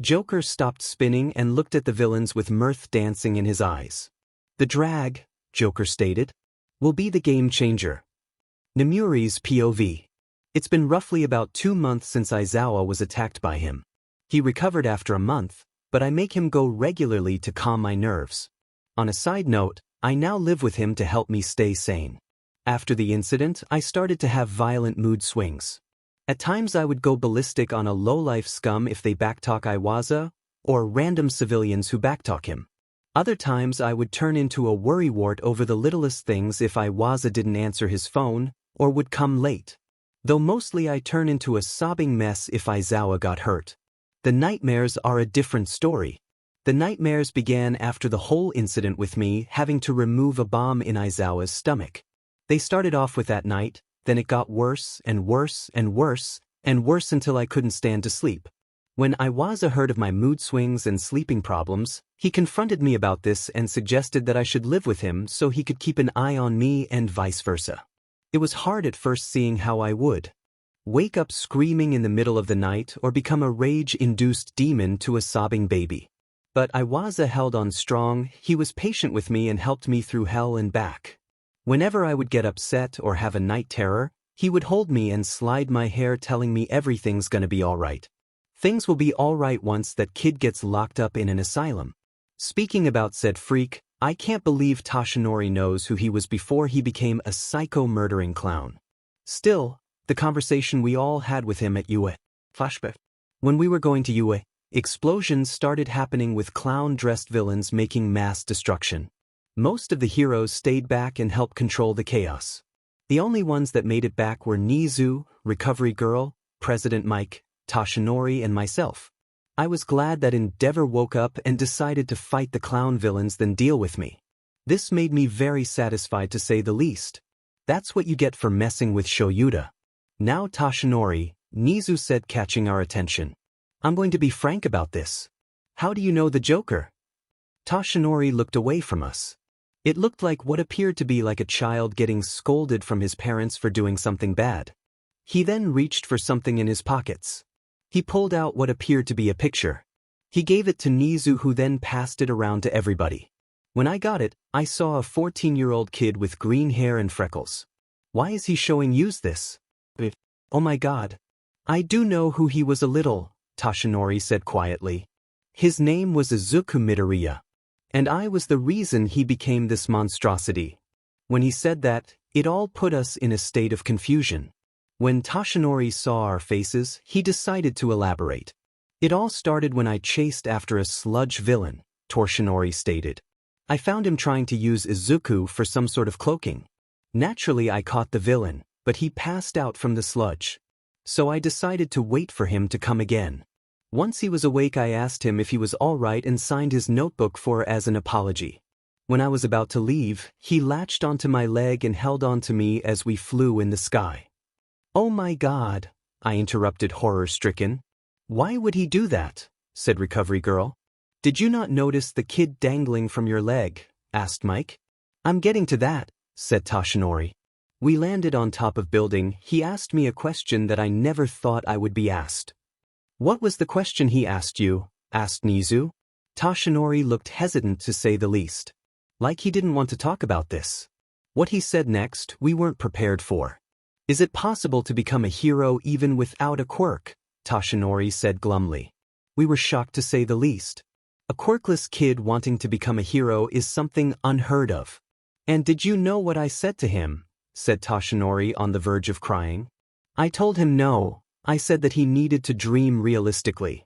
Joker stopped spinning and looked at the villains with mirth dancing in his eyes. The drag, Joker stated, will be the game changer. Nemuri's POV. It's been roughly about 2 months since Aizawa was attacked by him. He recovered after a month, but I make him go regularly to calm my nerves. On a side note, I now live with him to help me stay sane. After the incident, I started to have violent mood swings. At times I would go ballistic on a low-life scum if they backtalk Iwaza, or random civilians who backtalk him. Other times I would turn into a worrywart over the littlest things if Iwaza didn't answer his phone, or would come late. Though mostly I turn into a sobbing mess if Aizawa got hurt. The nightmares are a different story. The nightmares began after the whole incident with me having to remove a bomb in Aizawa's stomach. They started off with that night, then it got worse and worse and worse and worse until I couldn't stand to sleep. When Iwaza heard of my mood swings and sleeping problems, he confronted me about this and suggested that I should live with him so he could keep an eye on me and vice versa. It was hard at first seeing how I would wake up screaming in the middle of the night or become a rage-induced demon to a sobbing baby. But Iwaza held on strong. He was patient with me and helped me through hell and back. Whenever I would get upset or have a night terror, he would hold me and slide my hair telling me everything's gonna be alright. Things will be alright once that kid gets locked up in an asylum. Speaking about said freak, I can't believe Toshinori knows who he was before he became a psycho-murdering clown. Still, the conversation we all had with him at UA. Flashback. When we were going to UA, explosions started happening with clown-dressed villains making mass destruction. Most of the heroes stayed back and helped control the chaos. The only ones that made it back were Nizu, Recovery Girl, President Mike, Toshinori, and myself. I was glad that Endeavor woke up and decided to fight the clown villains than deal with me. This made me very satisfied to say the least. That's what you get for messing with Shoyuta. Now Toshinori, Nizu said, catching our attention. I'm going to be frank about this. How do you know the Joker? Toshinori looked away from us. It looked like what appeared to be like a child getting scolded from his parents for doing something bad. He then reached for something in his pockets. He pulled out what appeared to be a picture. He gave it to Nizu, who then passed it around to everybody. When I got it, I saw a 14-year-old kid with green hair and freckles. Why is he showing you this? Oh my god. I do know who he was a little, Toshinori said quietly. His name was Izuku Midoriya. And I was the reason he became this monstrosity. When he said that, it all put us in a state of confusion. When Toshinori saw our faces, he decided to elaborate. It all started when I chased after a sludge villain, Toshinori stated. I found him trying to use Izuku for some sort of cloaking. Naturally, I caught the villain, but he passed out from the sludge. So I decided to wait for him to come again. Once he was awake, I asked him if he was all right and signed his notebook as an apology. When I was about to leave, he latched onto my leg and held on to me as we flew in the sky. Oh my god, I interrupted, horror-stricken. Why would he do that? Said Recovery Girl. Did you not notice the kid dangling from your leg? Asked Mike. I'm getting to that, said Toshinori. We landed on top of building. He asked me a question that I never thought I would be asked. What was the question he asked you? Asked Nizu. Toshinori looked hesitant, to say the least. Like he didn't want to talk about this. What he said next, we weren't prepared for. Is it possible to become a hero even without a quirk? Toshinori said glumly. We were shocked, to say the least. A quirkless kid wanting to become a hero is something unheard of. And did you know what I said to him? Said Toshinori, on the verge of crying. I told him no. I said that he needed to dream realistically.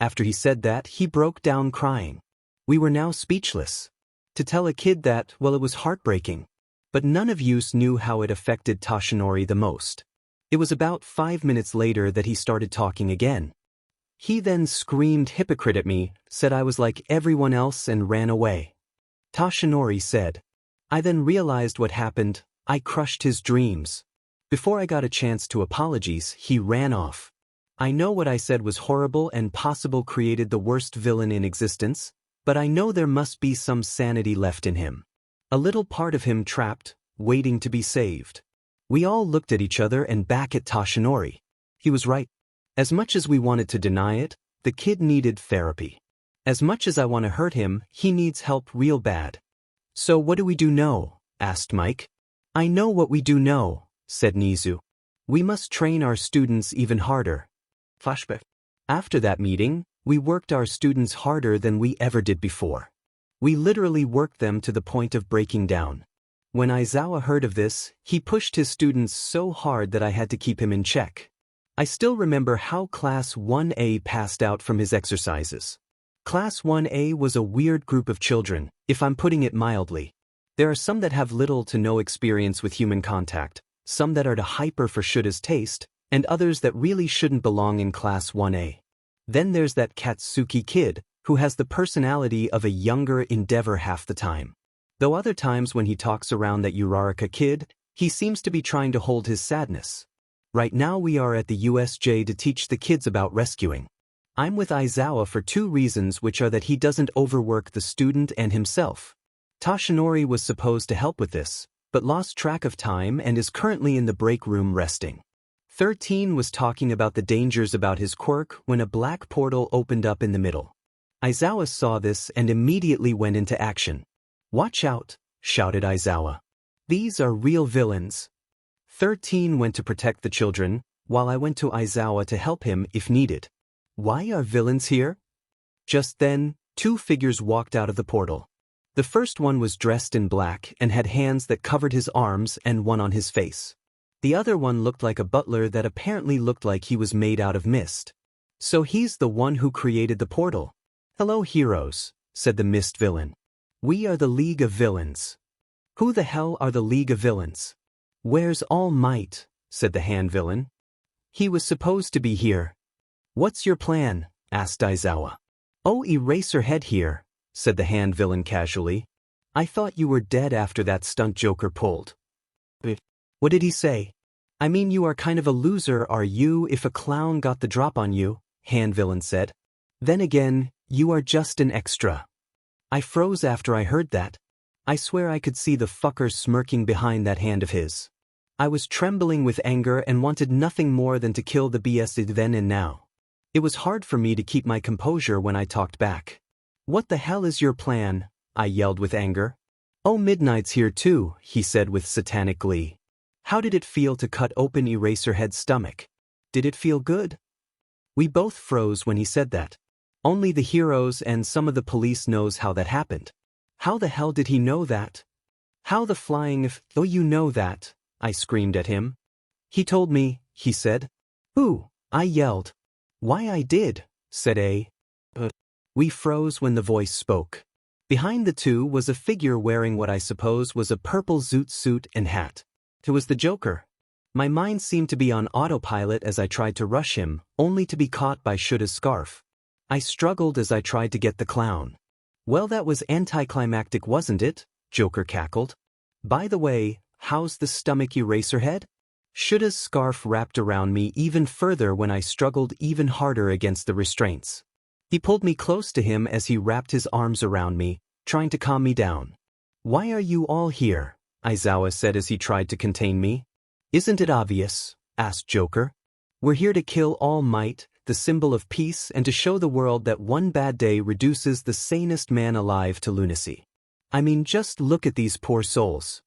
After he said that, he broke down crying. We were now speechless. To tell a kid that, well, it was heartbreaking. But none of us knew how it affected Toshinori the most. It was about 5 minutes later that he started talking again. He then screamed hypocrite at me, said I was like everyone else, and ran away. Toshinori said. I then realized what happened. I crushed his dreams. Before I got a chance to apologize, he ran off. I know what I said was horrible and possible, created the worst villain in existence, but I know there must be some sanity left in him. A little part of him trapped, waiting to be saved. We all looked at each other and back at Toshinori. He was right. As much as we wanted to deny it, the kid needed therapy. As much as I want to hurt him, he needs help real bad. So what do we do now? Asked Mike. I know what we do know, said Nizu. We must train our students even harder. Flashback. After that meeting, we worked our students harder than we ever did before. We literally worked them to the point of breaking down. When Aizawa heard of this, he pushed his students so hard that I had to keep him in check. I still remember how Class 1A passed out from his exercises. Class 1A was a weird group of children, if I'm putting it mildly. There are some that have little to no experience with human contact, some that are too hyper for Shuta's taste, and others that really shouldn't belong in Class 1A. Then there's that Katsuki kid, who has the personality of a younger Endeavor half the time. Though other times when he talks around that Uraraka kid, he seems to be trying to hold his sadness. Right now we are at the USJ to teach the kids about rescuing. I'm with Aizawa for 2 reasons, which are that he doesn't overwork the student and himself. Toshinori was supposed to help with this, but lost track of time and is currently in the break room resting. 13 was talking about the dangers about his quirk when a black portal opened up in the middle. Aizawa saw this and immediately went into action. Watch out, shouted Aizawa. These are real villains. 13 went to protect the children, while I went to Aizawa to help him if needed. Why are villains here? Just then, 2 figures walked out of the portal. The first one was dressed in black and had hands that covered his arms and one on his face. The other one looked like a butler that apparently looked like he was made out of mist. So he's the one who created the portal. Hello, heroes, said the mist villain. We are the League of Villains. Who the hell are the League of Villains? Where's All Might? Said the hand villain. He was supposed to be here. What's your plan? Asked Aizawa. Oh, Eraserhead here, said the hand villain casually. I thought you were dead after that stunt Joker pulled. What did he say? I mean, you are kind of a loser, are you, if a clown got the drop on you, hand villain said. Then again, you are just an extra. I froze after I heard that. I swear I could see the fucker smirking behind that hand of his. I was trembling with anger and wanted nothing more than to kill the BS then and now. It was hard for me to keep my composure when I talked back. "What the hell is your plan?" I yelled with anger. "Oh, Midnight's here too," he said with satanic glee. How did it feel to cut open Eraserhead's stomach? Did it feel good? We both froze when he said that. Only the heroes and some of the police knows how that happened. How the hell did he know that? How the flying if, "Oh, you know that," I screamed at him. "He told me," he said. "Who?" I yelled. "Why I did," said A. We froze when the voice spoke. Behind the two was a figure wearing what I suppose was a purple zoot suit and hat. It was the Joker. My mind seemed to be on autopilot as I tried to rush him, only to be caught by Shuta's scarf. I struggled as I tried to get the clown. "Well, that was anticlimactic, wasn't it?" Joker cackled. "By the way, how's the stomach, Eraserhead?" Shuta's scarf wrapped around me even further when I struggled even harder against the restraints. He pulled me close to him as he wrapped his arms around me, trying to calm me down. "Why are you all here?" Aizawa said as he tried to contain me. "Isn't it obvious?" asked Joker. "We're here to kill All Might, the symbol of peace, and to show the world that one bad day reduces the sanest man alive to lunacy. I mean, just look at these poor souls."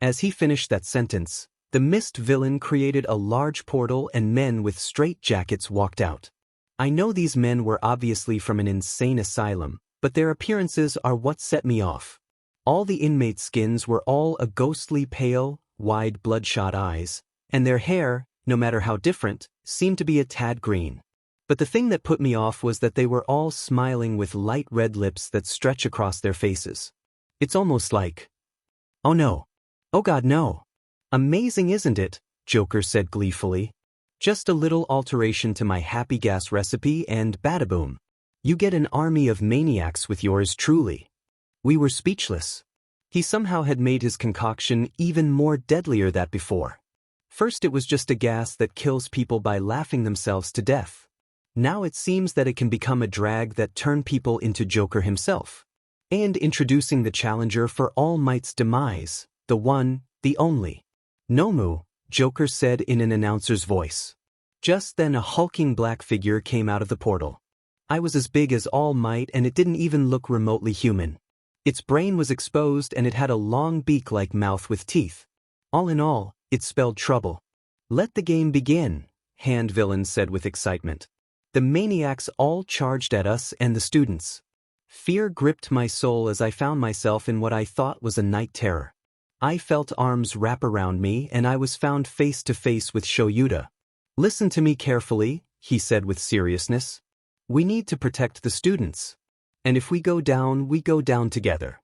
As he finished that sentence, the mist villain created a large portal and men with straight jackets walked out. I know these men were obviously from an insane asylum, but their appearances are what set me off. All the inmates' skins were all a ghostly pale, wide bloodshot eyes, and their hair, no matter how different, seemed to be a tad green. But the thing that put me off was that they were all smiling with light red lips that stretch across their faces. It's almost like, "Oh no. Oh God, no. Amazing, isn't it?" Joker said gleefully. "Just a little alteration to my happy gas recipe and badaboom. You get an army of maniacs with yours truly." We were speechless. He somehow had made his concoction even more deadlier than before. First it was just a gas that kills people by laughing themselves to death. Now it seems that it can become a drag that turn people into Joker himself. And introducing the challenger for All Might's demise, the one, the only. "Nomu," Joker said in an announcer's voice. Just then a hulking black figure came out of the portal. I was as big as All Might and it didn't even look remotely human. Its brain was exposed and it had a long beak-like mouth with teeth. All in all, it spelled trouble. "Let the game begin," Hand Villain said with excitement. The maniacs all charged at us and the students. Fear gripped my soul as I found myself in what I thought was a night terror. I felt arms wrap around me and I was found face to face with Shoyuta. "Listen to me carefully," he said with seriousness. "We need to protect the students. And if we go down together."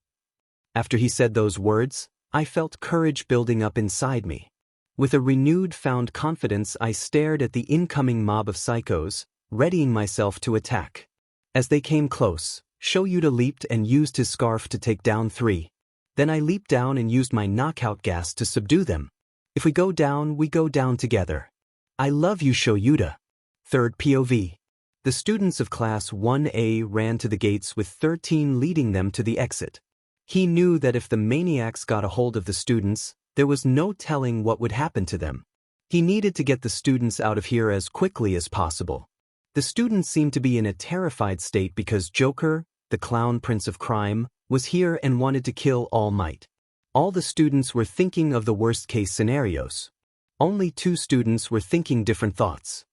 After he said those words, I felt courage building up inside me. With a renewed found confidence, I stared at the incoming mob of psychos, readying myself to attack. As they came close, Shoyuta leaped and used his scarf to take down 3. Then I leaped down and used my knockout gas to subdue them. "If we go down together." "I love you, Shoyuta." Third POV. The students of Class 1A ran to the gates with 13 leading them to the exit. He knew that if the maniacs got a hold of the students, there was no telling what would happen to them. He needed to get the students out of here as quickly as possible. The students seemed to be in a terrified state because Joker, the clown prince of crime, was here and wanted to kill All Might. All the students were thinking of the worst-case scenarios. Only 2 students were thinking different thoughts.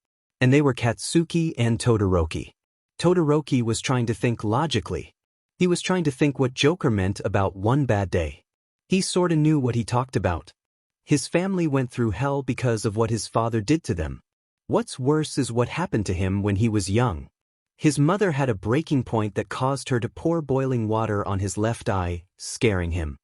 And they were Katsuki and Todoroki. Todoroki was trying to think logically. He was trying to think what Joker meant about one bad day. He sorta knew what he talked about. His family went through hell because of what his father did to them. What's worse is what happened to him when he was young. His mother had a breaking point that caused her to pour boiling water on his left eye, scaring him.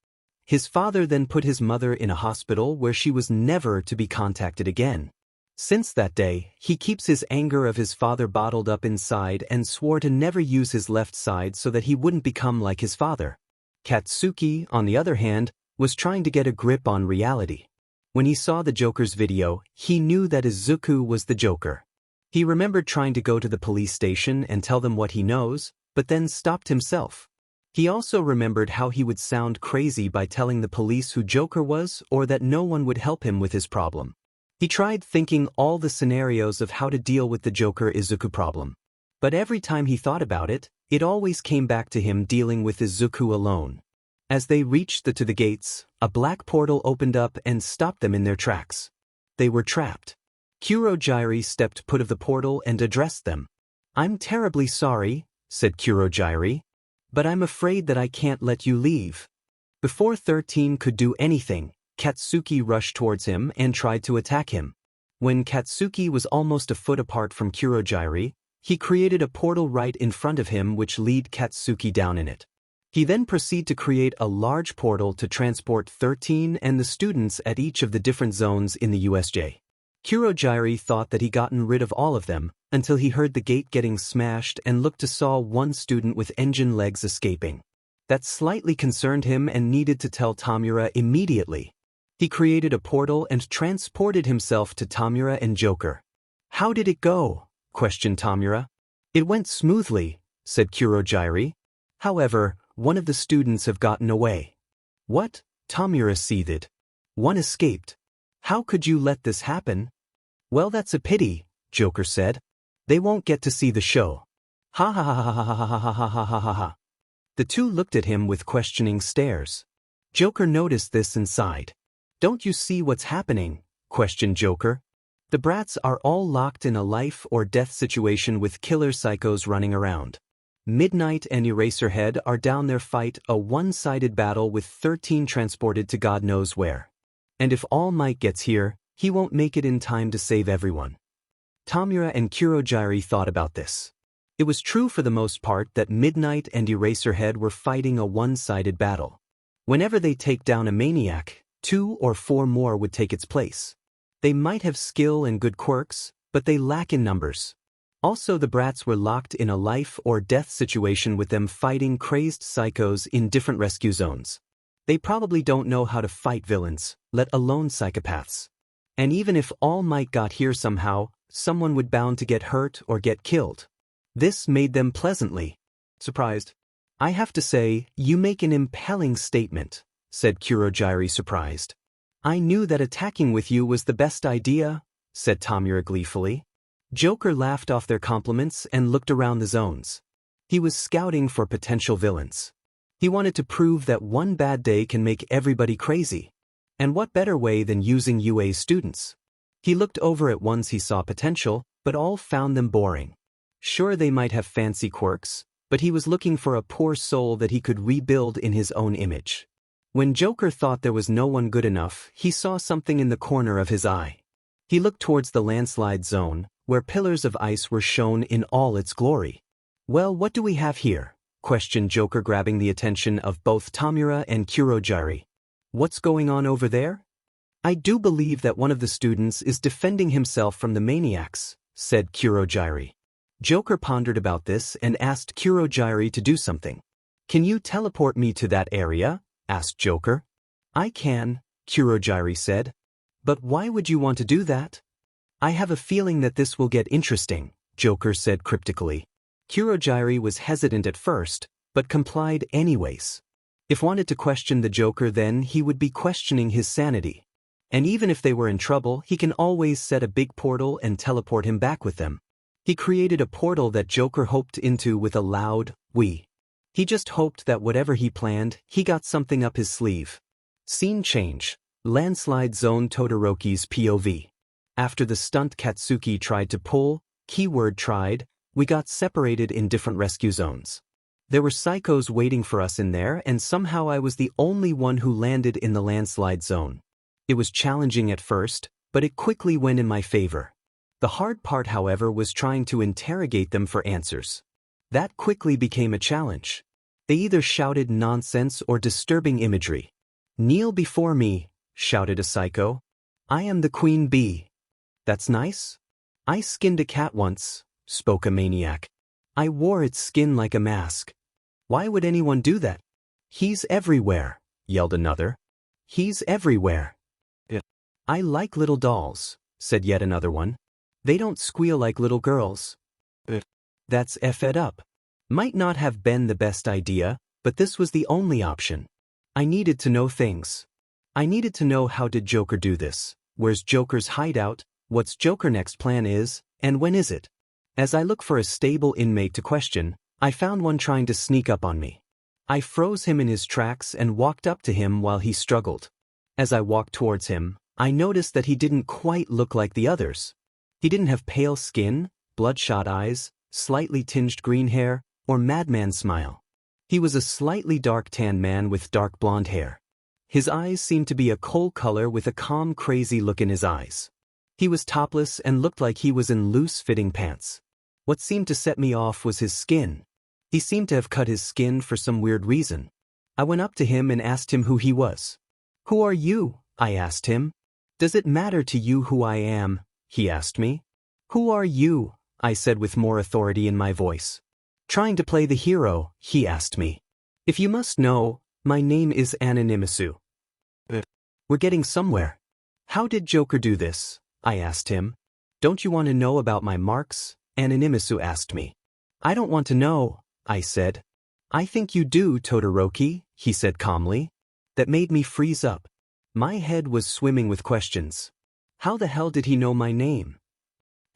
His father then put his mother in a hospital where she was never to be contacted again. Since that day, he keeps his anger of his father bottled up inside and swore to never use his left side so that he wouldn't become like his father. Katsuki, on the other hand, was trying to get a grip on reality. When he saw the Joker's video, he knew that Izuku was the Joker. He remembered trying to go to the police station and tell them what he knows, but then stopped himself. He also remembered how he would sound crazy by telling the police who Joker was or that no one would help him with his problem. He tried thinking all the scenarios of how to deal with the Joker Izuku problem. But every time he thought about it, it always came back to him dealing with Izuku alone. As they reached the gates, a black portal opened up and stopped them in their tracks. They were trapped. Kurogyri stepped out of the portal and addressed them. "I'm terribly sorry," said Kurogyri, "but I'm afraid that I can't let you leave." Before 13 could do anything, Katsuki rushed towards him and tried to attack him. When Katsuki was almost a foot apart from Kurogyri, he created a portal right in front of him which led Katsuki down in it. He then proceeded to create a large portal to transport 13 and the students at each of the different zones in the USJ. Kurogyri thought that he gotten rid of all of them, until he heard the gate getting smashed and looked to saw one student with engine legs escaping. That slightly concerned him and needed to tell Tamura immediately. He created a portal and transported himself to Tamura and Joker. "How did it go?" questioned Tamura. "It went smoothly," said Kurogyri. "However, one of the students have gotten away." "What?" Tamura seethed. "One escaped. How could you let this happen?" "Well, that's a pity," Joker said. "They won't get to see the show." Ha ha ha ha ha ha ha ha ha ha ha ha. The two looked at him with questioning stares. Joker noticed this and sighed. "Don't you see what's happening?" questioned Joker. "The brats are all locked in a life or death situation with killer psychos running around. Midnight and Eraserhead are down there fight a one-sided battle with 13 transported to God knows where. And if All Might gets here, he won't make it in time to save everyone." Tamura and Kurogyri thought about this. It was true for the most part that Midnight and Eraserhead were fighting a one-sided battle. Whenever they take down a maniac, 2 or 4 more would take its place. They might have skill and good quirks, but they lack in numbers. Also, the brats were locked in a life or death situation with them fighting crazed psychos in different rescue zones. They probably don't know how to fight villains, let alone psychopaths. And even if All Might got here somehow, someone would bound to get hurt or get killed. This made them pleasantly surprised. "I have to say, you make an impelling statement," said Kurogyri surprised. "I knew that attacking with you was the best idea," said Tamura gleefully. Joker laughed off their compliments and looked around the zones. He was scouting for potential villains. He wanted to prove that one bad day can make everybody crazy. And what better way than using UA's students? He looked over at ones he saw potential, but all found them boring. Sure, they might have fancy quirks, but he was looking for a poor soul that he could rebuild in his own image. When Joker thought there was no one good enough, he saw something in the corner of his eye. He looked towards the landslide zone, where pillars of ice were shown in all its glory. "Well, what do we have here?" questioned Joker, grabbing the attention of both Tamura and Kurogyri. "What's going on over there?" "I do believe that one of the students is defending himself from the maniacs," said Kurogyri. Joker pondered about this and asked Kurogyri to do something. "Can you teleport me to that area?" asked Joker. "I can," Kurogyri said. "But why would you want to do that?" "I have a feeling that this will get interesting," Joker said cryptically. Kurogyri was hesitant at first, but complied anyways. If wanted to question the Joker, then he would be questioning his sanity. And even if they were in trouble, he can always set a big portal and teleport him back with them. He created a portal that Joker hoped into with a loud, "we." He just hoped that whatever he planned, he got something up his sleeve. Scene change. Landslide zone. Todoroki's POV. After the stunt Katsuki tried to pull, keyword tried, we got separated in different rescue zones. There were psychos waiting for us in there, and somehow I was the only one who landed in the landslide zone. It was challenging at first, but it quickly went in my favor. The hard part, however, was trying to interrogate them for answers. That quickly became a challenge. They either shouted nonsense or disturbing imagery. "Kneel before me," shouted a psycho. "I am the queen bee." "That's nice." "I skinned a cat once," spoke a maniac. "I wore its skin like a mask." "Why would anyone do that?" "He's everywhere," yelled another. "He's everywhere." "I like little dolls," said yet another one. "They don't squeal like little girls." "That's effed up." Might not have been the best idea, but this was the only option. I needed to know things. I needed to know how did Joker do this. Where's Joker's hideout? What's Joker next plan is, and when is it? As I look for a stable inmate to question, I found one trying to sneak up on me. I froze him in his tracks and walked up to him while he struggled. As I walked towards him, I noticed that he didn't quite look like the others. He didn't have pale skin, bloodshot eyes, slightly tinged green hair, or madman smile. He was a slightly dark-tanned man with dark blonde hair. His eyes seemed to be a coal color with a calm, crazy look in his eyes. He was topless and looked like he was in loose-fitting pants. What seemed to set me off was his skin. He seemed to have cut his skin for some weird reason. I went up to him and asked him who he was. "Who are you?" I asked him. "Does it matter to you who I am?" he asked me. "Who are you?" I said with more authority in my voice. "Trying to play the hero," he asked me. "If you must know, my name is Anonymisu." We're getting somewhere. "How did Joker do this?" I asked him. "Don't you want to know about my marks?" Anonymisu asked me. "I don't want to know," I said. "I think you do, Todoroki," he said calmly. That made me freeze up. My head was swimming with questions. How the hell did he know my name?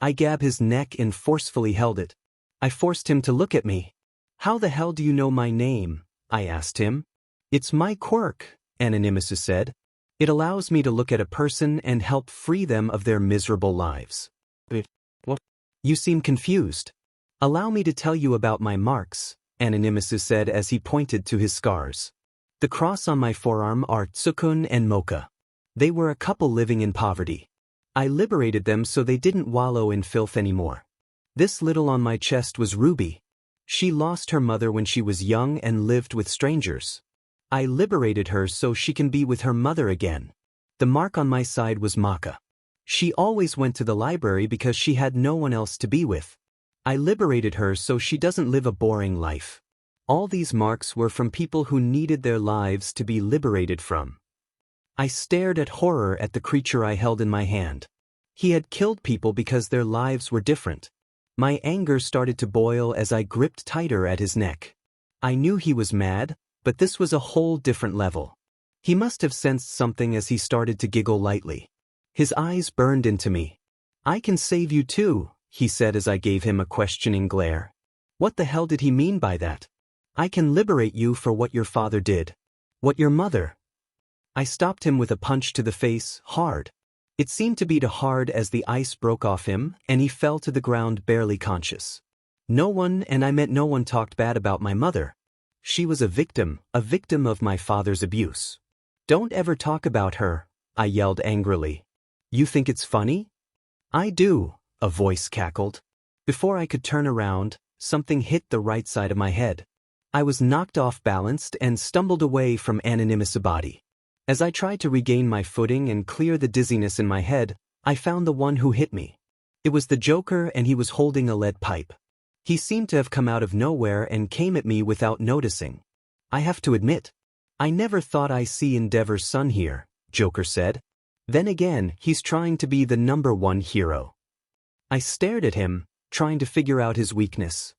I grabbed his neck and forcefully held it. I forced him to look at me. "How the hell do you know my name?" I asked him. "It's my quirk," Anonymisu said. "It allows me to look at a person and help free them of their miserable lives." "What?" "You seem confused." "Allow me to tell you about my marks," Anonymisu said as he pointed to his scars. "The cross on my forearm are Tsukun and Mocha. They were a couple living in poverty. I liberated them so they didn't wallow in filth anymore. This little on my chest was Ruby. She lost her mother when she was young and lived with strangers. I liberated her so she can be with her mother again. The mark on my side was Maka. She always went to the library because she had no one else to be with. I liberated her so she doesn't live a boring life. All these marks were from people who needed their lives to be liberated from." I stared at horror at the creature I held in my hand. He had killed people because their lives were different. My anger started to boil as I gripped tighter at his neck. I knew he was mad, but this was a whole different level. He must have sensed something as he started to giggle lightly. His eyes burned into me. "I can save you too," he said as I gave him a questioning glare. What the hell did he mean by that? "I can liberate you for what your father did." "What your mother?" I stopped him with a punch to the face, hard. It seemed to be too hard as the ice broke off him and he fell to the ground barely conscious. No one, and I meant no one, talked bad about my mother. She was a victim of my father's abuse. "Don't ever talk about her," I yelled angrily. "You think it's funny?" "I do," a voice cackled. Before I could turn around, something hit the right side of my head. I was knocked off balance and stumbled away from Anonymisu body. As I tried to regain my footing and clear the dizziness in my head, I found the one who hit me. It was the Joker, and he was holding a lead pipe. He seemed to have come out of nowhere and came at me without noticing. "I have to admit, I never thought I'd see Endeavor's son here," Joker said. "Then again, he's trying to be the #1 hero." I stared at him, trying to figure out his weakness.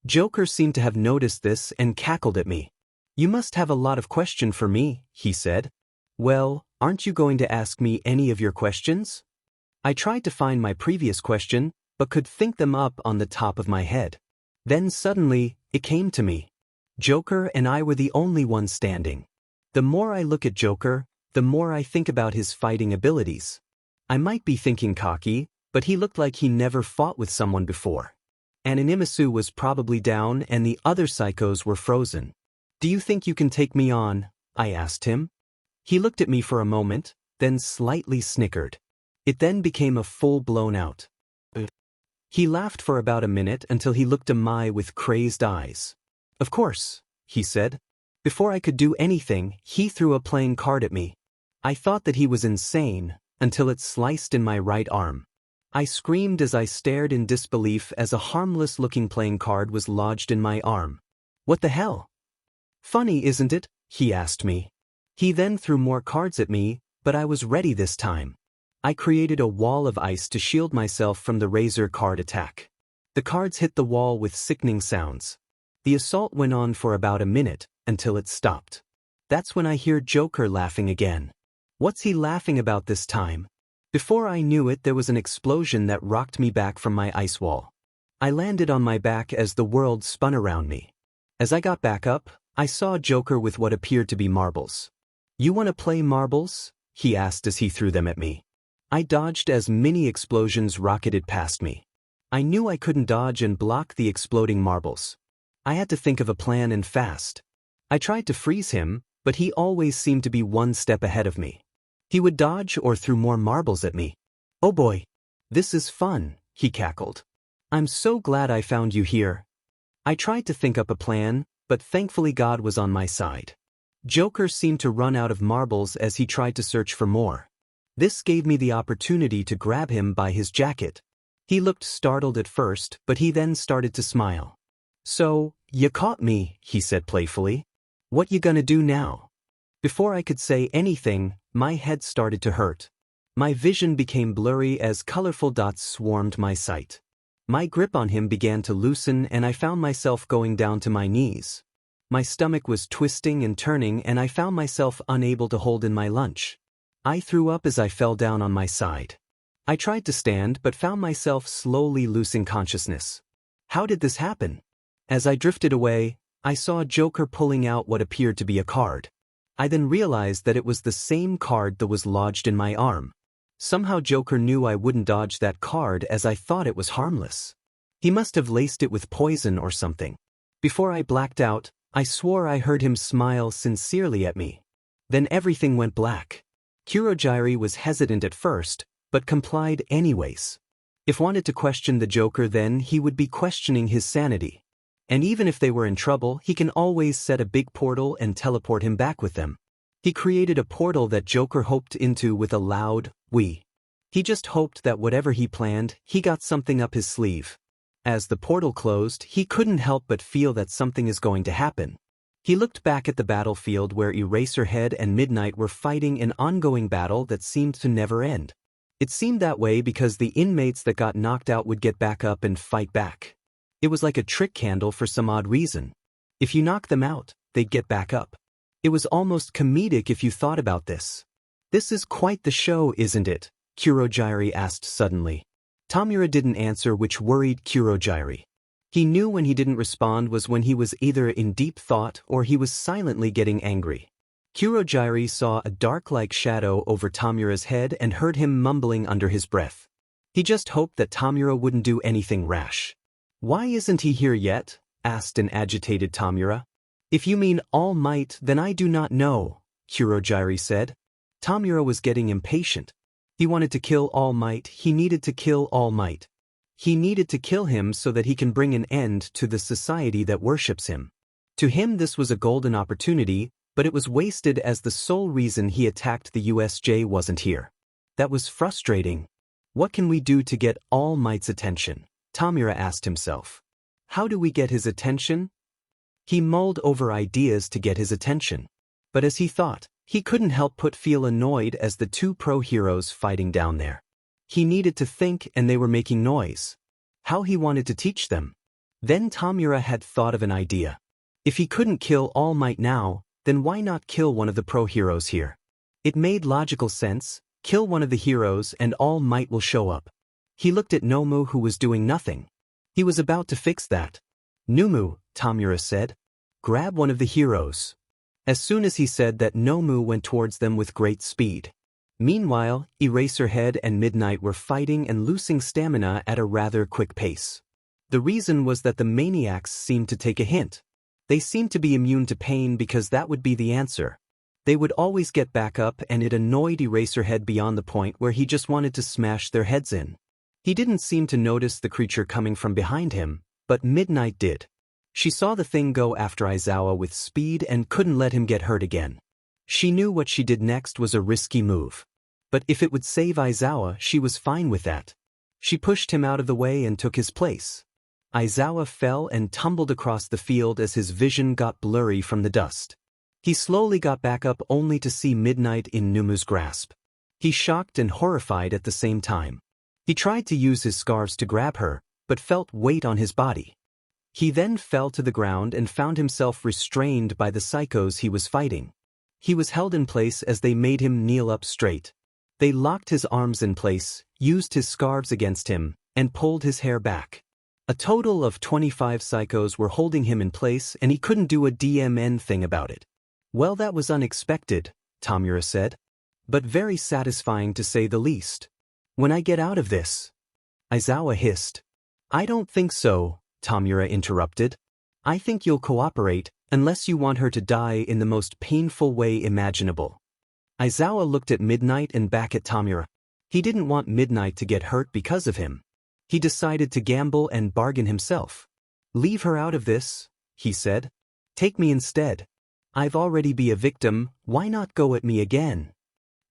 Joker seemed to have noticed this and cackled at me. "You must have a lot of questions for me," he said. "Well, aren't you going to ask me any of your questions?" I tried to find my previous question, but could think them up on the top of my head. Then suddenly, it came to me. Joker and I were the only ones standing. The more I look at Joker, the more I think about his fighting abilities. I might be thinking cocky, but he looked like he never fought with someone before. Anonymisu was probably down and the other psychos were frozen. "Do you think you can take me on?" I asked him. He looked at me for a moment, then slightly snickered. It then became a full-blown out. He laughed for about a minute until he looked at me with crazed eyes. "Of course," he said. Before I could do anything, he threw a playing card at me. I thought that he was insane, until it sliced in my right arm. I screamed as I stared in disbelief as a harmless-looking playing card was lodged in my arm. "What the hell?" "Funny, isn't it?" he asked me. He then threw more cards at me, but I was ready this time. I created a wall of ice to shield myself from the razor card attack. The cards hit the wall with sickening sounds. The assault went on for about a minute, until it stopped. That's when I hear Joker laughing again. What's he laughing about this time? Before I knew it, there was an explosion that rocked me back from my ice wall. I landed on my back as the world spun around me. As I got back up, I saw Joker with what appeared to be marbles. "You want to play marbles?" he asked as he threw them at me. I dodged as mini explosions rocketed past me. I knew I couldn't dodge and block the exploding marbles. I had to think of a plan and fast. I tried to freeze him, but he always seemed to be one step ahead of me. He would dodge or threw more marbles at me. "Oh boy, this is fun," he cackled. "I'm so glad I found you here." I tried to think up a plan, but thankfully God was on my side. Joker seemed to run out of marbles as he tried to search for more. This gave me the opportunity to grab him by his jacket. He looked startled at first, but he then started to smile. "So, you caught me," he said playfully. "What you gonna do now?" Before I could say anything, my head started to hurt. My vision became blurry as colorful dots swarmed my sight. My grip on him began to loosen and I found myself going down to my knees. My stomach was twisting and turning and I found myself unable to hold in my lunch. I threw up as I fell down on my side. I tried to stand but found myself slowly losing consciousness. How did this happen? As I drifted away, I saw Joker pulling out what appeared to be a card. I then realized that it was the same card that was lodged in my arm. Somehow Joker knew I wouldn't dodge that card as I thought it was harmless. He must have laced it with poison or something. Before I blacked out, I swore I heard him smile sincerely at me. Then everything went black. Kurogiri was hesitant at first, but complied anyways. If wanted to question the Joker, then he would be questioning his sanity. And even if they were in trouble, he can always set a big portal and teleport him back with them. He created a portal that Joker hoped into with a loud, "we." He just hoped that whatever he planned, he got something up his sleeve. As the portal closed, he couldn't help but feel that something is going to happen. He looked back at the battlefield where Eraserhead and Midnight were fighting an ongoing battle that seemed to never end. It seemed that way because the inmates that got knocked out would get back up and fight back. It was like a trick candle for some odd reason. If you knock them out, they'd get back up. It was almost comedic if you thought about this. "This is quite the show, isn't it?" Kurogiri asked suddenly. Tamura didn't answer, which worried Kurogiri. He knew when he didn't respond was when he was either in deep thought or he was silently getting angry. Kurogiri saw a dark-like shadow over Tamura's head and heard him mumbling under his breath. He just hoped that Tamura wouldn't do anything rash. "Why isn't he here yet?" asked an agitated Tamura. "If you mean All Might, then I do not know," Kurogiri said. Tamura was getting impatient. He wanted to kill All Might, he needed to kill All Might. He needed to kill him so that he can bring an end to the society that worships him. To him this was a golden opportunity, but it was wasted as the sole reason he attacked the USJ wasn't here. That was frustrating. What can we do to get All Might's attention? Tamura asked himself. How do we get his attention? He mulled over ideas to get his attention. But as he thought, he couldn't help but feel annoyed as the two pro-heroes fighting down there. He needed to think and they were making noise. How he wanted to teach them. Then Tamura had thought of an idea. If he couldn't kill All Might now, then why not kill one of the pro-heroes here? It made logical sense, kill one of the heroes and All Might will show up. He looked at Nomu who was doing nothing. He was about to fix that. Nomu, Tamura said. Grab one of the heroes. As soon as he said that, Nomu went towards them with great speed. Meanwhile, Eraserhead and Midnight were fighting and losing stamina at a rather quick pace. The reason was that the maniacs seemed to take a hint. They seemed to be immune to pain because that would be the answer. They would always get back up and it annoyed Eraserhead beyond the point where he just wanted to smash their heads in. He didn't seem to notice the creature coming from behind him, but Midnight did. She saw the thing go after Aizawa with speed and couldn't let him get hurt again. She knew what she did next was a risky move. But if it would save Aizawa, she was fine with that. She pushed him out of the way and took his place. Aizawa fell and tumbled across the field as his vision got blurry from the dust. He slowly got back up only to see Midnight in Numu's grasp. He shocked and horrified at the same time. He tried to use his scarves to grab her, but felt weight on his body. He then fell to the ground and found himself restrained by the psychos he was fighting. He was held in place as they made him kneel up straight. They locked his arms in place, used his scarves against him, and pulled his hair back. A total of 25 psychos were holding him in place and he couldn't do a DMN thing about it. Well, that was unexpected, Tomura said. But very satisfying to say the least. When I get out of this, Aizawa hissed. I don't think so, Tomura interrupted. I think you'll cooperate, unless you want her to die in the most painful way imaginable. Aizawa looked at Midnight and back at Tomura. He didn't want Midnight to get hurt because of him. He decided to gamble and bargain himself. Leave her out of this, he said. Take me instead. I've already be a victim, why not go at me again?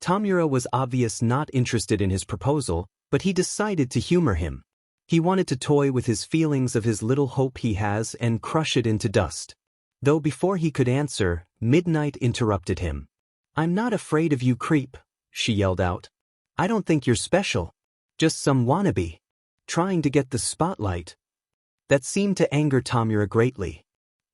Tomura was obvious not interested in his proposal, but he decided to humor him. He wanted to toy with his feelings of his little hope he has and crush it into dust. Though before he could answer, Midnight interrupted him. I'm not afraid of you, creep, she yelled out. I don't think you're special. Just some wannabe. Trying to get the spotlight. That seemed to anger Tomura greatly.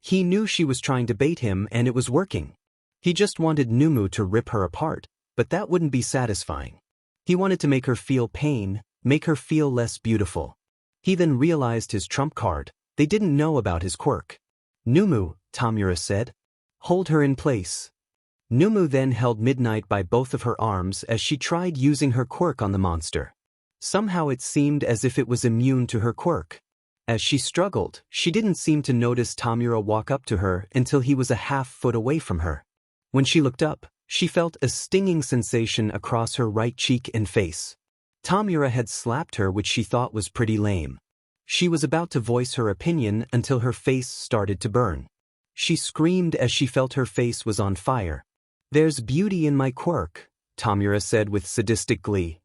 He knew she was trying to bait him and it was working. He just wanted Numu to rip her apart, but that wouldn't be satisfying. He wanted to make her feel pain, make her feel less beautiful. He then realized his trump card. They didn't know about his quirk. Numu, Tomura said. Hold her in place. Numu then held Midnight by both of her arms as she tried using her quirk on the monster. Somehow it seemed as if it was immune to her quirk. As she struggled, she didn't seem to notice Tomura walk up to her until he was a half-foot away from her. When she looked up, she felt a stinging sensation across her right cheek and face. Tomura had slapped her, which she thought was pretty lame. She was about to voice her opinion until her face started to burn. She screamed as she felt her face was on fire. There's beauty in my quirk, Tomura said with sadistic glee.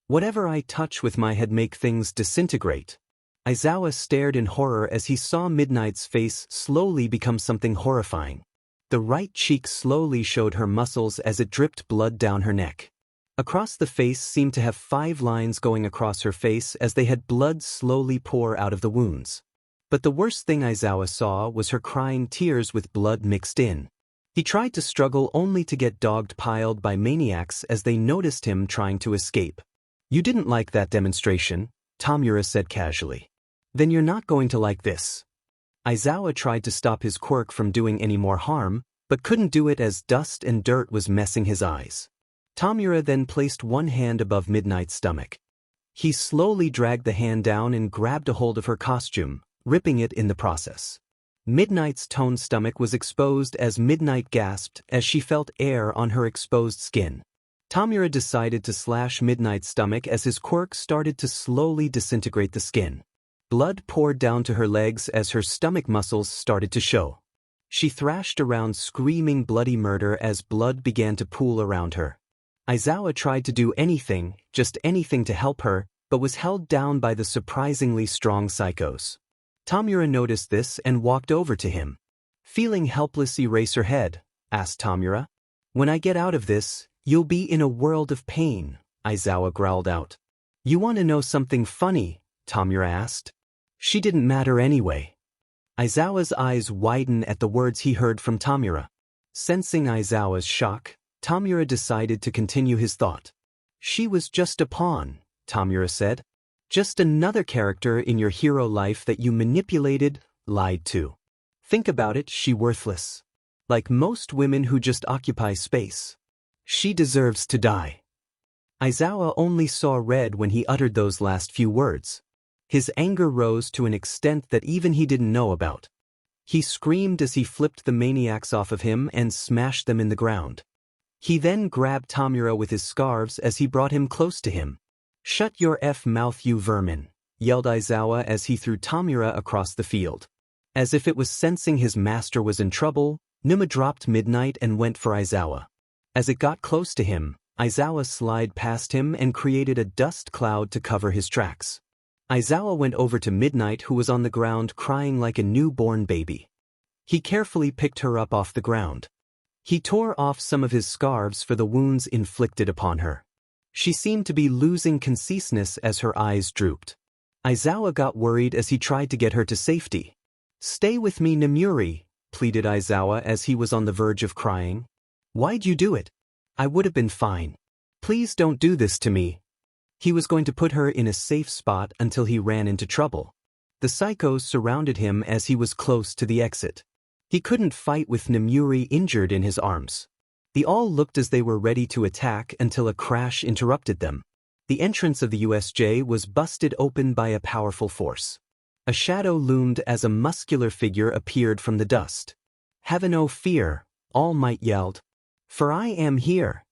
Whatever I touch with my head make things disintegrate. Aizawa stared in horror as he saw Midnight's face slowly become something horrifying. The right cheek slowly showed her muscles as it dripped blood down her neck. Across the face seemed to have 5 lines going across her face as they had blood slowly pour out of the wounds. But the worst thing Aizawa saw was her crying tears with blood mixed in. He tried to struggle only to get dogged piled by maniacs as they noticed him trying to escape. You didn't like that demonstration, Tomura said casually. Then you're not going to like this. Aizawa tried to stop his quirk from doing any more harm, but couldn't do it as dust and dirt was messing his eyes. Tomura then placed one hand above Midnight's stomach. He slowly dragged the hand down and grabbed a hold of her costume, ripping it in the process. Midnight's toned stomach was exposed as Midnight gasped as she felt air on her exposed skin. Tomura decided to slash Midnight's stomach as his quirk started to slowly disintegrate the skin. Blood poured down to her legs as her stomach muscles started to show. She thrashed around screaming bloody murder as blood began to pool around her. Aizawa tried to do anything, just anything to help her, but was held down by the surprisingly strong psychos. Tomura noticed this and walked over to him. Feeling helpless, erase her head, asked Tomura. When I get out of this, you'll be in a world of pain, Aizawa growled out. You want to know something funny? Tomura asked. She didn't matter anyway. Aizawa's eyes widened at the words he heard from Tomura. Sensing Aizawa's shock, Tomura decided to continue his thought. She was just a pawn, Tomura said. Just another character in your hero life that you manipulated, lied to. Think about it, she worthless. Like most women who just occupy space. She deserves to die. Aizawa only saw red when he uttered those last few words. His anger rose to an extent that even he didn't know about. He screamed as he flipped the maniacs off of him and smashed them in the ground. He then grabbed Tomura with his scarves as he brought him close to him. Shut your mouth, you vermin, yelled Aizawa as he threw Tomura across the field. As if it was sensing his master was in trouble, Numa dropped Midnight and went for Aizawa. As it got close to him, Aizawa slid past him and created a dust cloud to cover his tracks. Aizawa went over to Midnight, who was on the ground crying like a newborn baby. He carefully picked her up off the ground. He tore off some of his scarves for the wounds inflicted upon her. She seemed to be losing consciousness as her eyes drooped. Aizawa got worried as he tried to get her to safety. Stay with me, Namuri, pleaded Aizawa as he was on the verge of crying. Why'd you do it? I would have been fine. Please don't do this to me. He was going to put her in a safe spot until he ran into trouble. The psychos surrounded him as he was close to the exit. He couldn't fight with Nemuri injured in his arms. They all looked as they were ready to attack until a crash interrupted them. The entrance of the USJ was busted open by a powerful force. A shadow loomed as a muscular figure appeared from the dust. Have no fear, All Might yelled. For I am here.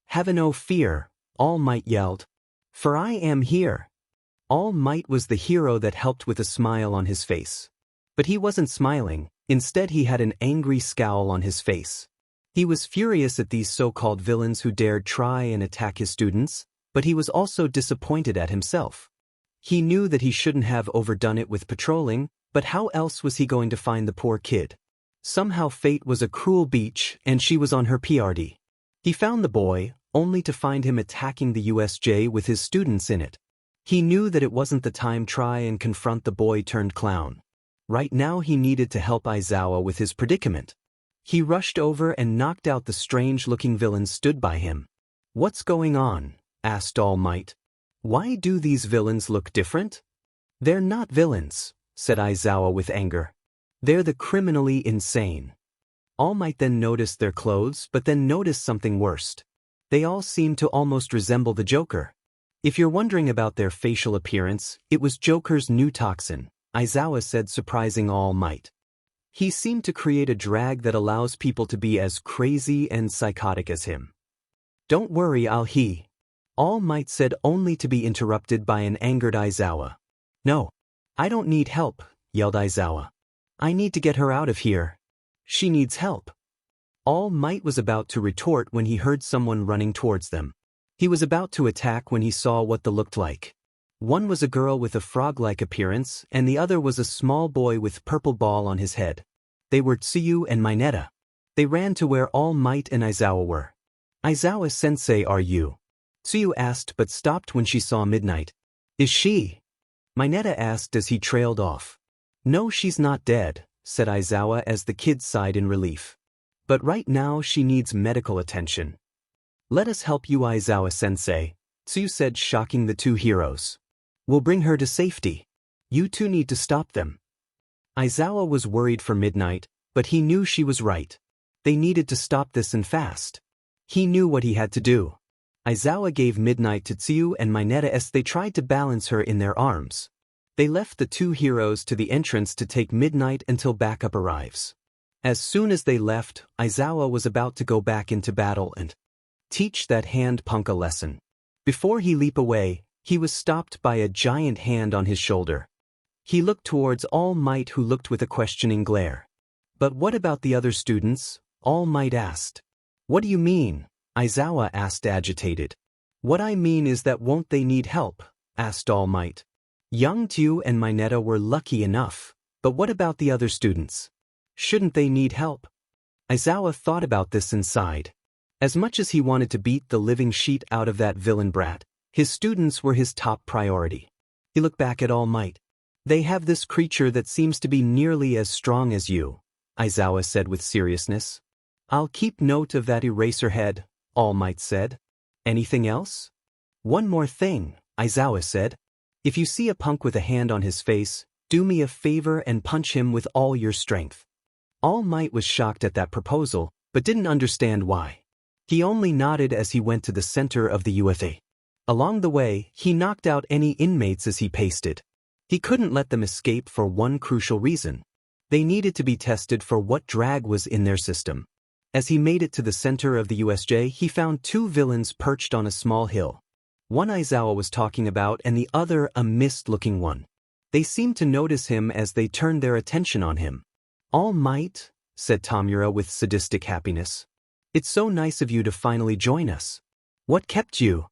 Have no fear, All Might yelled. For I am here. All Might was the hero that helped with a smile on his face. But he wasn't smiling, instead he had an angry scowl on his face. He was furious at these so-called villains who dared try and attack his students, but he was also disappointed at himself. He knew that he shouldn't have overdone it with patrolling, but how else was he going to find the poor kid? Somehow fate was a cruel beach and she was on her PRD. He found the boy, only to find him attacking the USJ with his students in it. He knew that it wasn't the time to try and confront the boy turned clown. Right now he needed to help Aizawa with his predicament. He rushed over and knocked out the strange-looking villain stood by him. What's going on? Asked All Might. Why do these villains look different? They're not villains, said Aizawa with anger. They're the criminally insane. All Might then noticed their clothes but then noticed something worse. They all seemed to almost resemble the Joker. If you're wondering about their facial appearance, it was Joker's new toxin, Aizawa said, surprising All Might. He seemed to create a drag that allows people to be as crazy and psychotic as him. Don't worry, he. All Might said, only to be interrupted by an angered Aizawa. No. I don't need help, yelled Aizawa. I need to get her out of here. She needs help. All Might was about to retort when he heard someone running towards them. He was about to attack when he saw what they looked like. One was a girl with a frog-like appearance and the other was a small boy with purple ball on his head. They were Tsuyu and Mineta. They ran to where All Might and Aizawa were. Aizawa-sensei, are you? Tsuyu asked but stopped when she saw Midnight. Is she? Mineta asked as he trailed off. No, she's not dead, said Aizawa as the kid sighed in relief. But right now she needs medical attention. Let us help you, Aizawa-sensei, Tsuyu said, shocking the two heroes. We'll bring her to safety. You two need to stop them. Aizawa was worried for Midnight, but he knew she was right. They needed to stop this and fast. He knew what he had to do. Aizawa gave Midnight to Tsuyu and Mineta as they tried to balance her in their arms. They left the two heroes to the entrance to take Midnight until backup arrives. As soon as they left, Aizawa was about to go back into battle and teach that hand punk a lesson. Before he leap away, he was stopped by a giant hand on his shoulder. He looked towards All Might, who looked with a questioning glare. But what about the other students? All Might asked. What do you mean? Aizawa asked, agitated. What I mean is that won't they need help? Asked All Might. Young Tsu and Mineta were lucky enough, but what about the other students? Shouldn't they need help? Aizawa thought about this and sighed. As much as he wanted to beat the living shit out of that villain brat, his students were his top priority. He looked back at All Might. They have this creature that seems to be nearly as strong as you, Aizawa said with seriousness. I'll keep note of that, Eraserhead, All Might said. Anything else? One more thing, Aizawa said. If you see a punk with a hand on his face, do me a favor and punch him with all your strength. All Might was shocked at that proposal, but didn't understand why. He only nodded as he went to the center of the UFA. Along the way, he knocked out any inmates as he pasted. He couldn't let them escape for one crucial reason. They needed to be tested for what drag was in their system. As he made it to the center of the USJ, he found two villains perched on a small hill. One Aizawa was talking about and the other a mist-looking one. They seemed to notice him as they turned their attention on him. All Might, said Tamura with sadistic happiness. It's so nice of you to finally join us. What kept you?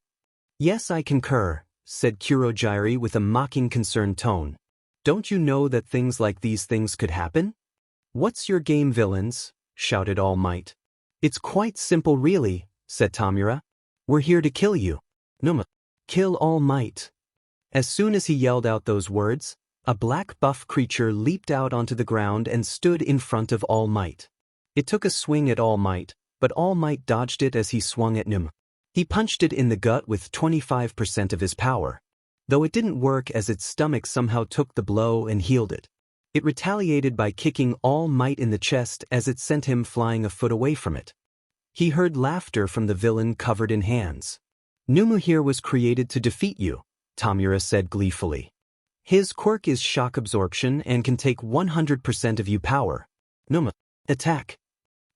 Yes, I concur, said Kurojiiri with a mocking concerned tone. Don't you know that things like these things could happen? What's your game, villains? Shouted All Might. It's quite simple really, said Tamura. We're here to kill you. Numa. Kill All Might. As soon as he yelled out those words, a black buff creature leaped out onto the ground and stood in front of All Might. It took a swing at All Might, but All Might dodged it as he swung at Numa. He punched it in the gut with 25% of his power. Though it didn't work as its stomach somehow took the blow and healed it. It retaliated by kicking All Might in the chest as it sent him flying a foot away from it. He heard laughter from the villain covered in hands. Numu here was created to defeat you, Tomura said gleefully. His quirk is shock absorption and can take 100% of you power. Numu, attack.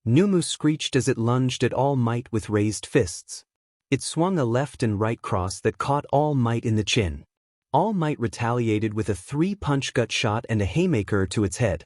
Numu screeched as it lunged at All Might with raised fists. It swung a left and right cross that caught All Might in the chin. All Might retaliated with a 3-punch gut shot and a haymaker to its head.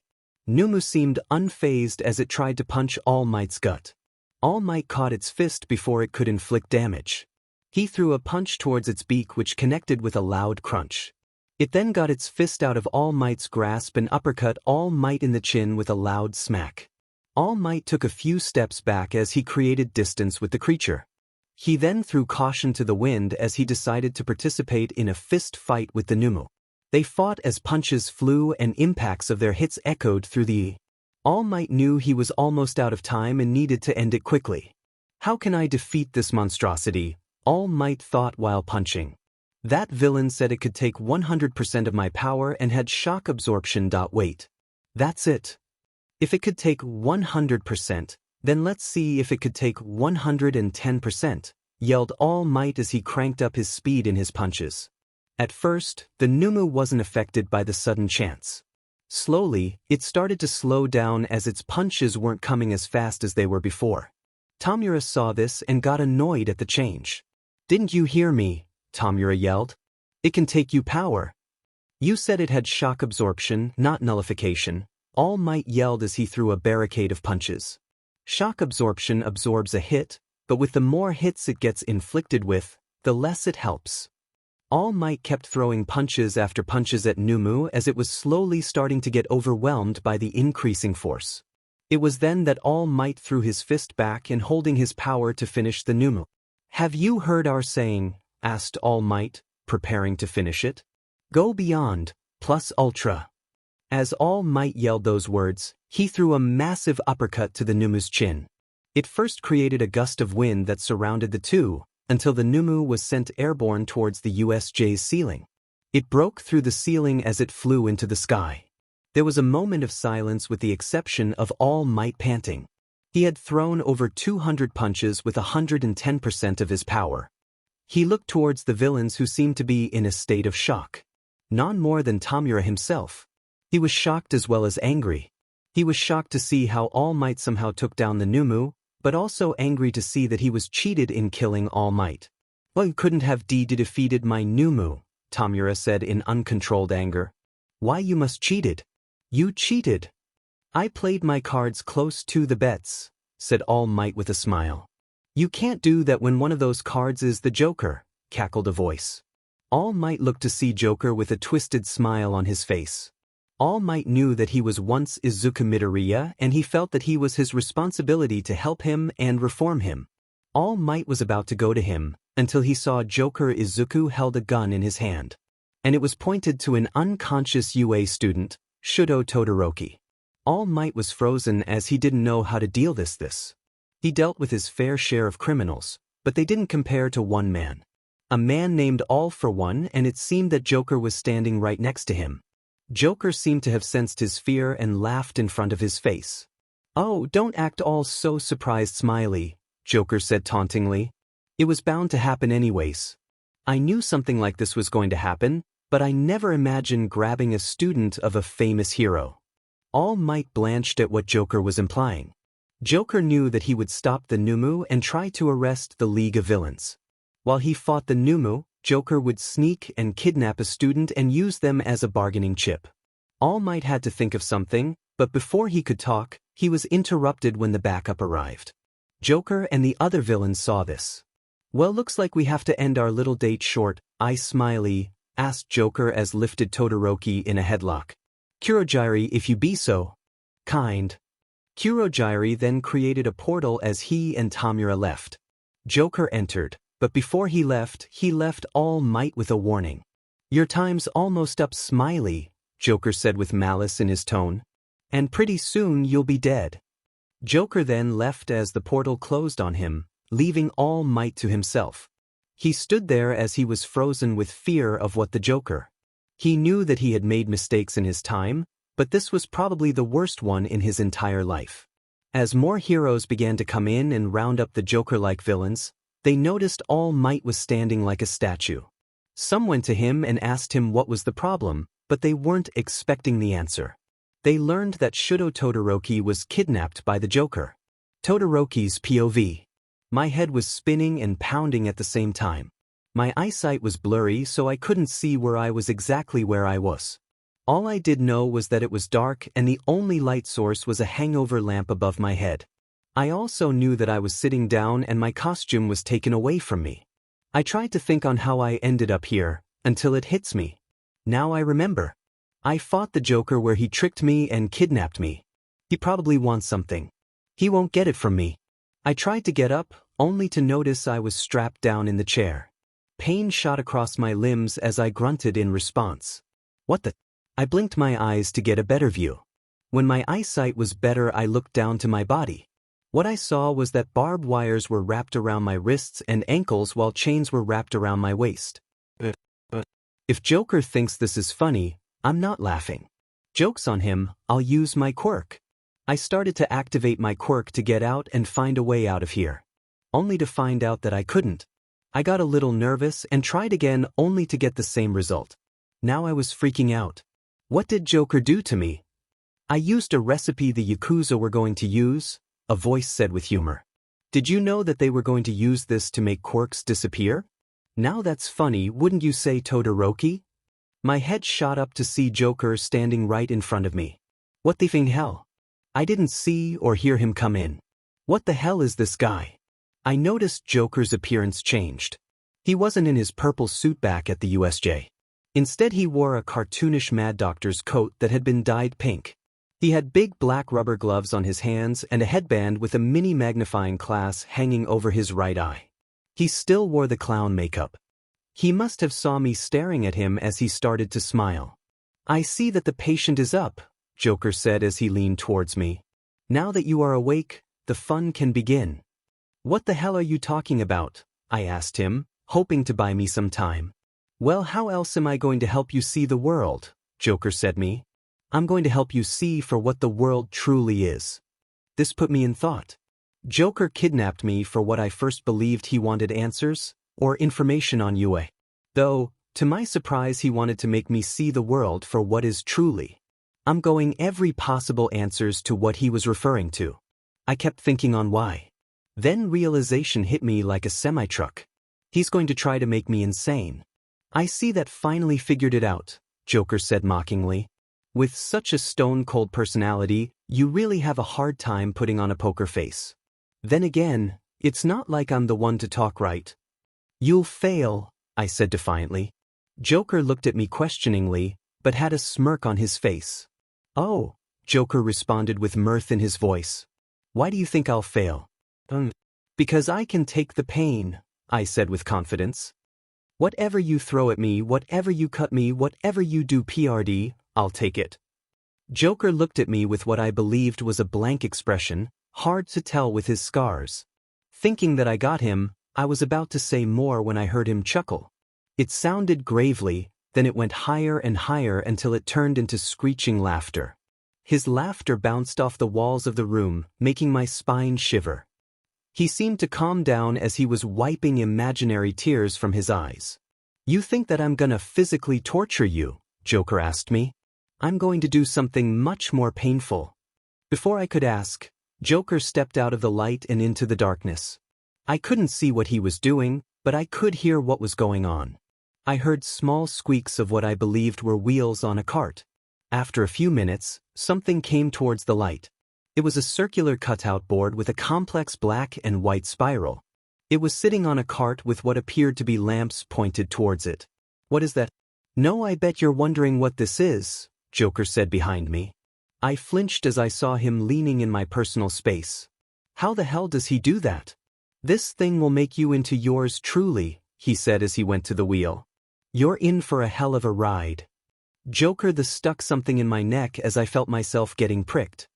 Numu seemed unfazed as it tried to punch All Might's gut. All Might caught its fist before it could inflict damage. He threw a punch towards its beak which connected with a loud crunch. It then got its fist out of All Might's grasp and uppercut All Might in the chin with a loud smack. All Might took a few steps back as he created distance with the creature. He then threw caution to the wind as he decided to participate in a fist fight with the Numu. They fought as punches flew and impacts of their hits echoed through the air. All Might knew he was almost out of time and needed to end it quickly. How can I defeat this monstrosity? All Might thought while punching. That villain said it could take 100% of my power and had shock absorption. Wait. That's it. If it could take 100%, then let's see if it could take 110%, yelled All Might as he cranked up his speed in his punches. At first, the Numu wasn't affected by the sudden chance. Slowly, it started to slow down as its punches weren't coming as fast as they were before. Tomura saw this and got annoyed at the change. Didn't you hear me? Tomura yelled. It can take you power. You said it had shock absorption, not nullification, All Might yelled as he threw a barricade of punches. Shock absorption absorbs a hit, but with the more hits it gets inflicted with, the less it helps. All Might kept throwing punches after punches at Numu as it was slowly starting to get overwhelmed by the increasing force. It was then that All Might threw his fist back and holding his power to finish the Numu. Have you heard our saying? Asked All Might, preparing to finish it. Go beyond, plus ultra. As All Might yelled those words, he threw a massive uppercut to the Numu's chin. It first created a gust of wind that surrounded the two, until the Numu was sent airborne towards the USJ's ceiling. It broke through the ceiling as it flew into the sky. There was a moment of silence with the exception of All Might panting. He had thrown over 200 punches with 110% of his power. He looked towards the villains who seemed to be in a state of shock. None more than Tomura himself. He was shocked as well as angry. He was shocked to see how All Might somehow took down the Numu, but also angry to see that he was cheated in killing All Might. Well, you couldn't have defeated my Numu, Tomura said in uncontrolled anger. Why you must cheated? You cheated. I played my cards close to the bets, said All Might with a smile. You can't do that when one of those cards is the Joker, cackled a voice. All Might looked to see Joker with a twisted smile on his face. All Might knew that he was once Izuku Midoriya and he felt that he was his responsibility to help him and reform him. All Might was about to go to him, until he saw Joker Izuku held a gun in his hand. And it was pointed to an unconscious UA student, Shudo Todoroki. All Might was frozen as he didn't know how to deal this. He dealt with his fair share of criminals, but they didn't compare to one man. A man named All for One, and it seemed that Joker was standing right next to him. Joker seemed to have sensed his fear and laughed in front of his face. Oh, don't act all so surprised smiley, Joker said tauntingly. It was bound to happen anyways. I knew something like this was going to happen, but I never imagined grabbing a student of a famous hero. All Might blanched at what Joker was implying. Joker knew that he would stop the Numu and try to arrest the League of Villains. While he fought the Numu, Joker would sneak and kidnap a student and use them as a bargaining chip. All Might had to think of something, but before he could talk, he was interrupted when the backup arrived. Joker and the other villains saw this. Well, looks like we have to end our little date short, I smiley, asked Joker as lifted Todoroki in a headlock. Kurogiri, if you be so kind. Kurogiri then created a portal as he and Tomura left. Joker entered, but before he left All Might with a warning. Your time's almost up smiley, Joker said with malice in his tone. And pretty soon you'll be dead. Joker then left as the portal closed on him, leaving All Might to himself. He stood there as he was frozen with fear of what the Joker. He knew that he had made mistakes in his time, but this was probably the worst one in his entire life. As more heroes began to come in and round up the Joker-like villains, they noticed All Might was standing like a statue. Some went to him and asked him what was the problem, but they weren't expecting the answer. They learned that Shudo Todoroki was kidnapped by the Joker. Todoroki's POV. My head was spinning and pounding at the same time. My eyesight was blurry, so I couldn't see where I was exactly where I was. All I did know was that it was dark and the only light source was a hangover lamp above my head. I also knew that I was sitting down and my costume was taken away from me. I tried to think on how I ended up here, until it hits me. Now I remember. I fought the Joker where he tricked me and kidnapped me. He probably wants something. He won't get it from me. I tried to get up, only to notice I was strapped down in the chair. Pain shot across my limbs as I grunted in response. What the? I blinked my eyes to get a better view. When my eyesight was better, I looked down to my body. What I saw was that barbed wires were wrapped around my wrists and ankles while chains were wrapped around my waist. If Joker thinks this is funny, I'm not laughing. Joke's on him, I'll use my quirk. I started to activate my quirk to get out and find a way out of here. Only to find out that I couldn't. I got a little nervous and tried again only to get the same result. Now I was freaking out. What did Joker do to me? I used a recipe the Yakuza were going to use, a voice said with humor. Did you know that they were going to use this to make quirks disappear? Now that's funny, wouldn't you say, Todoroki? My head shot up to see Joker standing right in front of me. What the f***ing hell? I didn't see or hear him come in. What the hell is this guy? I noticed Joker's appearance changed. He wasn't in his purple suit back at the USJ. Instead he wore a cartoonish Mad Doctor's coat that had been dyed pink. He had big black rubber gloves on his hands and a headband with a mini magnifying glass hanging over his right eye. He still wore the clown makeup. He must have saw me staring at him as he started to smile. I see that the patient is up, Joker said as he leaned towards me. Now that you are awake, the fun can begin. What the hell are you talking about? I asked him, hoping to buy me some time. Well, how else am I going to help you see the world? Joker said me. I'm going to help you see for what the world truly is. This put me in thought. Joker kidnapped me for what I first believed he wanted answers, or information on UA. Though, to my surprise, he wanted to make me see the world for what is truly. I'm going every possible answers to what he was referring to. I kept thinking on why. Then realization hit me like a semi-truck. He's going to try to make me insane. I see that finally figured it out, Joker said mockingly. With such a stone-cold personality, you really have a hard time putting on a poker face. Then again, it's not like I'm the one to talk right. You'll fail, I said defiantly. Joker looked at me questioningly, but had a smirk on his face. Oh, Joker responded with mirth in his voice. Why do you think I'll fail? Because I can take the pain, I said with confidence. Whatever you throw at me, whatever you cut me, whatever you do PRD, I'll take it. Joker looked at me with what I believed was a blank expression, hard to tell with his scars. Thinking that I got him, I was about to say more when I heard him chuckle. It sounded gravely, then it went higher and higher until it turned into screeching laughter. His laughter bounced off the walls of the room, making my spine shiver. He seemed to calm down as he was wiping imaginary tears from his eyes. You think that I'm gonna physically torture you? Joker asked me. I'm going to do something much more painful. Before I could ask, Joker stepped out of the light and into the darkness. I couldn't see what he was doing, but I could hear what was going on. I heard small squeaks of what I believed were wheels on a cart. After a few minutes, something came towards the light. It was a circular cutout board with a complex black and white spiral. It was sitting on a cart with what appeared to be lamps pointed towards it. What is that? No, I bet you're wondering what this is, Joker said behind me. I flinched as I saw him leaning in my personal space. How the hell does he do that? This thing will make you into yours truly, he said as he went to the wheel. You're in for a hell of a ride. Joker stuck something in my neck as I felt myself getting pricked.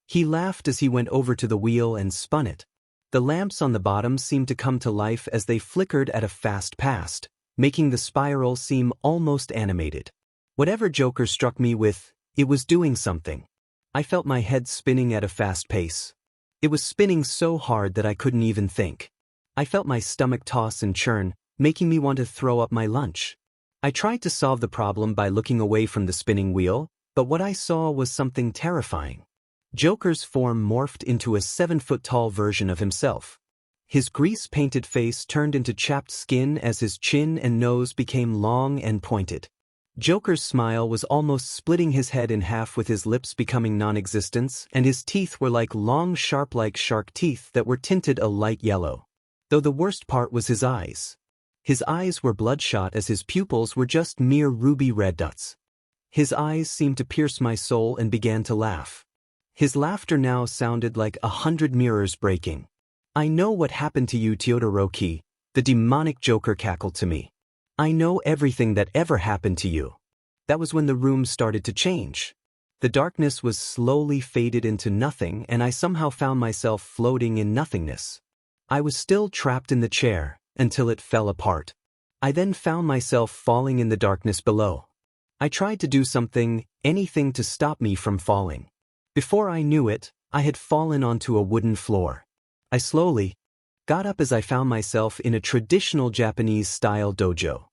He laughed as he went over to the wheel and spun it. The lamps on the bottom seemed to come to life as they flickered at a fast pace, making the spiral seem almost animated. Whatever Joker struck me with, it was doing something. I felt my head spinning at a fast pace. It was spinning so hard that I couldn't even think. I felt my stomach toss and churn, making me want to throw up my lunch. I tried to solve the problem by looking away from the spinning wheel, but what I saw was something terrifying. Joker's form morphed into a 7-foot-tall version of himself. His grease-painted face turned into chapped skin as his chin and nose became long and pointed. Joker's smile was almost splitting his head in half, with his lips becoming non-existent, and his teeth were like long sharp-like shark teeth that were tinted a light yellow. Though the worst part was his eyes. His eyes were bloodshot as his pupils were just mere ruby red dots. His eyes seemed to pierce my soul and began to laugh. His laughter now sounded like 100 mirrors breaking. "I know what happened to you, Todoroki," the demonic Joker cackled to me. "I know everything that ever happened to you." That was when the room started to change. The darkness was slowly faded into nothing, and I somehow found myself floating in nothingness. I was still trapped in the chair, until it fell apart. I then found myself falling in the darkness below. I tried to do something, anything to stop me from falling. Before I knew it, I had fallen onto a wooden floor. I slowly got up as I found myself in a traditional Japanese-style dojo.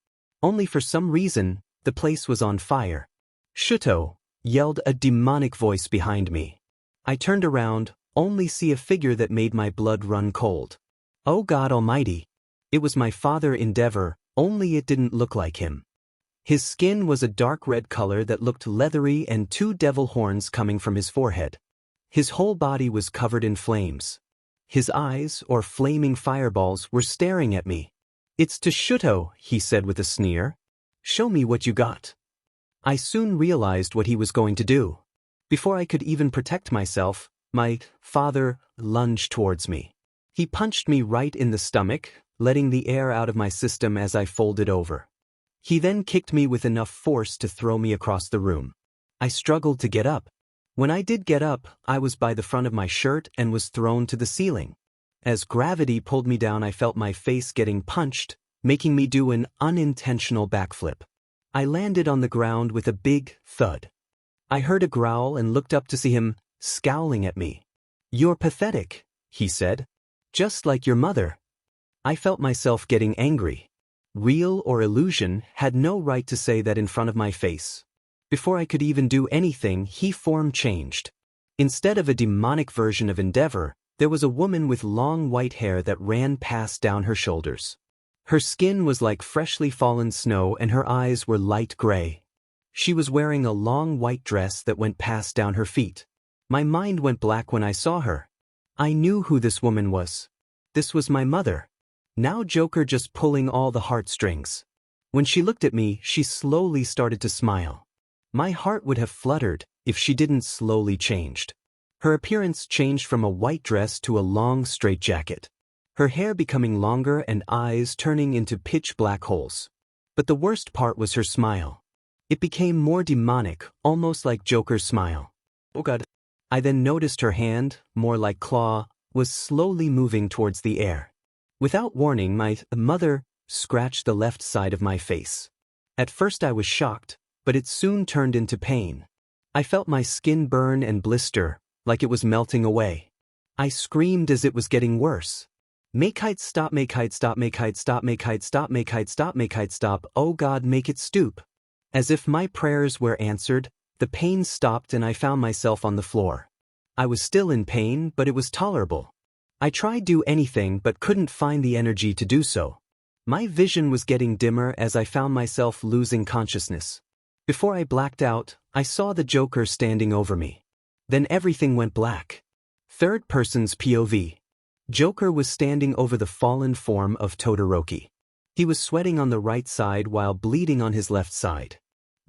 Only for some reason, the place was on fire. "Shuto!" yelled a demonic voice behind me. I turned around, only see a figure that made my blood run cold. Oh God Almighty! It was my father Endeavor, only it didn't look like him. His skin was a dark red color that looked leathery, and 2 devil horns coming from his forehead. His whole body was covered in flames. His eyes, or flaming fireballs, were staring at me. "It's Shuto," he said with a sneer. "Show me what you got." I soon realized what he was going to do. Before I could even protect myself, my father lunged towards me. He punched me right in the stomach, letting the air out of my system as I folded over. He then kicked me with enough force to throw me across the room. I struggled to get up. When I did get up, I was by the front of my shirt and was thrown to the ceiling. As gravity pulled me down, I felt my face getting punched, making me do an unintentional backflip. I landed on the ground with a big thud. I heard a growl and looked up to see him scowling at me. "You're pathetic," he said. "Just like your mother." I felt myself getting angry. Real or illusion had no right to say that in front of my face. Before I could even do anything, he form changed. Instead of a demonic version of Endeavor, there was a woman with long white hair that ran past down her shoulders. Her skin was like freshly fallen snow and her eyes were light gray. She was wearing a long white dress that went past down her feet. My mind went black when I saw her. I knew who this woman was. This was my mother. Now Joker just pulling all the heartstrings. When she looked at me, she slowly started to smile. My heart would have fluttered if she didn't slowly changed. Her appearance changed from a white dress to a long straight jacket. Her hair becoming longer and eyes turning into pitch black holes. But the worst part was her smile. It became more demonic, almost like Joker's smile. Oh God. I then noticed her hand, more like claw, was slowly moving towards the air. Without warning, my mother scratched the left side of my face. At first I was shocked, but it soon turned into pain. I felt my skin burn and blister, like it was melting away. I screamed as it was getting worse. "Make it stop, make it stop, make it stop, make it stop, make it stop, make it stop, oh God, make it stoop." As if my prayers were answered, the pain stopped and I found myself on the floor. I was still in pain, but it was tolerable. I tried do anything but couldn't find the energy to do so. My vision was getting dimmer as I found myself losing consciousness. Before I blacked out, I saw the Joker standing over me. Then everything went black. Third person's POV. Joker was standing over the fallen form of Todoroki. He was sweating on the right side while bleeding on his left side.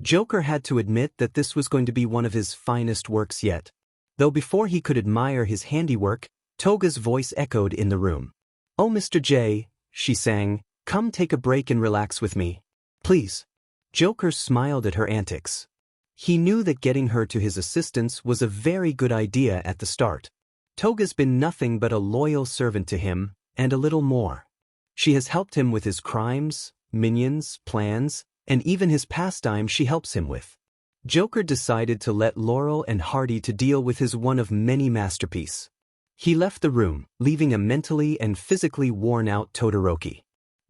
Joker had to admit that this was going to be one of his finest works yet. Though before he could admire his handiwork, Toga's voice echoed in the room. "Oh Mr. J," she sang, "come take a break and relax with me. Please." Joker smiled at her antics. He knew that getting her to his assistance was a very good idea at the start. Toga's been nothing but a loyal servant to him, and a little more. She has helped him with his crimes, minions, plans, and even his pastime she helps him with. Joker decided to let Laurel and Hardy to deal with his one of many masterpiece. He left the room, leaving a mentally and physically worn-out Todoroki.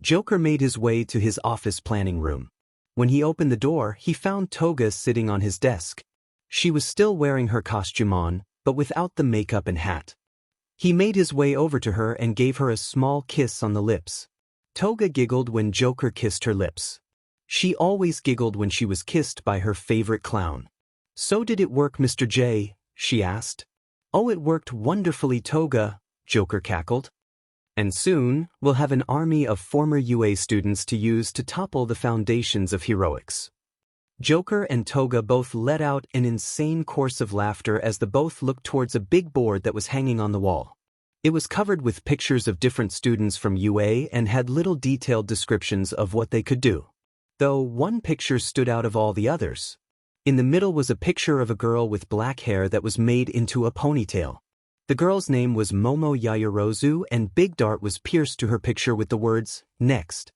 Joker made his way to his office planning room. When he opened the door, he found Toga sitting on his desk. She was still wearing her costume on, but without the makeup and hat. He made his way over to her and gave her a small kiss on the lips. Toga giggled when Joker kissed her lips. She always giggled when she was kissed by her favorite clown. "So did it work, Mr. J?" she asked. "Oh, it worked wonderfully, Toga," Joker cackled. "And soon, we'll have an army of former UA students to use to topple the foundations of heroics." Joker and Toga both let out an insane chorus of laughter as the both looked towards a big board that was hanging on the wall. It was covered with pictures of different students from UA and had little detailed descriptions of what they could do. Though one picture stood out of all the others. In the middle was a picture of a girl with black hair that was made into a ponytail. The girl's name was Momo Yaoyorozu, and Big Dart was pierced to her picture with the words, "Next."